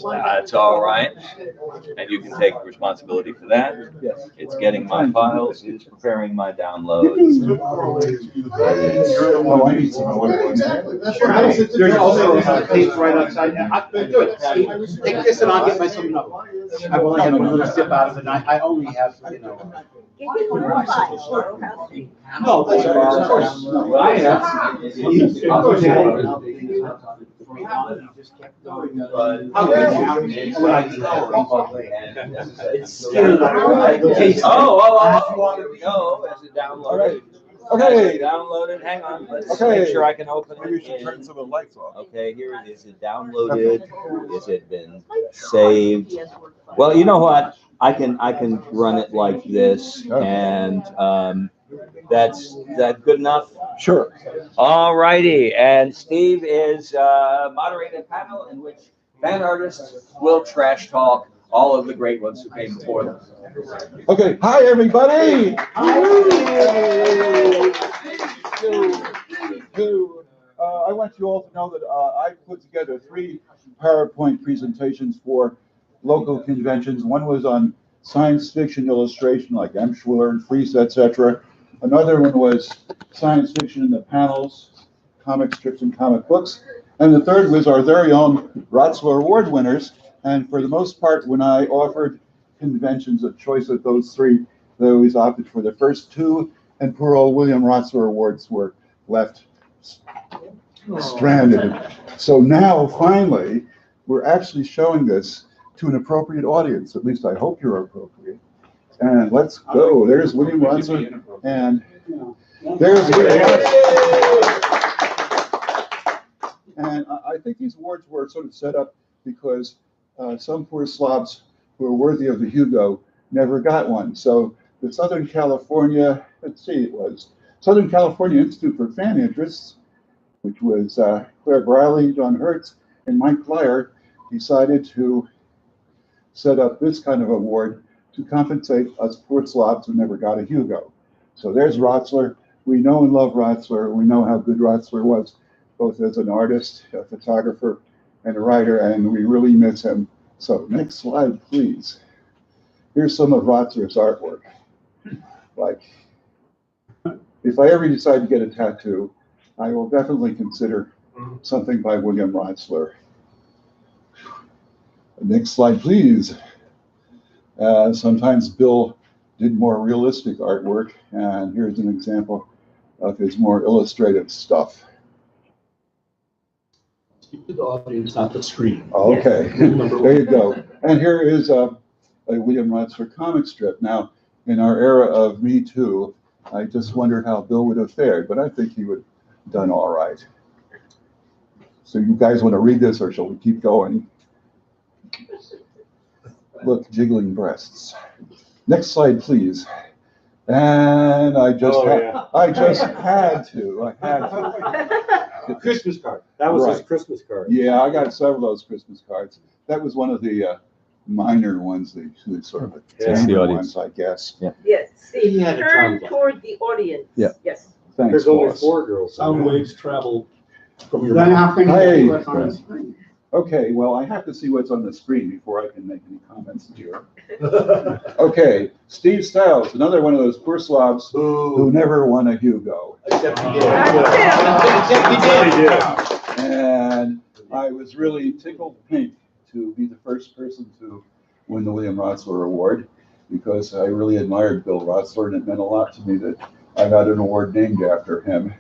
That's all right. And you can take responsibility for that. Yes. It's getting my files, it's preparing my downloads. Oh, I need some. There's also tape right outside. Do it. Take this and I'll get myself another one. I've only had one little sip out of it. I only have, No, that's of course. Here we go. As it downloaded. Okay. Downloaded. Hang on. Let's Okay. make sure I can open it. Maybe you should turn some of the lights off. Okay, here it is. Is it downloaded? Is it been saved? Well, you know what? I can run it like this, and that's that good enough? Sure. All righty, and Steve is moderating a panel in which fan artists will trash talk all of the great ones who came before them. Okay, hi everybody. I want you all to know that I put together 3 PowerPoint presentations for local conventions. One was on science fiction illustration like Emshwiller and Friese, etc. Another one was science fiction in the panels, comic strips and comic books. And the third was our very own Rotzler Award winners. And for the most part, when I offered conventions a choice of those 3, they always opted for the first 2, and poor old William Rotzler Awards were left stranded. So now, finally, we're actually showing this to an appropriate audience. At least I hope you're appropriate. And let's go. There's William Rotzler, and there's William Rotzler. And I think these awards were sort of set up because some poor slobs who are worthy of the Hugo never got one. So the Southern California, let's see, it was Southern California Institute for Fan Interests which was where Briley, John Hertz, and Mike Flyer decided to set up this kind of award to compensate us poor slobs who never got a Hugo. So there's Rotzler. We know and love Rotzler. We know how good Rotzler was, both as an artist, a photographer, and a writer, and we really miss him. So next slide, please. Here's some of Rotzler's artwork. Like, if I ever decide to get a tattoo, I will definitely consider something by William Rotzler. Next slide, please. Sometimes Bill did more realistic artwork, and here's an example of his more illustrative stuff. Speak to the audience, not the screen. Okay, there you go. And here is a William Rotzler comic strip. Now, in our era of Me Too, I just wondered how Bill would have fared, but I think he would have done all right. So you guys want to read this, or shall we keep going? Look, jiggling breasts. Next slide, please. And I just had to. The Christmas card. That was his Christmas card. Yeah, I got several of those Christmas cards. That was one of the minor ones, the sort of the ones, I guess. Yeah. Yes, Steve, He had a turn travel. toward the audience. Yeah. Yes. Thanks, There's only boss. 4 girls. Sound waves travel from your Then mouth. how can you Hey. see what's on the screen? Okay, well, I have to see what's on the screen before I can make any comments here. Okay, Steve Stiles, another one of those poor slobs who never won a Hugo. Except he did. Except he did. And I was really tickled pink to be the first person to win the William Rotzler Award, because I really admired Bill Rotzler, and it meant a lot to me that I got an award named after him.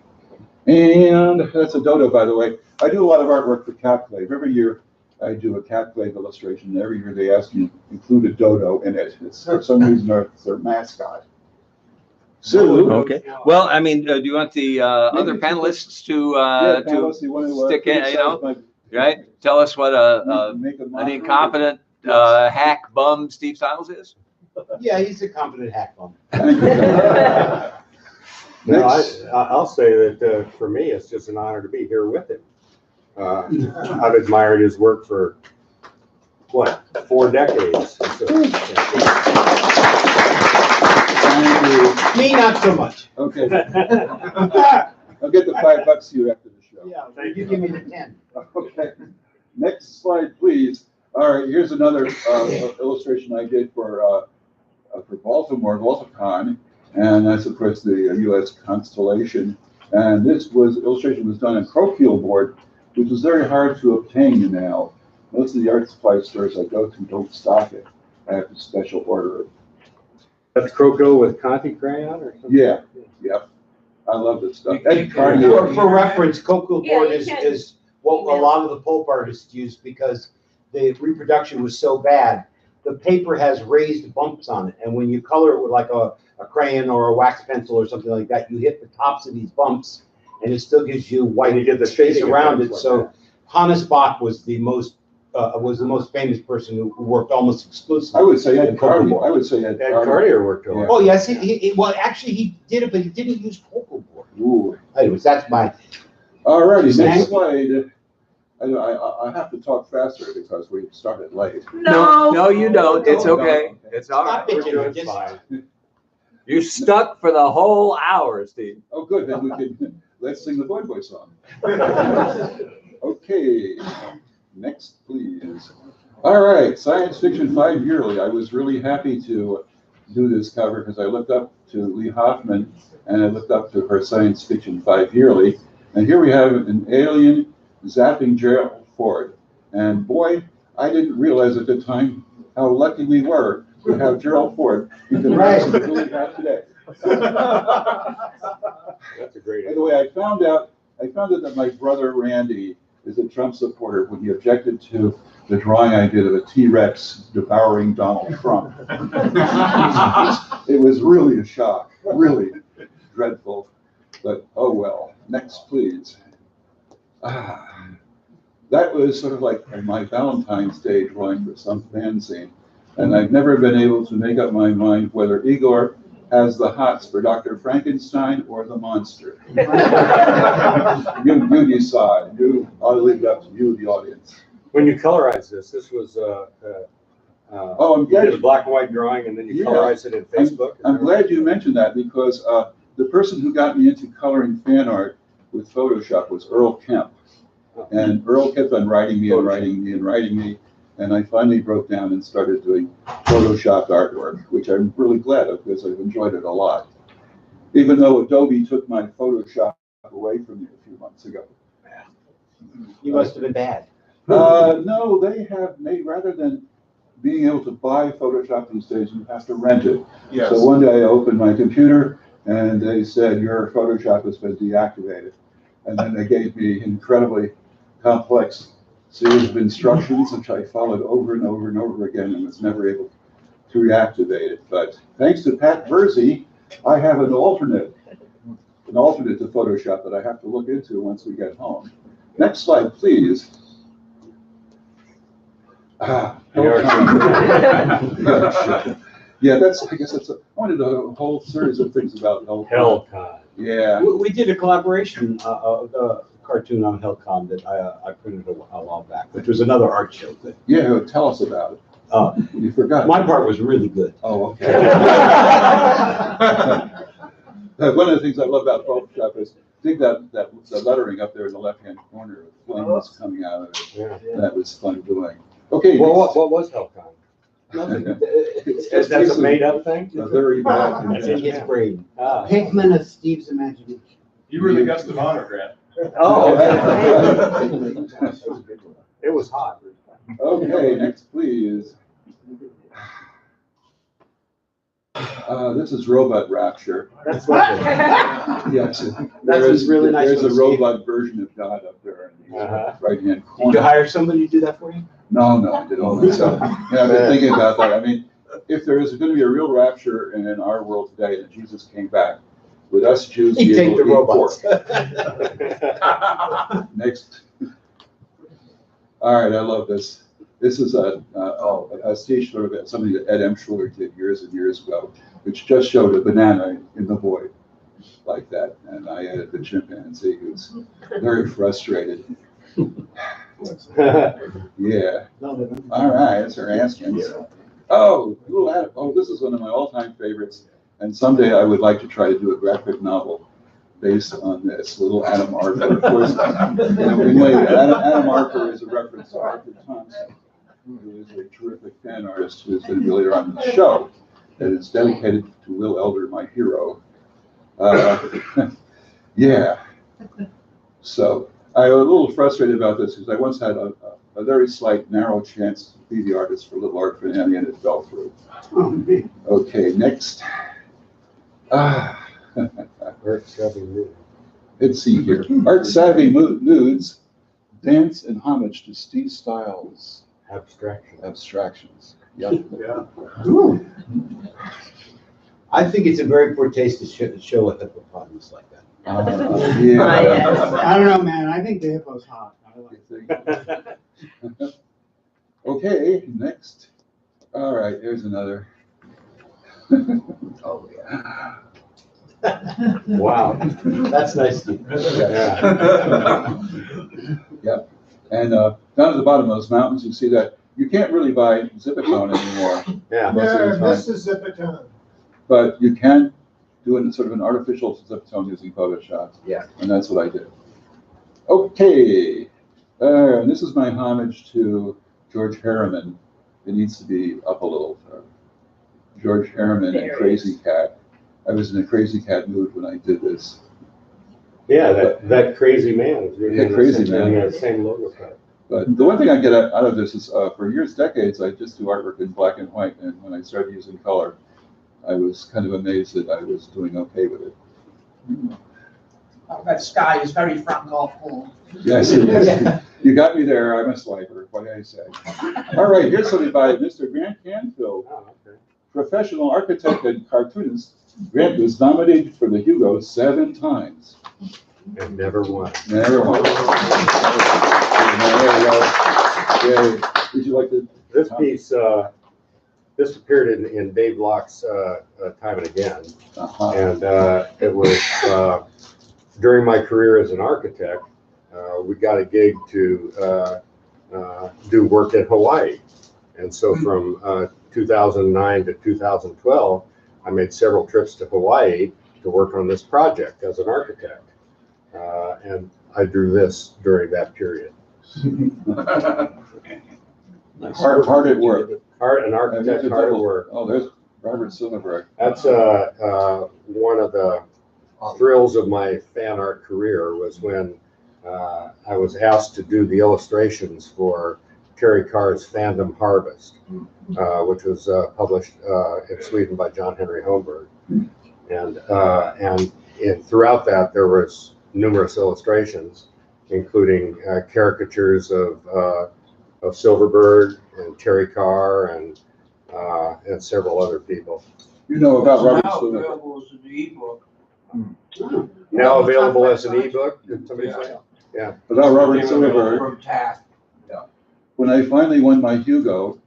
And that's a dodo, by the way. I do a lot of artwork for Catclave. Every year I do a Catclave illustration, and every year they ask me to include a dodo in it. It's, for some reason, it's their mascot. So, Okay. Well, I mean, do you want the other panelists to panelists, you want to stick in, criticize you know, my- right? Tell us what make a an mock- incompetent hack bum Steve Stiles is. Yeah, he's a competent hack bum. No, I'll say that for me, it's just an honor to be here with him. I've admired his work for, what, 4 decades. So, Me, not so much. Okay. I'll get the $5 to you after the show. Yeah, you give me the 10. Okay. Next slide, please. All right, here's another illustration I did for Baltimore, Balticon, and that's of course the U.S. constellation. And this illustration was done on Corflu board, which is very hard to obtain now. Most of the art supply stores I go to don't stock it. I have to special order it. That's Croco with Conti crayon or something? Yeah, yep. I love this stuff. For reference, Cocoa Yeah, board you is, can- is what a lot of the pulp artists use because the reproduction was so bad. The paper has raised bumps on it, and when you color it with like a crayon or a wax pencil or something like that, you hit the tops of these bumps, and it still gives you white And you get the space shading around it. effects like So that. Hannes Bach was the most famous person who worked almost exclusively. I would say Ed in cocoa Cartier. board. I would say Ed Ed Cartier. Cartier worked a lot. Oh yes, well actually he did it, but he didn't use cocoa board. Ooh. Anyways, that's my. All righty, Thank next you. slide. I have to talk faster because we started late. No, you don't. It's okay. It's all right. Stop it, We're doing just- fine. You're stuck for the whole hour, Steve. Oh, good, then we can, let's sing the Boy Boy song. Okay, next, please. All right, Science Fiction 5 Yearly. I was really happy to do this cover because I looked up to Lee Hoffman and I looked up to her Science Fiction 5 Yearly. And here we have an alien zapping Gerald Ford. And boy, I didn't realize at the time how lucky we were to have Gerald Ford in comparison to who we have today. That's a great By the way, I found out that my brother Randy is a Trump supporter when he objected to the drawing I did of a T-Rex devouring Donald Trump. It was really a shock, really dreadful, but oh well. Next, please. That was sort of like my Valentine's Day drawing for some fanzine, and I've never been able to make up my mind whether Igor has the hots for Dr. Frankenstein or the monster? You decide. I'll leave it up to you, the audience. When you colorize this was, I'm you glad did a black and white drawing and then you colorized it in Facebook? I'm glad you mentioned that because the person who got me into coloring fan art with Photoshop was Earl Kemp. And Earl kept on writing me, and I finally broke down and started doing Photoshopped artwork, which I'm really glad of because I've enjoyed it a lot. Even though Adobe took my Photoshop away from me a few months ago. You must have been bad. No, they have made, rather than being able to buy Photoshop these days, you have to rent it. Yes. So one day I opened my computer and they said, your Photoshop has been deactivated. And then they gave me incredibly complex series of instructions, which I followed over and over and over again and was never able to reactivate it. But thanks to Pat Verzi, I have an alternate to Photoshop that I have to look into once we get home. Next slide, please. Yeah, I guess I wanted a whole series of things about Hellcon. Yeah. We did a collaboration, a cartoon on Hellcon that I printed a while back, which was another art show thing. Yeah, tell us about it. You forgot. My part was really good. Oh, okay. One of the things I love about Photoshop is the lettering up there in the left-hand corner, with flames coming out of it. Yeah. That was fun doing. Okay. Well, what was Hellcon? Nothing. That's a made-up thing? A very bad. That's in his brain. Pigment of Steve's imagination. You were the guest of honor, Grant. Oh, it was hot. Okay, next, please. This is Robot Rapture. That's lovely. Yes. That's really nice. There's a robot version of God up there in the right-hand corner. Did you hire somebody to do that for you? No, I did all myself. Yeah, I've been thinking about that. I mean, if there is going to be a real rapture in our world today and Jesus came back, would us Jews be able to eat pork? Next. All right, I love this. This is a T-shirt of something that Ed Emshwiller did years and years ago, which just showed a banana in the void like that. And I added the chimpanzee who's very frustrated. Yeah. All right, that's our Askins. Oh, this is one of my all-time favorites. And someday I would like to try to do a graphic novel based on this, Little Adam Arthur. Of course, Adam Arthur is a reference to Arthur Thompson, who is a terrific fan artist who is going to be later on in the show. And it's dedicated to Will Elder, my hero. Yeah. So I was a little frustrated about this because I once had a very slight, narrow chance to be the artist for Little Art Finale and it fell through. Okay, next. Let's see here. Art Savvy Nudes dance in homage to Steve Styles. Abstractions. Yep. Yeah. I think it's a very poor taste to show a hippopotamus like that. Yeah. I don't know, man. I think the hippo's hot. Okay, next. All right, here's another. Oh, yeah. Wow, that's nice. Yeah. Yep. And down at the bottom of those mountains, you see that you can't really buy Zipicone anymore. Yeah. This is Zipicone. But you can do sort of an artificial Zipicone using Photoshop. Yeah. And that's what I did. Okay. And this is my homage to George Harriman. It needs to be up a little. George Harriman and Crazy Cat. I was in a Crazy Cat mood when I did this. Yeah, that crazy man. Yeah, crazy man. Yeah, same logo cut. But the one thing I get out of this is, for years, decades, I just do artwork in black and white. And when I started using color, I was kind of amazed that I was doing okay with it. Oh, that sky is very Francophone. Yes, it is. You got me there. I'm a swiper. What can I say? All right, here's something by Mr. Grant Canfield. Oh, okay. Professional architect and cartoonist. Grant was nominated for the Hugo 7 times. And never won. Never won. There you go. Yay. Would you like to? This piece this appeared in Dave Locke's Time and Again. And it was during my career as an architect, we got a gig to do work in Hawaii. And so from 2009 to 2012, I made several trips to Hawaii to work on this project as an architect. And I drew this during that period. Hard at work. An architect hard at work. Oh, there's Robert Silverberg. That's one of the thrills of my fan art career was when I was asked to do the illustrations for Terry Carr's Fandom Harvest, which was published in Sweden by John Henry Holmberg. And throughout that, there was numerous illustrations, including caricatures of Silverberg and Terry Carr and several other people. You know about Robert Now Silverberg. available as an ebook. Now available as an ebook, did somebody say? Yeah. About Robert Silverberg. From Taft. When I finally won my Hugo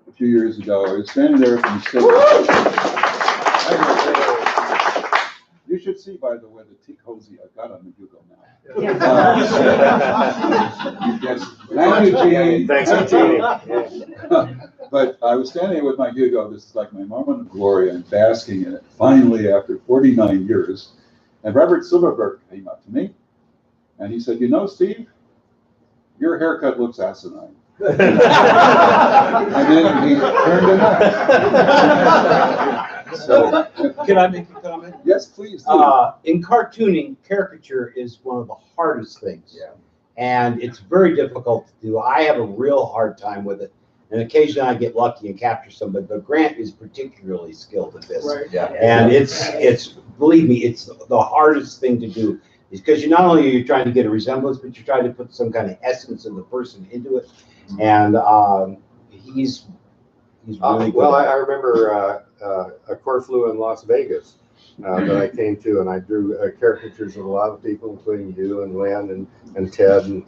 a few years ago, I was standing there from the You should see, by the way, the tea cozy I've got on the Hugo now. Thank you, Jeannie. Thanks, Jeannie. But I was standing there with my Hugo. This is like my moment of glory. I'm basking in it. Finally, after 49 years, and Robert Silverberg came up to me, and he said, "You know, Steve, your haircut looks asinine." And then he turned it on. So, can I make a comment? Yes, please. In cartooning, caricature is one of the hardest things. Yeah. And it's very difficult to do. I have a real hard time with it. And occasionally I get lucky and capture somebody, but Grant is particularly skilled at this. Right. Yeah. And it's believe me, it's the hardest thing to do. Is because you not only are you trying to get a resemblance, but you're trying to put some kind of essence of the person into it. And he's really good. Well, I remember a Corflu in Las Vegas that I came to, and I drew caricatures of a lot of people, including you and Lynn and Ted and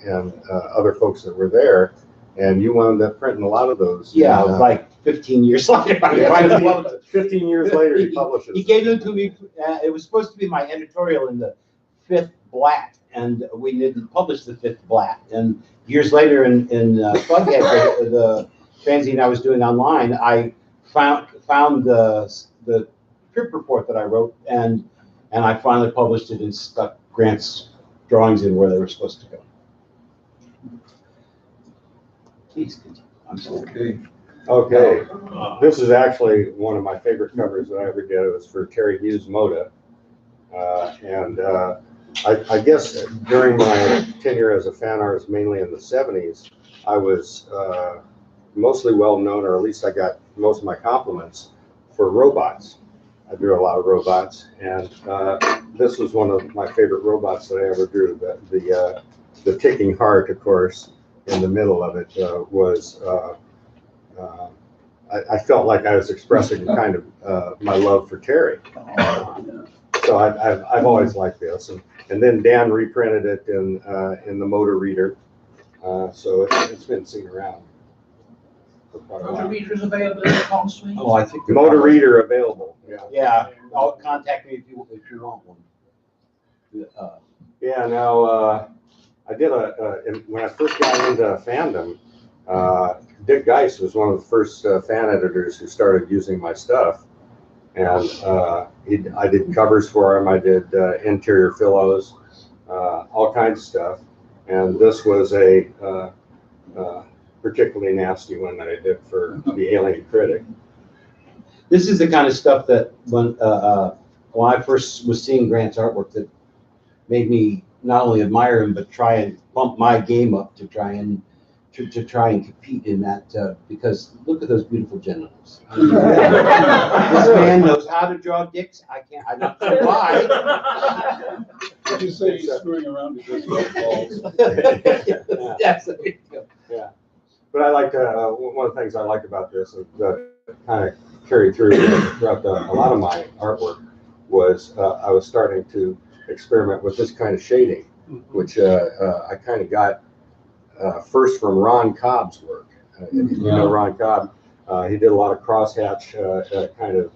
other folks that were there. And you wound up printing a lot of those. Yeah, like 15 years later. 15 years later, he published it. He gave them to me. It was supposed to be my editorial in the 5th Blatt, and we didn't publish the 5th Blatt. And years later, in Bughead, the fanzine I was doing online, I found the trip report that I wrote, and I finally published it and stuck Grant's drawings in where they were supposed to go. Please continue. I'm sorry. Okay. This is actually one of my favorite covers that I ever did. It was for Terry Hughes Moda. I guess during my tenure as a fan artist, mainly in the 70s, I was mostly well known, or at least I got most of my compliments for robots. I drew a lot of robots, and this was one of my favorite robots that I ever drew. The ticking heart, of course, in the middle of it was. I felt like I was expressing kind of my love for Terry. So I've always liked this, and then Dan reprinted it in the Motor Reader, so it's been seen around. Motor Reader's available at cost. Oh, I think the Motor Reader available. Yeah. Yeah. I'll contact me if you want one. Yeah. Now I did when I first got into fandom. Dick Geist was one of the first fan editors who started using my stuff, and I did covers for him. I did interior pillows, all kinds of stuff, and this was a particularly nasty one that I did for the Alien Critic. This is the kind of stuff that when I first was seeing Grant's artwork that made me not only admire him but try and bump my game up to try and compete in that because look at those beautiful genitals. This man knows how to draw dicks. I'm not sure why. Did you say he's screwing around with his balls? Yes. Yeah. But I like one of the things I like about this that kind of carried through throughout a lot of my artwork was I was starting to experiment with this kind of shading, which I kind of got first from Ron Cobb's work. If you know Ron Cobb, He did a lot of crosshatch kind of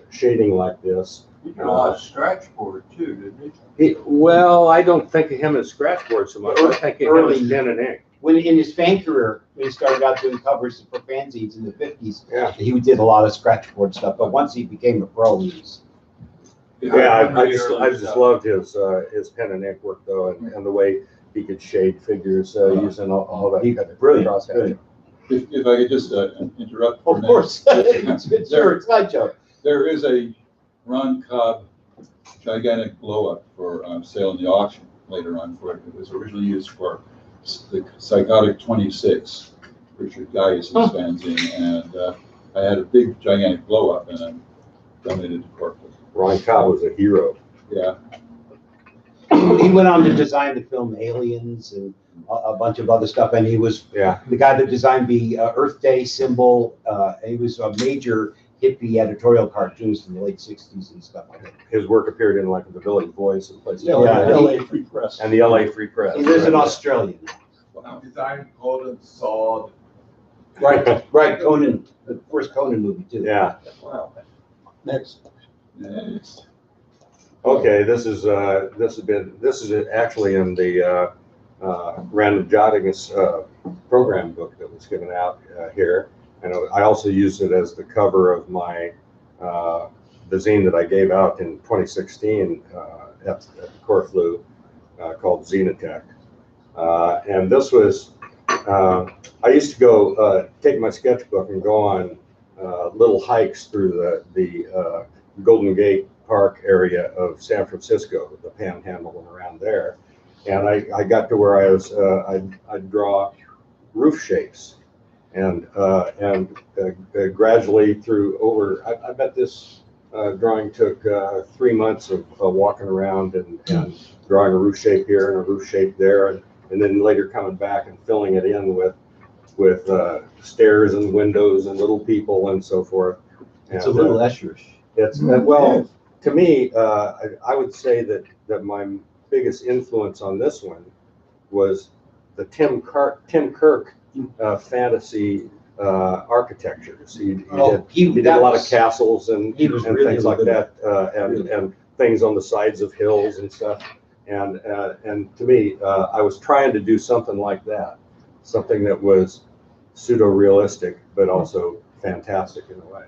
shading like this. He did a lot of scratch board too, didn't Well, I don't think of him as scratch board so much. I think of him as pen and ink. When in his fan career, when he started out doing covers for fanzines in the 50s, Yeah. he did a lot of scratch board stuff. But once he became a pro, he was. Yeah, I just loved his pen and ink work though, and the way he could shade figures using all that kind of Brilliant, crosshatch. brilliant. If I could just interrupt. for a Of minute. course, it's your slideshow. There is a Ron Cobb gigantic blow up for sale in the auction later on. For it was originally used for the Psychotic 26, Richard Gaius' fanzine, and I had a big gigantic blow up and I donated to Corflu. Ron Cobb was a hero. Yeah. He went on to design the film Aliens and a bunch of other stuff, and he was the guy that designed the Earth Day symbol. He was a major hippie editorial cartoonist in the late 60s and stuff like that. His work appeared in like the Village Voice and places. Yeah, like that. LA Free Press. And the LA Free Press. He lives in Australia. Designed Golden Sword. Right, right. Conan, the first Conan movie too. Yeah. Wow. Next. Okay, this is actually in the Random Jottings program book that was given out here, and I also used it as the cover of my the zine that I gave out in 2016 at Corflu called Xenotech, and this was I used to go take my sketchbook and go on little hikes through the Golden Gate Park area of San Francisco, the Panhandle and around there, and I got to where I was I'd draw roof shapes, and gradually through over I bet this drawing took 3 months of walking around and drawing a roof shape here and a roof shape there, and then later coming back and filling it in with stairs and windows and little people and so forth. It's a little Escherish. It's well, to me, I would say that my biggest influence on this one was the Tim Kirk fantasy architectures. He did a lot of castles and really things like good that, and things on the sides of hills and stuff. And to me, I was trying to do something like that, something that was pseudo-realistic but also fantastic in a way.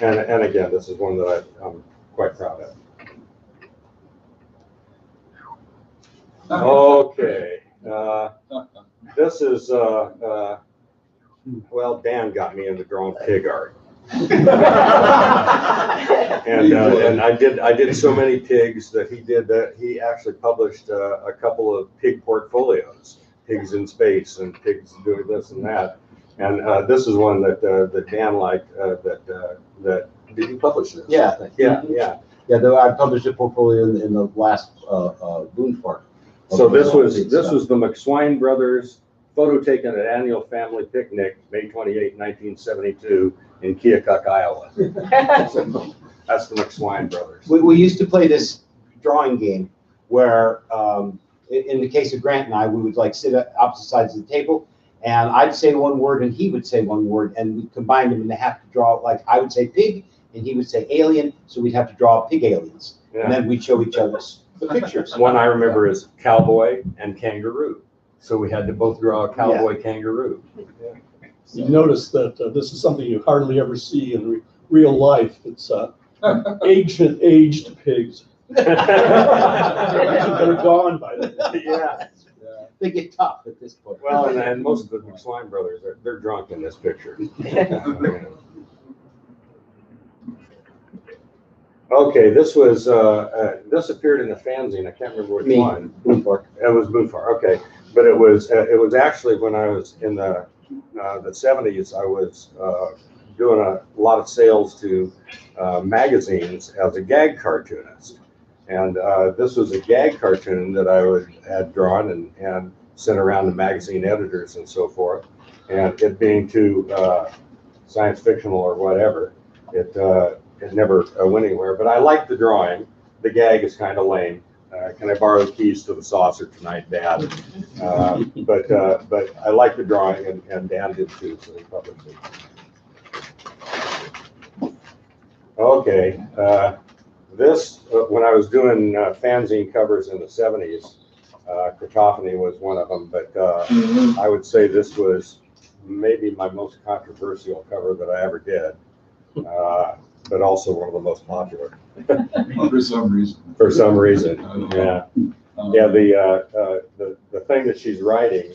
And again, this is one that I'm quite proud of. Okay, this is well, Dan got me into drawing pig art, and I did so many pigs that he actually published a couple of pig portfolios, pigs in space and pigs doing this and that. And this is one that Dan liked. That did you publish this? Yeah, yeah. I published a portfolio in the last Boone Park. So this was the McSwine brothers photo taken at annual family picnic, May 28, 1972, in Keokuk, Iowa. That's the McSwine brothers. We used to play this drawing game where, in the case of Grant and I, we would like sit at opposite sides of the table, and I'd say one word and he would say one word, and we'd combine them and they have to draw, like I would say pig and he would say alien, so we'd have to draw pig aliens. Yeah. And then we'd show each other the pictures. One I remember is cowboy and kangaroo. So we had to both draw a cowboy kangaroo. You notice that this is something you hardly ever see in real life. It's aged pigs. They're gone by then. Yeah. They get tough at this point. Well, and most of the McSwine brothers, they're drunk in this picture. Okay, this was this appeared in a fanzine. I can't remember which one. Boone Park. It was Boone Park. Okay, but it was actually when I was in the 70s. I was doing a lot of sales to magazines as a gag cartoonist, and this was a gag cartoon that I had drawn and sent around to magazine editors and so forth. And it being too science fictional or whatever, it never went anywhere, but I like the drawing. The gag is kind of lame. Can I borrow the keys to the saucer tonight, Dad? But I like the drawing, and Dan did too, so he published it. Okay, this, when I was doing fanzine covers in the 70s, Cacophony was one of them, but I would say this was maybe my most controversial cover that I ever did, but also one of the most popular. For some reason. For some reason, yeah. Yeah, the thing that she's writing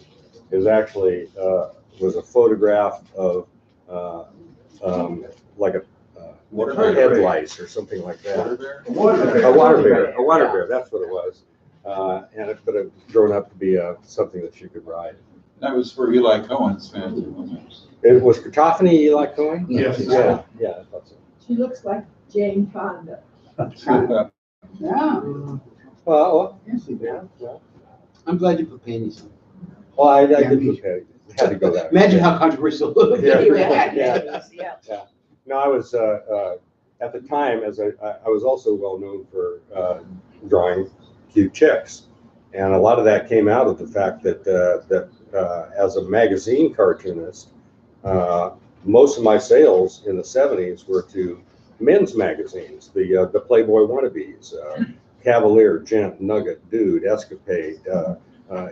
is actually, was a photograph of like a headlights or something like that. A water bear, that's what it was. But it grown up to be something that she could ride. That was for Eli Cohen's family, wasn't it? It was Cacophony Eli Cohen? Yes. Yeah, I thought so. She looks like Jane Fonda. Yeah. Well, Yeah. I'm glad you put panties on. well, I did look at it. Had to go that way. Imagine how controversial. Yeah. No, I was, at the time, I was also well known for drawing cute chicks. And a lot of that came out of the fact that as a magazine cartoonist, most of my sales in the 70s were to men's magazines, the Playboy wannabes, Cavalier, Gent, Nugget, Dude, Escapade,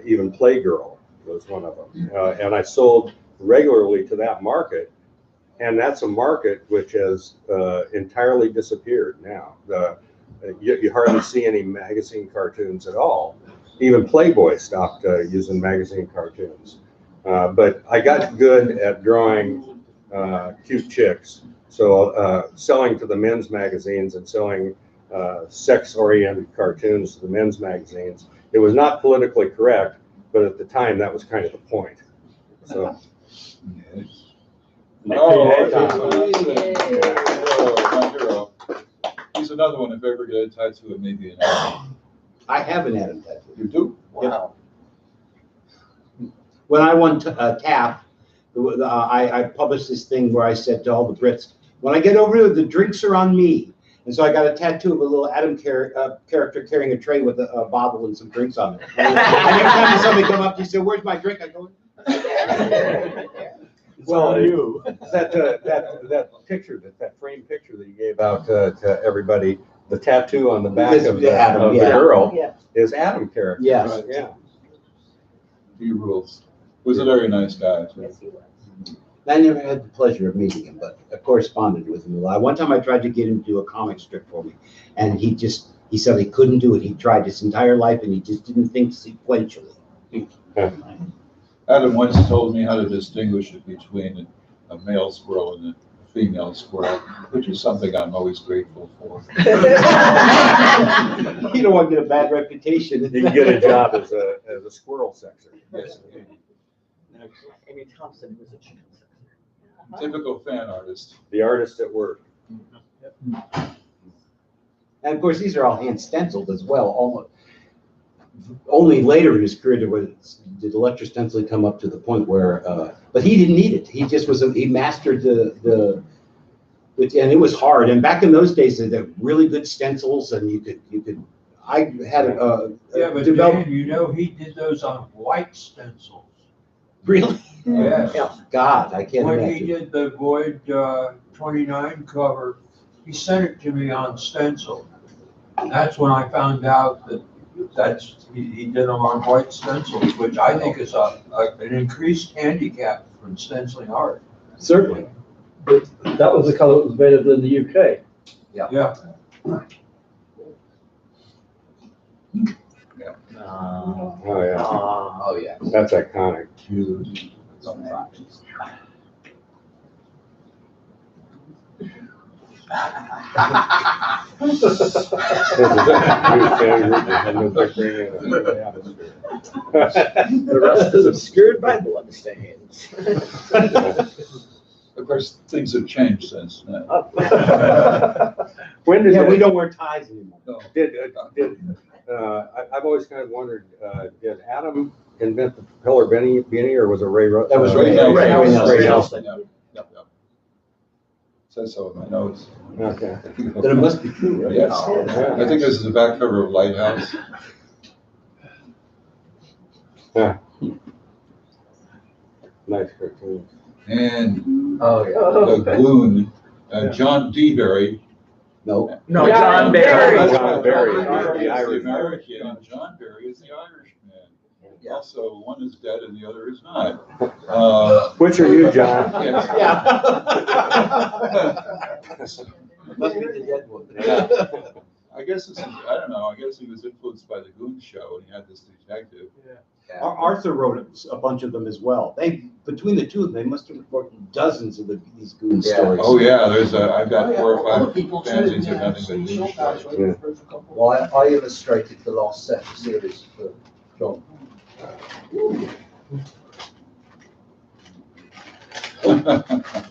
even Playgirl was one of them. And I sold regularly to that market. And that's a market which has entirely disappeared now. You hardly see any magazine cartoons at all. Even Playboy stopped using magazine cartoons. But I got good at drawing cute chicks. So selling to the men's magazines and selling sex-oriented cartoons to the men's magazines. It was not politically correct, but at the time that was kind of the point. So. My hero. He's another one. If I ever get a tattoo, it may be an Adam. I have an Adam tattoo. You do? Wow. When I won TAP, I published this thing where I said to all the Brits, when I get over here, the drinks are on me. And so I got a tattoo of a little Adam character carrying a tray with a bottle and some drinks on it. And every time somebody come up, he said, "Where's my drink?" I go, well, that picture, that framed picture that you gave out to everybody, the tattoo on the back of the girl is Adam character. Yes. Right? Yeah. He rules. Was a very nice guy. Yes, he was. I never had the pleasure of meeting him, but I corresponded with him a lot. One time I tried to get him to do a comic strip for me, and he said he couldn't do it. He tried his entire life, and he just didn't think sequentially. Adam once told me how to distinguish it between a male squirrel and a female squirrel, which is something I'm always grateful for. You don't want to get a bad reputation. You can get a job as a squirrel sexer. Yes. Amy Thompson was a chicken sexer. Typical fan artist. The artist at work. And of course, these are all hand stenciled as well. Almost. Only later in his career did electro stenciling come up to the point where, but he didn't need it. He just he mastered and it was hard. And back in those days, they had really good stencils, and you could. I had but Dan, you know, he did those on white stencils. Really? Yes. Oh, God, I can't when imagine. He did the Void 29 cover, he sent it to me on stencil. And that's when I found out that he did them on white stencils, which I think is an increased handicap from stenciling art. Certainly. But that was the color that was available in the UK. Yeah. Oh yeah. Oh yeah. That's iconic. The rest is obscured by bloodstains. Of course, things have changed since then. When did we don't wear ties anymore. No. I've always kind of wondered, did Adam invent the propeller beanie, or was it Ray? That was Ray Nelson. Ray Nelson. Yep. Says so in my notes. Okay. Then it must be true, right? Yes. I think this is the back cover of Lighthouse. Yeah. Nice cartoon. And Oh yeah. the Gloon, John Deberry No. No, John Barry. John Barry, John the Barry is the Irishman. American, and John Barry is the Irishman. Also, one is dead and the other is not. Which are you, John? Yes. Must be the dead one. I guess I don't know, I guess he was influenced by the Goon Show and he had this detective. Arthur wrote a bunch of them as well. Between the two of them, they must have written dozens of these Goon stories. Oh, yeah, I've got 4 or 5 fanzines of nothing but Goon stories. Well, I illustrated the last set of series for John.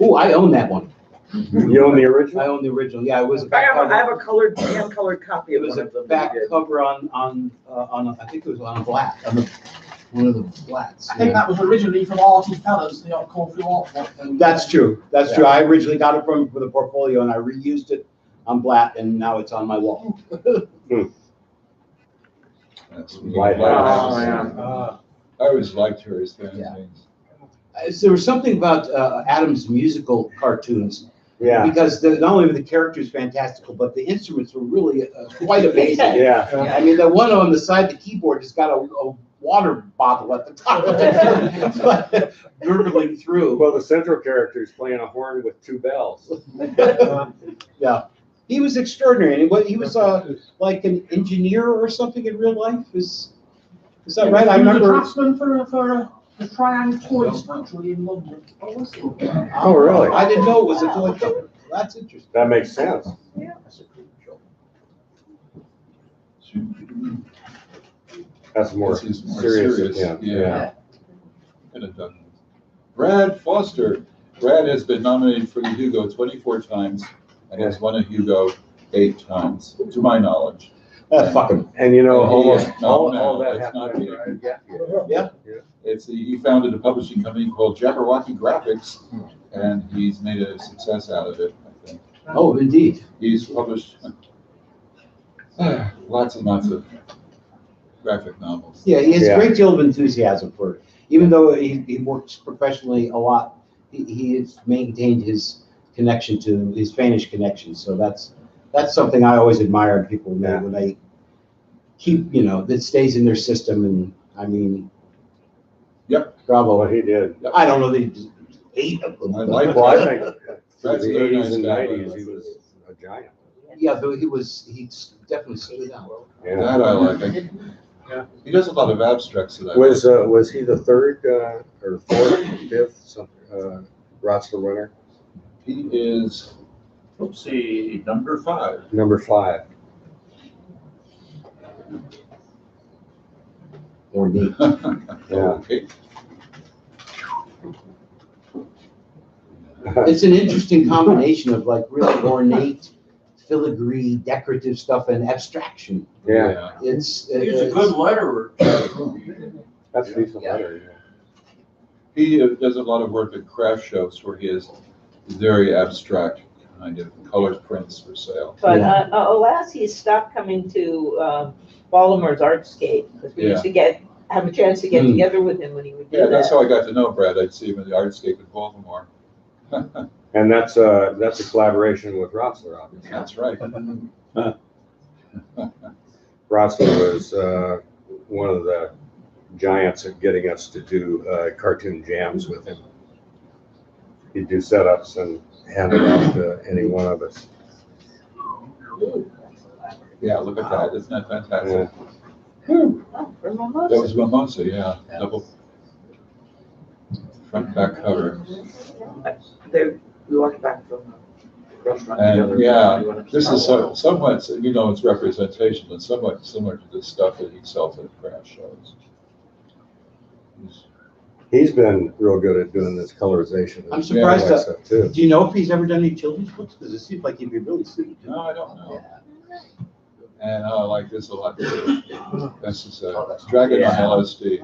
Oh, I own that one. You own the original? I own the original. Yeah, it was a I back have cover. a colored, hand-colored copy It of was one a of them. back cover on I think it was on black, one of the flats. I think that was originally from Artie Fellows, the Corflu art book. That's true. That's true. I originally got it from for the portfolio and I reused it on black and now it's on my wall. That's Lighthouse. I always liked her as fanzines. There was something about Adam's musical cartoons. Yeah. Because not only were the characters fantastical, but the instruments were really quite amazing. Yeah. I mean, the one on the side, the keyboard has got a water bottle at the top of it, gurgling through. Well, the central character is playing a horn with 2 bells. Yeah. He was extraordinary. And he was like an engineer or something in real life. Is that right? I remember. He was a craftsman for the Triangle Toys factory in London. Oh, was he? Oh, really? I didn't know it was a toy company. That's interesting. That makes sense. Yeah. That's more This is more serious. serious, Yeah. yeah. Could have done this. Brad Foster. Brad has been nominated for the Hugo 24 times and has won a Hugo 8 times, to my knowledge. Fucking. And you know, And he- almost no, all that it's not happened. kidding. Yeah. He founded a publishing company called Jabberwocky Graphics, and he's made a success out of it, I think. Oh, indeed. He's published lots and lots of graphic novels. Yeah, he has a great deal of enthusiasm for it. Even though he works professionally a lot, he has maintained his connection to his Spanish connection. So that's something I always admire in people when they keep, that stays in their system. And I mean, yep, bravo. What he did. I don't know that he just 8 of them. Well, I think through That's the a very 80s nice and guy. 90s, he was a giant. Yeah, but he definitely stood out. Yeah. That I like. He does a lot of abstracts that I Was he the 3rd or 4th, 5th Rotsler winner? He is, let's see, number 5. Number 5. Or neat. Yeah. Okay. It's an interesting combination of like really ornate, filigree, decorative stuff and abstraction. Yeah. It's He's a good letterer. That's a decent letter. He does a lot of work at craft shows where he has very abstract kind of colored prints for sale. But alas, he's stopped coming to Baltimore's Artscape, because we used to have a chance to get together with him when he would do Yeah, that. that's how I got to know Brad. I'd see him in the Artscape in Baltimore. And that's a collaboration with Rotsler, obviously. That's right. Rotsler was one of the giants at getting us to do cartoon jams with him. He'd do setups and hand it off to any one of us. Yeah, look at that. Isn't that fantastic? Oh, for Mimosa. That was Mimosa, yeah. Double front back cover. We walked back from the restaurant And together. yeah, this is somewhat, it's representation, but somewhat similar to the stuff that he sells at craft shows. He's been real good at doing this colorization. I'm surprised. Stuff too. Do you know if he's ever done any children's books? Because it seems like he'd be really suited to. No, I don't know. And I like this a lot too. This is Dragon on LSD.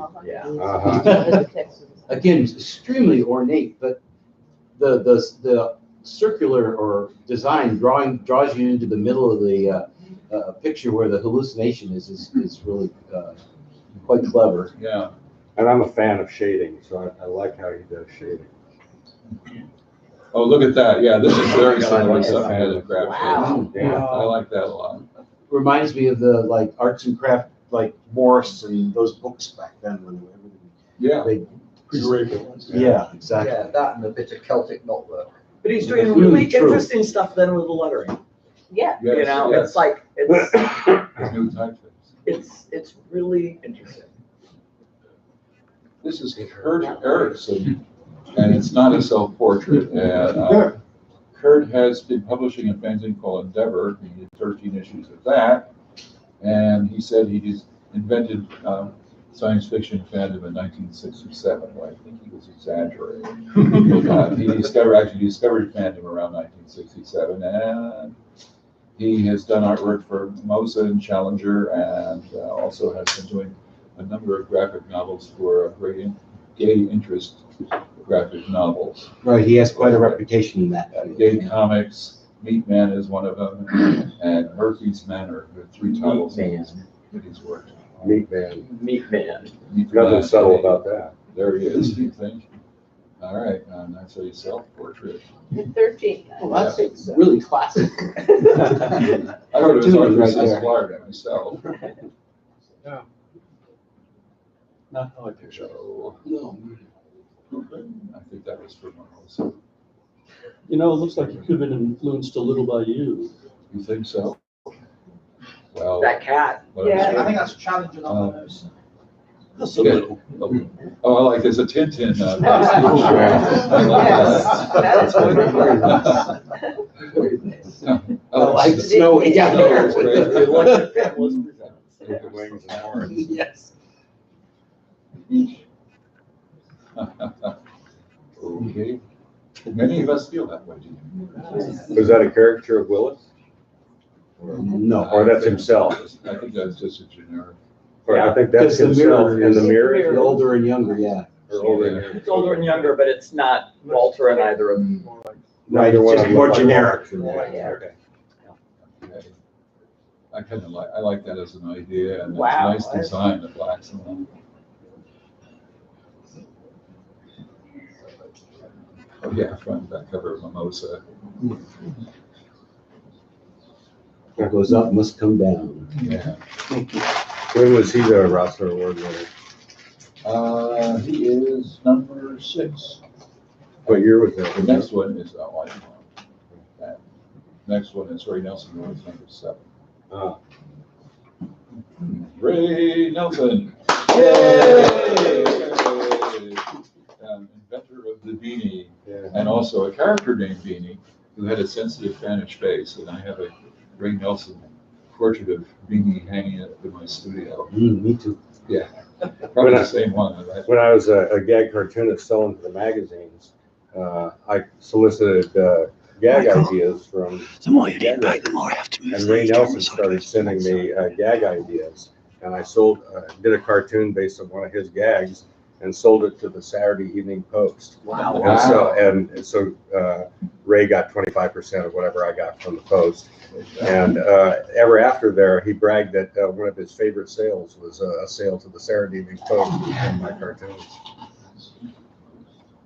Again, it's extremely ornate, but the circular or design draws you into the middle of the picture where the hallucination is really quite clever. Yeah. And I'm a fan of shading, so I like how he does shading. Oh, look at that. Yeah, this is very Yeah, I similar like to that. something at a craft Wow. fair. I like that a lot. Reminds me of the like arts and craft, like Morris and those books back then when everything. Yeah. They, Pre-Reagan. yeah, exactly. Yeah, that and a bit of Celtic notebook. But he's doing Really really true. interesting stuff then with the lettering. Yeah. You know, yes. it's like, it's, New typeface. it's really interesting. This is Kurt Erickson, and it's not a self-portrait. And Kurt has been publishing a fanzine called Endeavor. He did 13 issues of that. And he said he just invented science fiction fandom in 1967. Well, I think he was exaggerating. He discovered fandom around 1967, and he has done artwork for Mimosa and Challenger, and also has been doing a number of graphic novels for great gay interest graphic novels. Right, he has quite a reputation in that. Gay Comics, Meat Man is one of them, and Murphy's Manor, the 3 titles that he's worked on. Meat Man. Meat Man. Nothing subtle about that. There he is, you think? All right, and that's a self-portrait. 13. Well, that's really classic. I heard it was Arthur C. Clarke myself. Yeah. Not how I picture it. No. I think that was for Mimosa. You know, it looks like it could have been influenced a little by you. You think so? Well. That cat. Yeah. I think that's challenging on those. Just a little. Oh, I like there's a Tintin. Yes, that is wonderful. I like the snow. Yeah. It's great. Wings and horns. Yes. Okay. Many of us feel that way, do you? Was that a caricature of Willis? No. Or that's himself? I think that's just a generic. Or I think that's Because the himself mirror in the is- mirror. The older and younger, yeah. Or older and younger. It's older and younger, but it's not Walter and either of them. Right, Neither one it's of just them more look like generic. Walter. Yeah. Okay. Okay. I kind of like, I like that as an idea, and it's Wow. nice design, the blacks and all. Oh, yeah, front and back cover of Mimosa. What goes up must come down. Yeah. When was he the Rossler Award winner? He is number 6. What year was The that? next one is, oh, I don't know. That next one is Ray Nelson, who is number 7. Ah. Ray Nelson. Yay! Inventor of the beanie, Yeah. and also a character named Beanie, who had a sensitive Spanish face, and I have a Ray Nelson portrait of Beanie hanging up in my studio. Me too. Yeah, probably the same one. When I was a gag cartoonist selling to the magazines, I solicited gag ideas from. The more you dig back, the more I have to move. And Ray Nelson started sending me gag ideas, and I did a cartoon based on one of his gags, and sold it to the Saturday Evening Post. Wow. And so Ray got 25% of whatever I got from the Post. And ever after there, he bragged that one of his favorite sales was a sale to the Saturday Evening Post from my cartoons.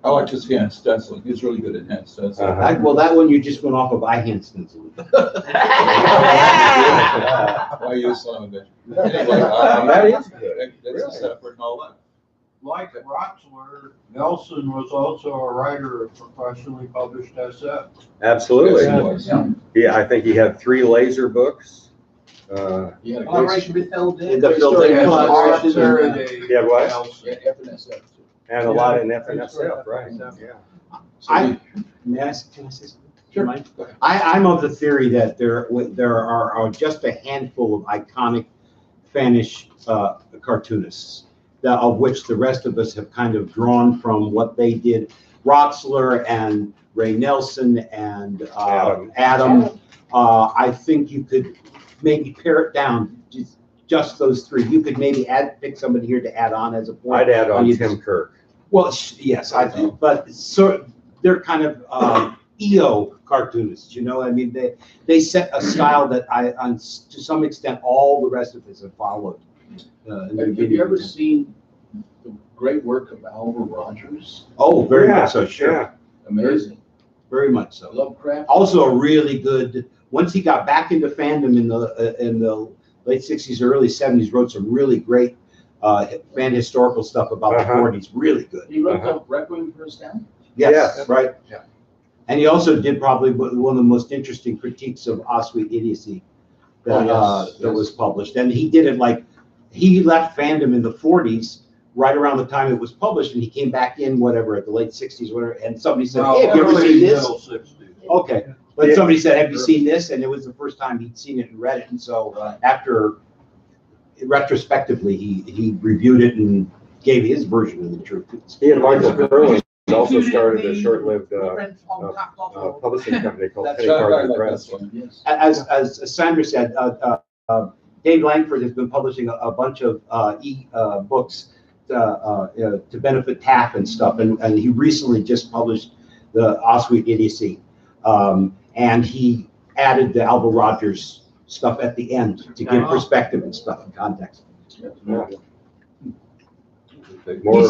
I like his hand stenciling. He's really good at hand stenciling. Well, that one you just went off of hand stenciling. Why you son of a bitch? Anyway, That is good. That's a separate and all that. Like Roxler, Nelson was also a writer of professionally published SF. Absolutely. Yes, he was. Yeah, I think he had 3 laser books. He had a Collaboration with LD. The built-in He collaboration. Yeah, what? Yeah, after that stuff. And a lot in FNSF, right? Yeah. May I say something? Sure. I'm of the theory that there are just a handful of iconic Spanish cartoonists, of which the rest of us have kind of drawn from what they did. Roxler and Ray Nelson and Adam. I think you could maybe pare it down to just those 3. You could maybe pick somebody here to add on as a point. I'd add on Tim Kirk. Well, yes, I think, but so they're kind of EO cartoonists, you know. I mean, they set a style that to some extent, all the rest of us have followed. Have you ever seen the great work of Alva Rogers? Oh, very much so, sure. Amazing. very much so. Lovecraft. Also a really good, once he got back into fandom in the late 60s, early 70s, wrote some really great fan historical stuff about the 40s, really good. He wrote the Requiem for a Stand? Yes, right. Yeah. And he also did probably one of the most interesting critiques of Osweed Idiocy that, that was published. And he did it like, he left fandom in the 40s, right around the time it was published, and he came back in whatever at the late 60s, whatever, and somebody said, hey, have you ever seen this? Okay, but somebody said, have you seen this? And it was the first time he'd seen it and read it, and so after, retrospectively, he reviewed it and gave his version of the truth. He and Michael Curley also started a short-lived publishing company called Penny Carter Press. As Sandra said, Dave Langford has been publishing a bunch of books to benefit TAF and stuff, and he recently just published the Osweed Idiocy, and he added the Alva Rogers stuff at the end to give perspective and stuff and context. More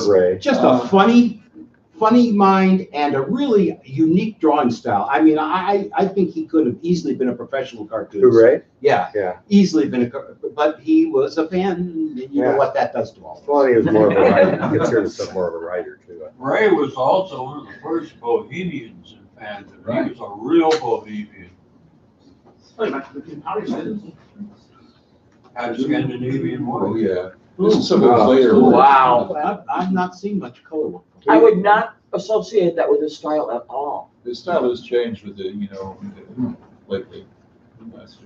Ray. Just a funny mind and a really unique drawing style. I mean, I think he could have easily been a professional cartoonist. Who, Ray? Yeah, easily been but he was a fan, and you know what that does to all. Well, he was more of a writer. He considered himself more of a writer too. Ray was also one of the first Bohemians in fandom. He was a real Bohemian. Had Scandinavian work. Oh, yeah. This is some of his later work. Wow. I've not seen much color work. I would not associate that with his style at all. His style has changed with the, lately.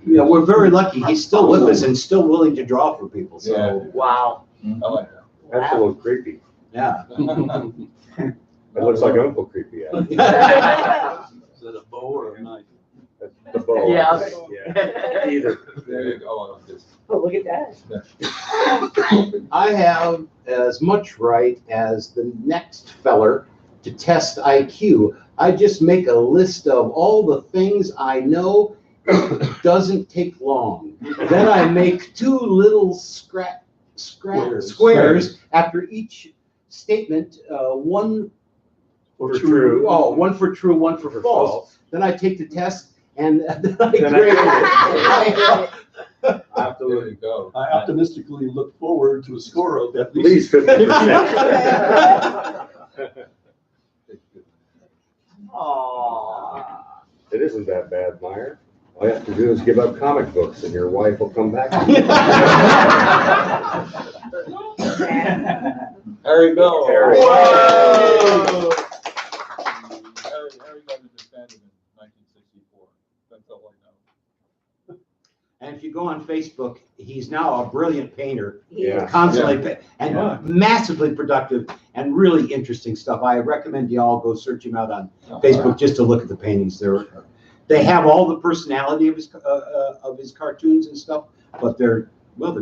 Yeah, we're very lucky. He's still with us and still willing to draw for people, so. Yeah. Wow. I like that. That's a little creepy. Yeah. It looks like Uncle Creepy. Is it a bow or a knife? The bow. Yeah. Yeah. Either. There you go. Oh, look at that. I have as much right as the next feller to test IQ. I just make a list of all the things I know. Doesn't take long. Then I make two little squares after each statement, one for true. Oh, one for true, one for false. Then I take the test and then I grade it. There you go. I optimistically look forward to a score of at least 50%. It isn't that bad, Meyer. All you have to do is give up comic books and your wife will come back. Harry Bell. Harry. Whoa! Harry got into fandom in 1964. That's all I know. And if you go on Facebook, he's now a brilliant painter. Yeah. Constantly and massively productive and really interesting stuff. I recommend you all go search him out on Facebook just to look at the paintings. They have all the personality of his cartoons and stuff, but they're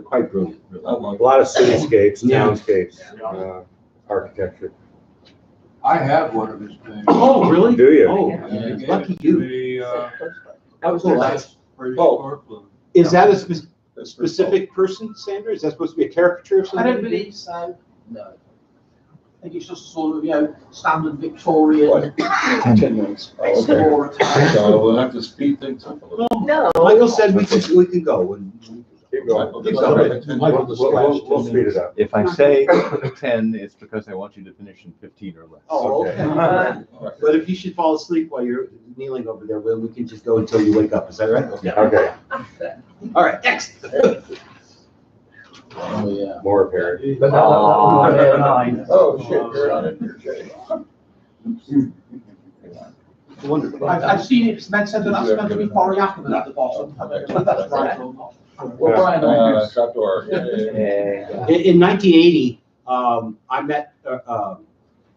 quite brilliant. Really. A lot of cityscapes, townscapes, architecture. I have one of his paintings. Oh, really? Do you? Oh, lucky you. That was the last. Corflu. Is that a specific person, Sandra? Is that supposed to be a caricature of I somebody? don't believe so. No. I think it's just sort of, standard Victorian. 10 minutes. Explorer type. So we'll have to speed things up a little. No. Michael said we can go. Keep going. We'll speed it up. If I say 10, it's because I want you to finish in 15 or less. Oh, okay. But if you should fall asleep while you're kneeling over there, we can just go until you wake up. Is that right? Okay. All right, next. Oh, yeah. More apparent. Oh, shit, you're on it. Wonderful. I've seen it meant said that that's meant to be Corey Ackerman at the bottom. I don't know if that's right or not. Trapdoor. In 1980, I met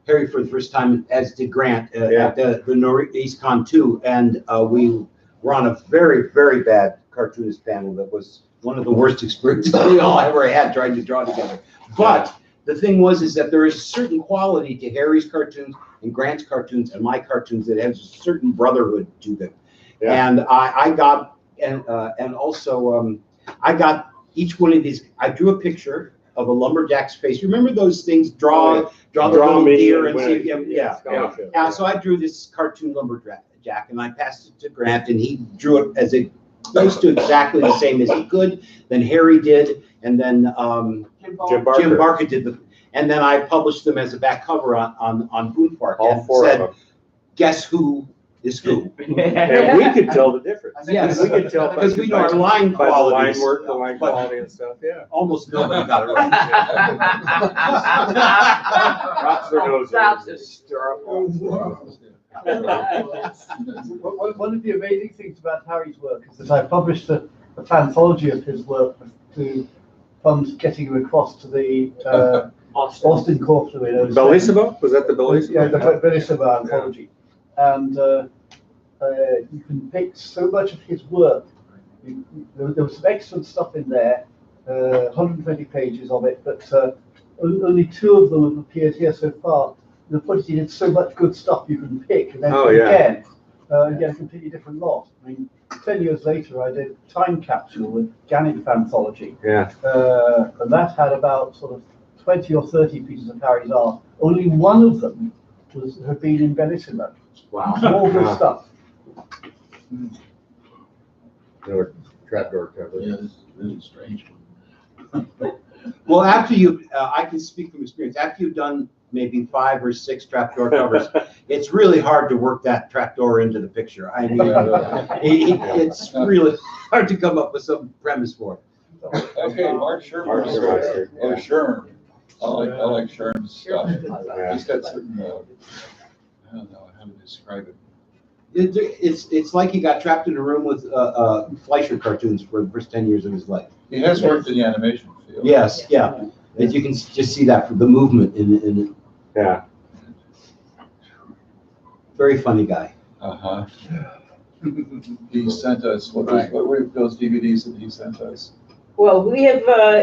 Harry for the first time, as did Grant, at the Northeast Con 2, and we were on a very, very bad cartoonist panel that was one of the worst experiences we all ever had trying to draw together. But the thing is that there is a certain quality to Harry's cartoons and Grant's cartoons and my cartoons that has a certain brotherhood to them. And I got each one of these. I drew a picture of a lumberjack's face. You remember those things? Draw the little deer and see if you have, So I drew this cartoon lumberjack, Jack, and I passed it to Grant, and he drew it as close to exactly the same as he could. Then Harry did, and then Jim Barker did and then I published them as a back cover on Boone Park. All four of them. Guess who is who? And we could tell the difference. Yes, we could tell because we know our line by the qualities. line work, the line quality and stuff. Yeah. Almost nobody got it right. That's hysterical. One of the amazing things about Harry's work is that I published a anthology of his work to fund getting him across to the Austin Corflu in 07. Bellissimo? Was that the Bellissimo? Yeah, the Bellissimo anthology. And you can pick so much of his work. There was some excellent stuff in there, 120 pages of it, but only 2 of them have appeared here so far. The point is, he did so much good stuff you can pick, and then again, and get a completely different lot. I mean, 10 years later, I did Time Capsule with Ganniff Anthology. Yeah. And that had about sort of 20 or 30 pieces of Harry's art. Only one of them had been in Bellissimo. Wow. All good stuff. Another trapdoor cover. Yeah, this is really strange. Well, after you, I can speak from experience. After you've done maybe 5 or 6 trapdoor covers, it's really hard to work that trapdoor into the picture. I mean, it's really hard to come up with some premise for it. Okay, Mark Sherman. Oh, Sherman. I like Sherman's stuff. He's got certain, I don't know how to describe it. It's like he got trapped in a room with Fleischer cartoons for the first 10 years of his life. He has worked in the animation field. Yes, yeah. And you can just see that from the movement in it. Yeah. Very funny guy. Uh-huh. He sent us, what were those DVDs that he sent us? Well, we have,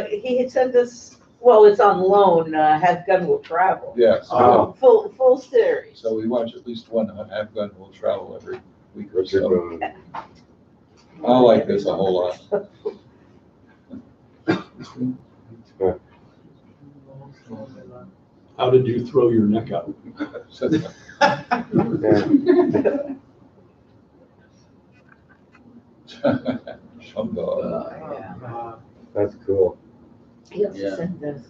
he had sent us, well, it's on loan, Have Gun Will Travel. Yes. Full series. So we watch at least one Have Gun Will Travel every week or so. I like this a whole lot. How did you throw your neck out? That's cool. He also sent us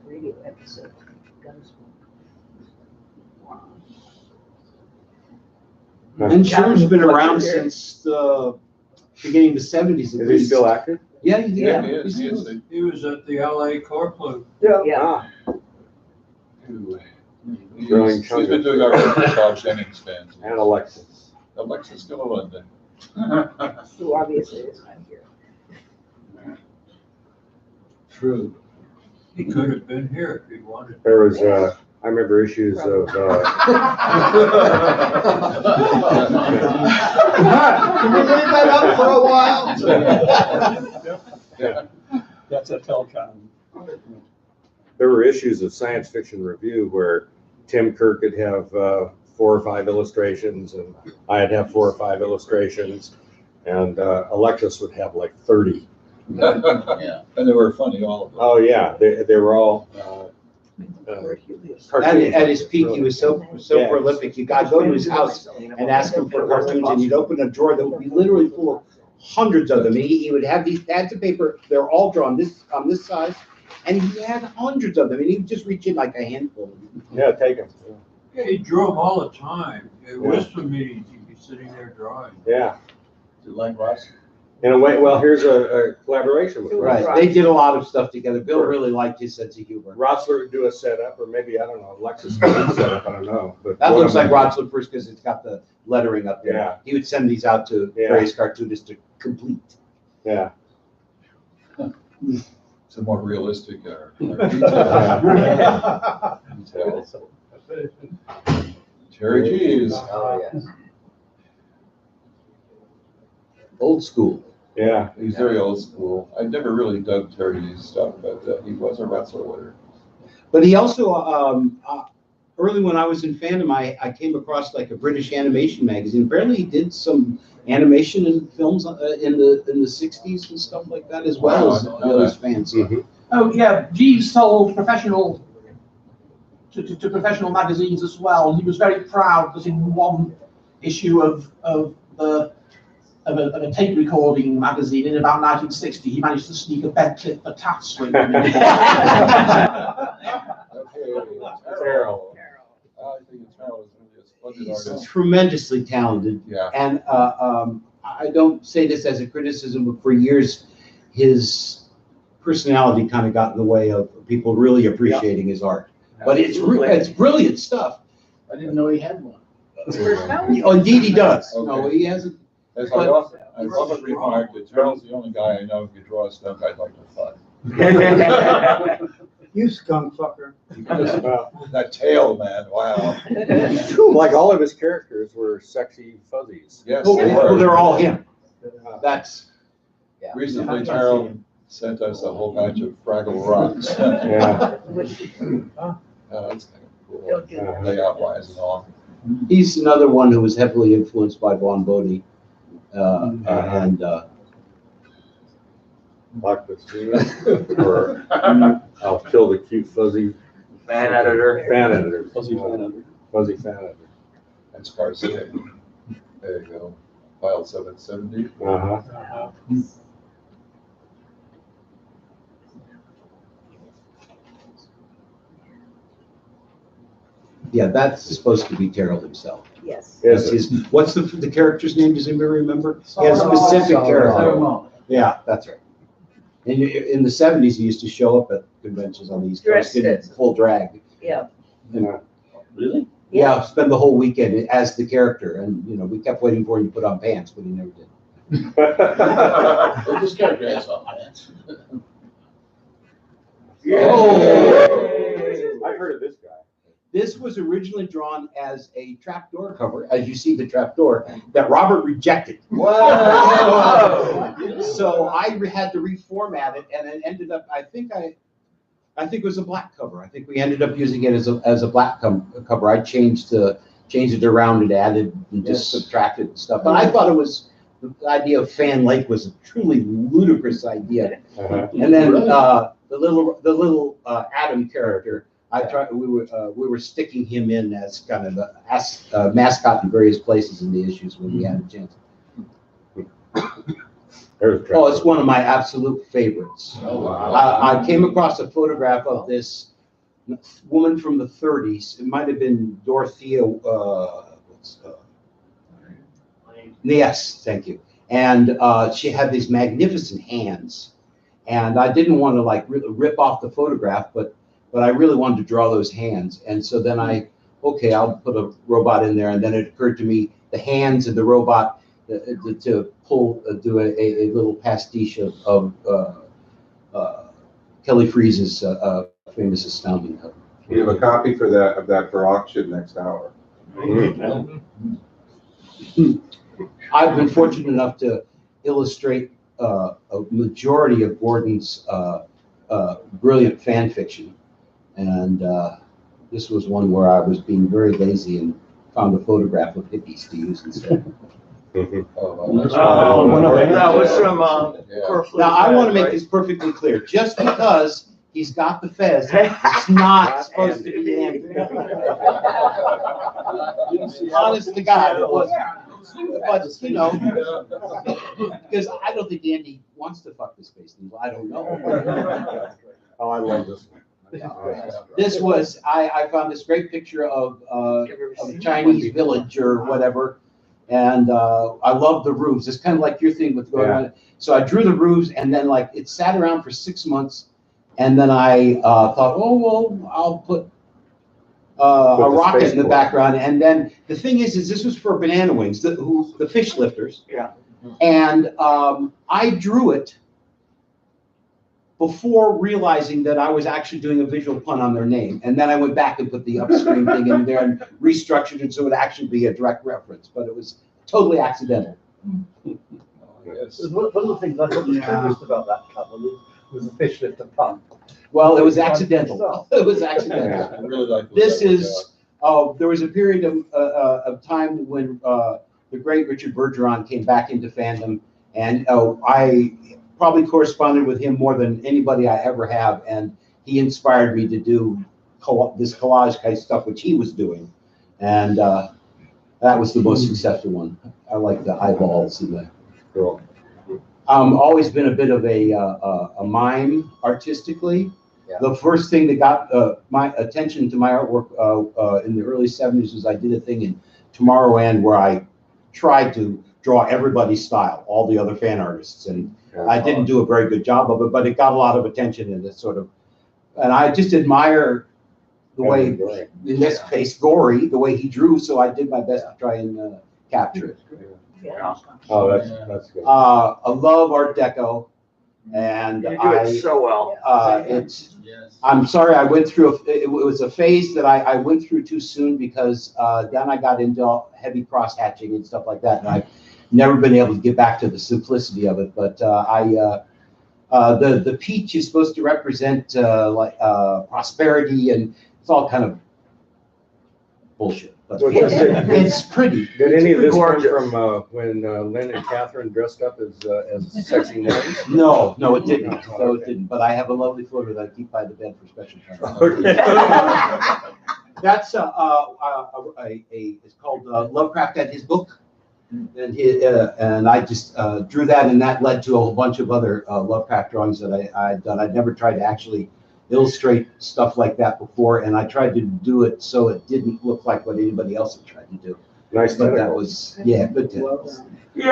radio episodes. And Sherman's been around since the beginning of the 70s. Is he still active? Yeah, He is. He was at the LA Corflu. Yeah. He's been doing our work with Bob Jennings fans. And Alexis. Alexis still in London. Who obviously is not here. True. He could have been here if he wanted. There was, I remember issues of. Can you leave that up for a while? That's a Telcom. There were issues of Science Fiction Review where Tim Kirk would have 4 or 5 illustrations, and I'd have 4 or 5 illustrations, and Alexis would have like 30. Yeah. And they were funny, all of them. Oh yeah, they were all. At his peak, he was so prolific. You got to go to his house and ask him for cartoons, and you'd open a drawer that would be literally full of hundreds of them. He would have these pads of paper; they're all drawn on this size, and he had hundreds of them, and he would just reach in like a handful. Yeah, take them. Yeah, he drew them all the time. At Wisdom meetings, he'd be sitting there drawing. Yeah. Do you like Ross? In a way, well, here's a collaboration with Right. Ross. They did a lot of stuff together. Bill really liked his sense of humor. Rotzler would do a setup, or maybe, I don't know, Alexis would do a setup, I don't know. But That looks like Rotzler first because it's got the lettering up there. Yeah. He would send these out to various cartoonists to complete. Yeah. It's a more realistic detail. Terry G's. Oh, yes. Old school. Yeah. He's very old school. I never really dug Terry's stuff, but he was a wrestler winner. But he also, early when I was in fandom, I came across like a British animation magazine. Apparently he did some animation in films in the 60s and stuff like that, as well as those fans. Oh, yeah, G sold professional to professional magazines as well. He was very proud because in one issue of a tape recording magazine in about 1960. He managed to sneak a bed clip for tats with him. Terrell. I think Terrell is really a splendid He's artist. tremendously talented. Yeah. And I don't say this as a criticism, but for years, his personality kind of got in the way of people really appreciating his art. But it's brilliant stuff. I didn't know he had one. Oh, indeed he does. Okay. No, he hasn't. As I often remark that Terrell's the only guy I know who can draw a skunk I'd like to fuck. You skunk fucker. That tail, man, wow. Like all of his characters were sexy fuzzies. Yes, Oh, they were. they're all him. That's. Recently, Terrell sent us a whole batch of Fraggle Rocks. Yeah. That's kind of cool. Layout wise and all. He's another one who was heavily influenced by Von Bodie. And Like the or I'll kill the cute fuzzy Fan editor. Fan editor. Fuzzy fan editor. Fuzzy fan editor. That's Garcia. There you go. File 770. Uh-huh. yeah, that's supposed to be Terrell himself. Yes. That's his, what's the character's name? Does anybody remember? He has a specific character. Yeah, that's right. In the 70s, he used to show up at conventions on the East Coast in full drag. Yeah. Really? Yeah, spend the whole weekend as the character, and we kept waiting for him to put on pants, but he never did. This character has on pants. Oh! I've heard of this guy. This was originally drawn as a trapdoor cover, as you see the trapdoor, that Robert rejected. Wow. So I had to reformat it, and it ended up, I think it was a black cover. I think we ended up using it as a black cover. I changed it around and added and just subtracted and stuff. But I thought the idea of Fan Lake was a truly ludicrous idea. And then the little Adam character, we were sticking him in as kind of a mascot in various places in the issues when we had a chance. Oh, it's one of my absolute favorites. Oh, wow. I came across a photograph of this woman from the 30s. It might have been Dorothea. Yes, thank you. And she had these magnificent hands. And I didn't want to like rip off the photograph, but I really wanted to draw those hands. And so then I'll put a robot in there. And then it occurred to me the hands of the robot to do a little pastiche of Kelly Freese's famous Astounding cover. We have a copy of that for auction next hour. I've been fortunate enough to illustrate a majority of Gordon's brilliant fan fiction. And this was one where I was being very lazy and found a photograph of hippies to use instead. That was from Corflu. Now, I want to make this perfectly clear. Just because he's got the fez, it's not supposed to be Andy. Honest to God, it wasn't. But, because I don't think Andy wants to fuck the Space Needle. I don't know. Oh, I love this one. This was, I found this great picture of a Chinese village or whatever. And I love the roofs. It's kind of like your thing with going on. So I drew the roofs, and then like it sat around for 6 months. And then I thought, oh, well, I'll put a rocket in the background. And then the thing is this was for Banana Wings, the fish lifters. Yeah. And I drew it before realizing that I was actually doing a visual pun on their name. And then I went back and put the upstream thing in there and restructured it so it would actually be a direct reference, but it was totally accidental. Yes. One of the things I thought was coolest about that cover was the fish lifter pun. Well, it was accidental. It was accidental. I really like this is, there was a period of time when the great Richard Bergeron came back into fandom, and I probably corresponded with him more than anybody I ever have, and he inspired me to do this collage kind of stuff, which he was doing. And That was the most successful one. I like the eyeballs and the girl. Always been a bit of a mime artistically. Yeah. The first thing that got my attention to my artwork in the early 70s was I did a thing in Tomorrowland where I tried to draw everybody's style, all the other fan artists, and I didn't do a very good job of it, but it got a lot of attention and and I just admire the way, in this case, Gory, the way he drew, so I did my best to try and capture it. Yeah. Oh, that's good. I love Art Deco, and You do it so well. I'm sorry, I went through, it was a phase that I went through too soon because then I got into heavy cross hatching and stuff like that, and I've never been able to get back to the simplicity of it, but the peach is supposed to represent prosperity, and it's all kind of bullshit. But it's pretty. Did any of this come from when Lynn and Catherine dressed up as sexy nuns? No, it didn't. No, it didn't. But I have a lovely photo that I keep by the bed for special times. Okay. That's it's called Lovecraft and His Book, and I just drew that, and that led to a whole bunch of other Lovecraft drawings that I'd done. I'd never tried to actually illustrate stuff like that before, and I tried to do it so it didn't look like what anybody else had tried to do. Nice, but that was good tentacles. Yay!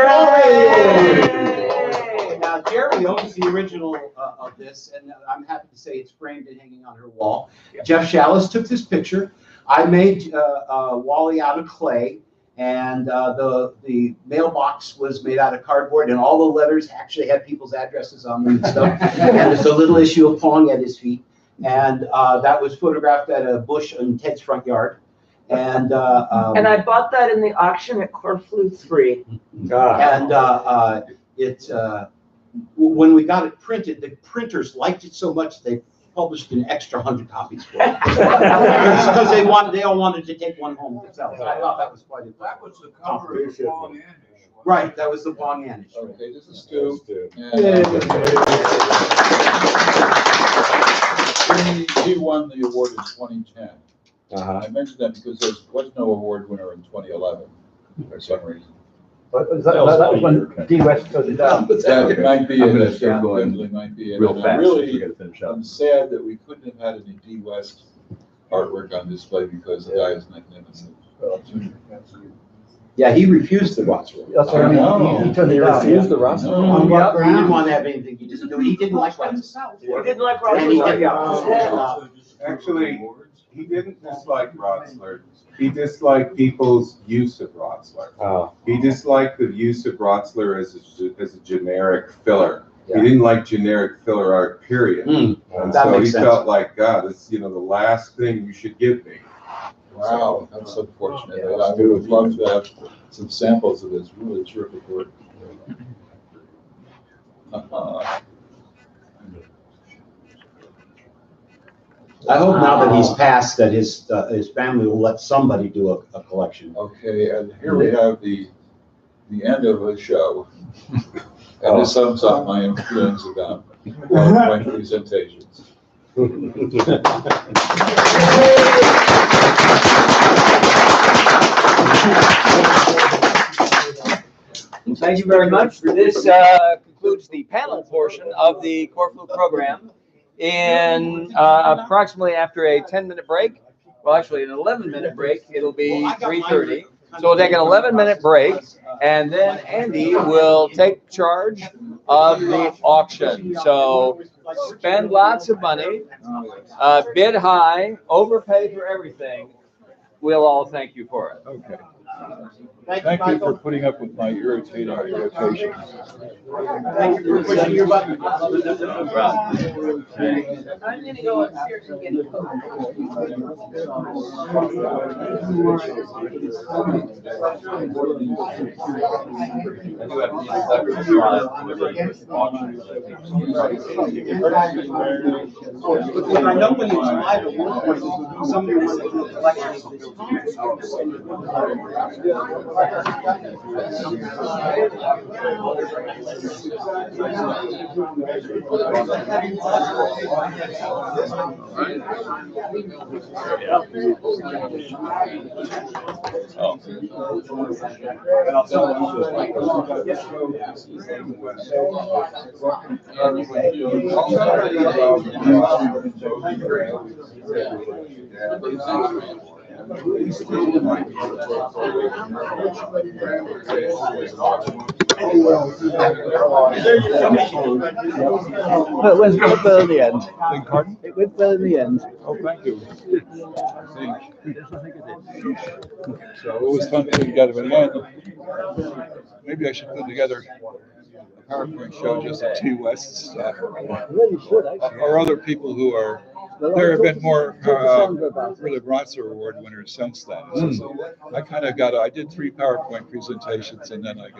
Now Jerry owns the original of this, and I'm happy to say it's framed and hanging on her wall. Jeff Shallis took this picture. I made Wally out of clay, and the mailbox was made out of cardboard, and all the letters actually had people's addresses on them and stuff. And there's a little issue of Pong at his feet, and that was photographed at a bush in Ted's front yard. And I bought that in the auction at Corflu 3. And when we got it printed, the printers liked it so much they published an extra 100 copies for it. Because they all wanted to take one home themselves. I thought that was quite a That was the cover of the Pong Anish. Right, that was the Pong Anish. Okay, this is Stu. He won the award in 2010. I mentioned that because there was no award winner in 2011 for some reason. But that was when D West took it down. That might be I'm it. gonna That start going definitely might be it. real And fast. Really, We gotta finish up. I'm sad that we couldn't have had any D West artwork on display because the guy is magnificent. Yeah, he refused the Rothschild. That's what I mean. He turned it down. Refused the Rothschild? He didn't want to have anything. He didn't like Rothschild. You didn't like And he Rothschild. Actually, he didn't dislike Rothschild. He disliked people's use of Rothschild. Oh. He disliked the use of Rothschild as a generic filler. Yeah. He didn't like generic filler art, period. And that so he makes sense. felt like, God, it's the last thing you should give me. Wow, that's unfortunate. I would love to have some samples of this really terrific work. I hope now that he's passed that his family will let somebody do a collection. Okay, and here we have the end of the show. And this sums up my feelings about my presentations. Thank you very much. This concludes the panel portion of the Corflu program. In approximately after a 10-minute break, well, actually an 11-minute break, it'll be 3:30. So we'll take an 11-minute break, and then Andy will take charge of the auction. So spend lots of money, bid high, overpay for everything. We'll all thank you for it. Okay. Thank you for putting up with my irritations. Thank you for pushing your button. I'm gonna go upstairs and get a coat. I know when you live at one point, somebody was in the collection. Well, it went well in the end. It went well in the end. Oh, thank you. So it was fun putting together, but again, maybe I should put together a PowerPoint show just of T West stuff. Really should, actually. Or other people who are, there have been more really Bronzer Award winners since then. I kind of I did 3 PowerPoint presentations and then I got